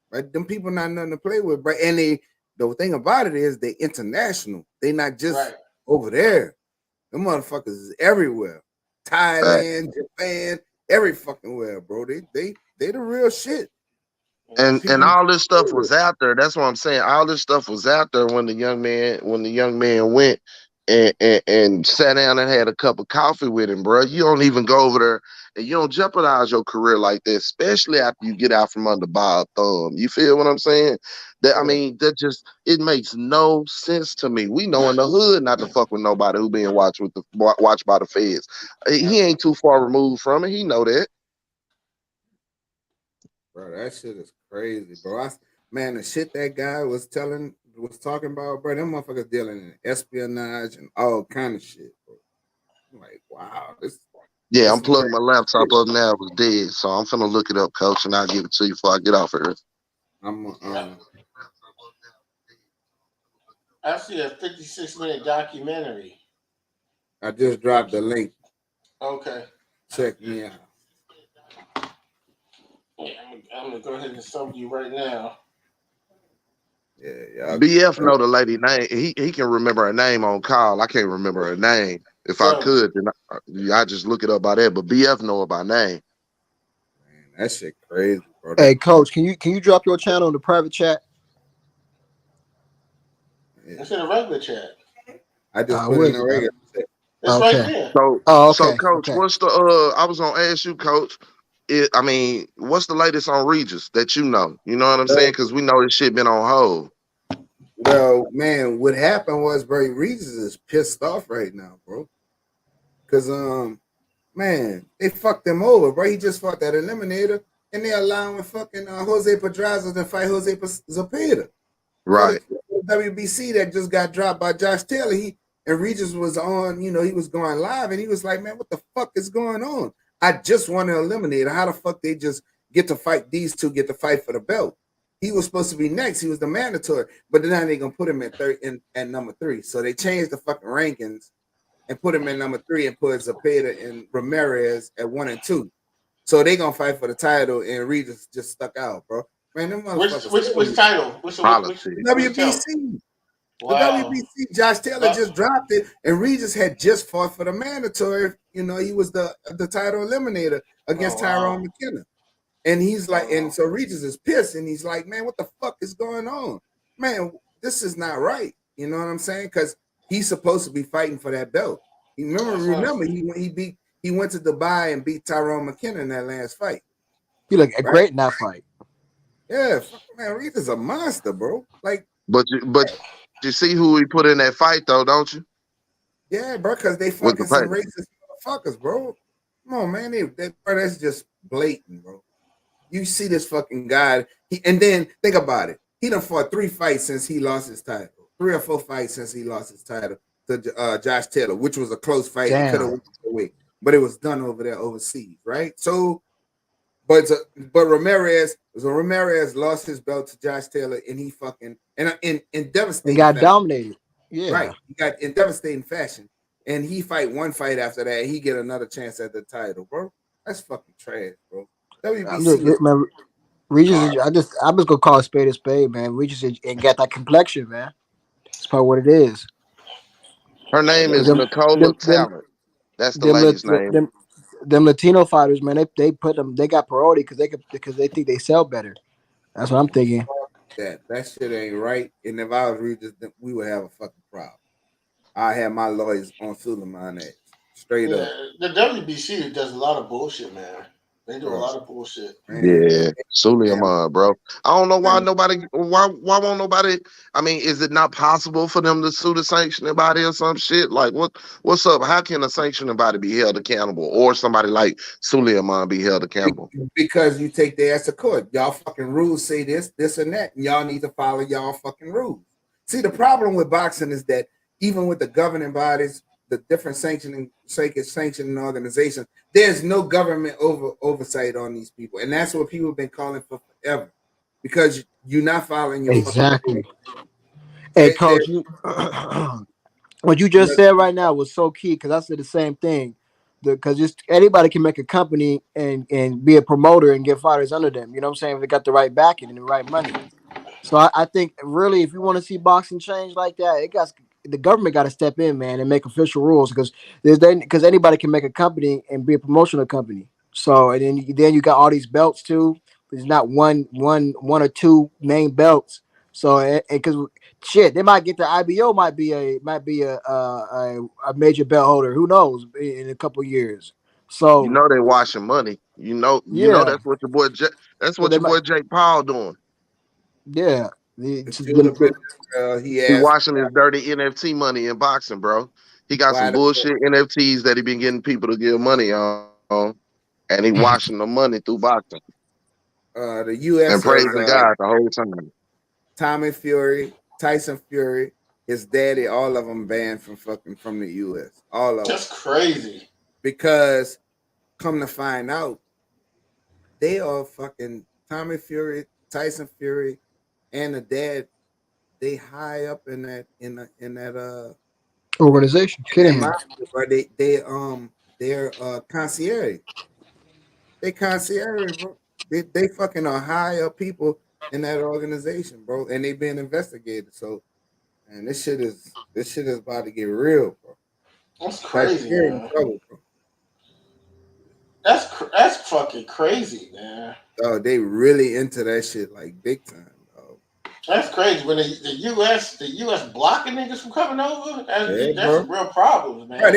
right. Them people not nothing to play with, bro. And the thing about it is they international. They not just Right. over there. Them motherfuckers is everywhere. Thailand, Japan, every fucking where, bro. They the real shit. And People, all this stuff was out there. That's what I'm saying. All this stuff was out there when the young man went and sat down and had a cup of coffee with him, bro. You don't even go over there and you don't jeopardize your career like that, especially after you get out from under Bob Thumb. You feel what I'm saying? It makes no sense to me. We know in the hood not to fuck with nobody who being watched by the feds. He ain't too far removed from it. He know that. bro, that shit is crazy, bro. Man, the shit that guy was talking about, bro, them motherfuckers dealing in espionage and all kind of shit, bro. I'm like, wow, Yeah, this I'm some crazy plugging my laptop shit. up now. It was dead, so I'm finna look it up, coach, and I'll give it to you before I get off here. I'm I see a 56-minute documentary. I just dropped the link. Okay. Check me out. Yeah, I'm gonna go ahead and sub you right now. Yeah. BF know the lady name. He can remember her name on call. I can't remember her name. If I So could, then I just look it up by that. But BF know her by name. Man, that shit crazy, bro. Hey, coach, can you drop your channel in the private chat? it's in a regular chat. I just put Where in is a it? regular chat. It's right Okay. there. Oh, So okay. coach, Okay. what's the I was gonna ask you, coach. What's the latest on Regis that you know? You know what I'm saying? Because we know this shit been on hold. Well, man, what happened was, bro, Regis is pissed off right now, bro. Cause man, they fucked him over, bro. He just fought that eliminator, and they allowing fucking Jose Pedraza to fight Jose Zepeda. Right. For the WBC that just got dropped by Josh Taylor. And Regis was on, he was going live, and he was like, man, what the fuck is going on? I just want to eliminate. How the fuck they just get to fight, these two get to fight for the belt? He was supposed to be next. He was the mandatory, but then they're gonna put him at number 3. So they changed the fucking rankings and put him in number 3 and put Zepeda and Ramirez at 1 and 2. So they gonna fight for the title, and Regis just stuck out, bro. Man, them motherfuckers. Which title? Which WBC. Wow. The WBC, Josh Taylor just dropped it, and Regis had just fought for the mandatory. He was the title eliminator against Tyrone McKenna. And he's like, and so Regis is pissed, and he's like, man, what the fuck is going on? Man, this is not right. You know what I'm saying? Because he's supposed to be fighting for that belt. Remember he went to Dubai and beat Tyrone McKenna in that last fight. He looked great in that fight. Yeah, man, Reed a monster, bro. Like, but you see who he put in that fight though, don't you? Yeah, bro, because they With the fucking some fight. racist motherfuckers, bro. Come on, man, bro, that's just blatant, bro. You see this fucking guy, and then think about it. He done fought 3 fights since he lost his title. 3 or 4 fights since he lost his title to Josh Taylor, which was a close fight. It could have went away, but it was done over there overseas, right? So, but Ramirez lost his belt to Josh Taylor, and he fucking in devastating. He got dominated. Yeah, right. He got in devastating fashion, and he fight 1 fight after that. He get another chance at the title, bro. That's fucking trash, bro. WBC, man, Regis, I'm just gonna call a spade, man. Regis ain't got that complexion, man. That's probably what it is. Her name is Nicola Talent. That's the lady's name. Them Latino fighters, man, they got priority because they think they sell better. That's what I'm thinking. That shit ain't right. And if I was Regis, we would have a fucking problem. I have my lawyers on Suleiman ass. Straight up. The WBC does a lot of bullshit, man. They do a lot of bullshit. Yeah, Suleiman, bro. I don't know why why won't nobody? I mean, is it not possible for them to sue the sanctioning body or some shit? Like, what's up? How can a sanctioning body be held accountable, or somebody like Suleiman be held accountable? Because you take their ass to court. Y'all fucking rules say this, and that, and y'all need to follow y'all fucking rules. See, the problem with boxing is that even with the governing bodies, the different sanctioning organizations, there's no government oversight on these people, and that's what people have been calling for forever, because you're not following your exactly. Hey, Coach, what you just said right now was so key, because I said the same thing. Because just anybody can make a company and be a promoter and get fighters under them. You know what I'm saying? If they got the right backing and the right money. So I think really, if you want to see boxing change like that, the government got to step in, man, and make official rules, because anybody can make a company and be a promotional company. So and then you got all these belts too. There's not one or 2 main belts. So because shit, they might get the IBO might be a major belt holder. Who knows in a couple years. So you know they washing money. You know that's what your boy Jake Paul doing. Yeah, he washing his dirty NFT money in boxing, bro. He got some bullshit NFTs that he been getting people to give money on, and he washing the money through boxing. The U.S. and praising God the whole time. Tommy Fury, Tyson Fury, his daddy, all of them banned from the U.S. All of them. That's crazy. Because come to find out, they are fucking Tommy Fury, Tyson Fury, and the dad. They high up in that organization. Kennahan. They're concierge. They concierge, bro. They fucking are high up people in that organization, bro, and they being investigated. So, man, this shit is about to get real, bro. That's crazy, man. Trouble, bro. That's fucking crazy, man. Oh, they really into that shit like big time, bro. That's crazy. When the US blocking niggas from coming over, that's a real problem, man. Bro,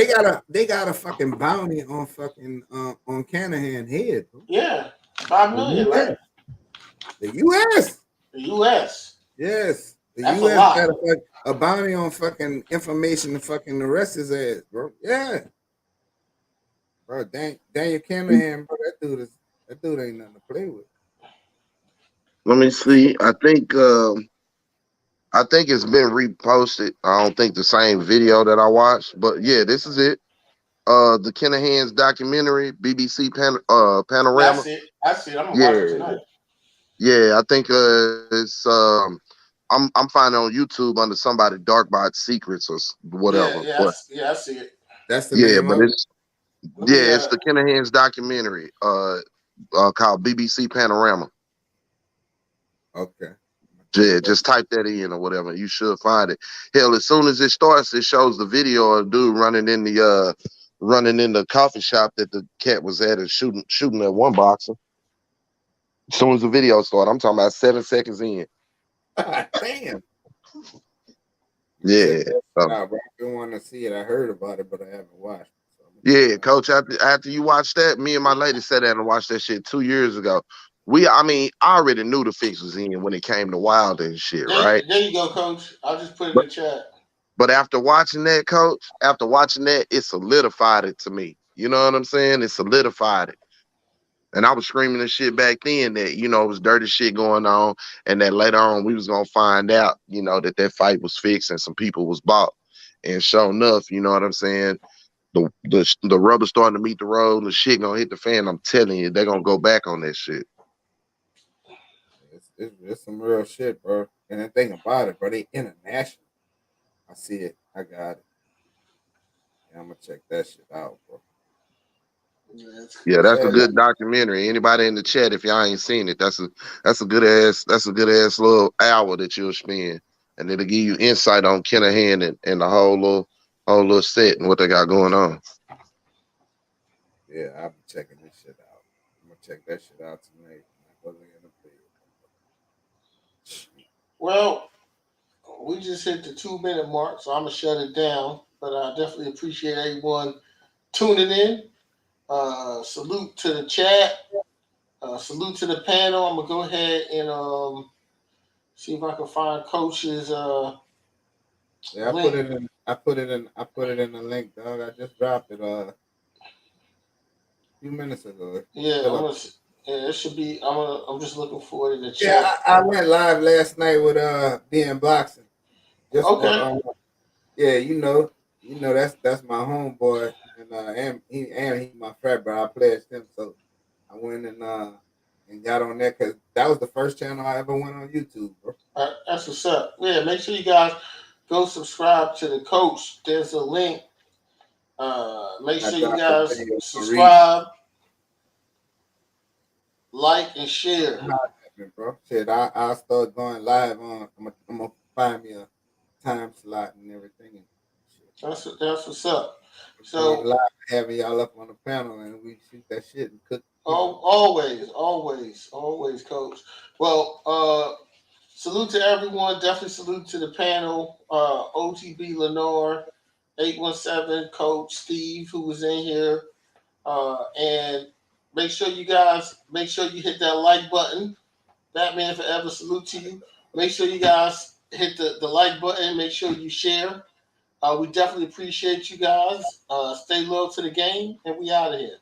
they got a fucking bounty on fucking on Kennahan head, bro. Yeah, $5 million, right? The US. The US. Yes. The That's US got a bounty on fucking information to fucking arrest his ass, bro. Yeah. Bro, Daniel Kennahan, bro, that dude ain't nothing to play with. Let me see. I think it's been reposted. I don't think the same video that I watched, but yeah, this is it. The Kennahan's documentary, BBC Panorama. I see it. I'm gonna watch it tonight. Yeah, I think it's I'm finding on YouTube under somebody Darkbot Secrets or whatever. Yeah, I see it. That's the name but of it's it's the Kennahan's documentary called BBC Panorama. Okay. Yeah, just type that in or whatever. You should find it. Hell, as soon as it starts, it shows the video of a dude running in the coffee shop that the cat was at and shooting at one boxer. As soon as the video started, I'm talking about 7 seconds in. Damn. Yeah. I really want to see it. I heard about it, but I haven't watched it. So Yeah, coach. After you watch that, me and my lady sat down and watched that shit 2 years ago. I already knew the fix was in when it came to Wilder and shit, right? There you go, coach. I'll just put it in But the chat. but after watching that, coach, it solidified it to me. You know what I'm saying? It solidified it. And I was screaming this shit back then that, it was dirty shit going on. And that later on we was going to find out, that fight was fixed and some people was bought. And sure enough, you know what I'm saying? The rubber starting to meet the road and the shit going to hit the fan. I'm telling you, they're going to go back on that shit. It's some real shit, bro. And the thing about it, bro, they international. I see it. I got it. Yeah, I'm going to check that shit out, bro. Yeah, that's a good documentary. Anybody in the chat, if y'all ain't seen it, that's a good ass little hour that you'll spend, and it'll give you insight on Kennahan and the whole little set and what they got going on. Yeah, I'll be checking this shit out. I'm gonna check that shit out tonight. Well, we just hit the 2-minute mark, so I'm gonna shut it down. But I definitely appreciate everyone tuning in. Salute to the chat. Salute to the panel. I'm gonna go ahead and see if I can find Coach's yeah, link. I put it in the link, dog. I just dropped it a few minutes ago. Yeah, it should be. I'm just looking for it in the chat. Yeah, I went live last night with being boxing. Just okay. Yeah, that's my homeboy, and he's my frat bro. I pledged him, so I went and got on there because that was the first channel I ever went on YouTube, bro. That's what's up. Yeah, make sure you guys go subscribe to the coach. There's a link. Make sure you guys subscribe, like, and share. Bro, shit, I'll start going live on. I'm gonna find me a time slot and everything. And shit. That's what's up. So live, having y'all up on the panel and we shoot that shit and cook. Always, coach. Well, salute to everyone. Definitely salute to the panel. OTB Lenore, 817, Coach Steve, who was in here. And make sure you hit that like button. Batman Forever, salute to you. Make sure you guys hit the like button. Make sure you share. We definitely appreciate you guys. Stay loyal to the game, and we out of here.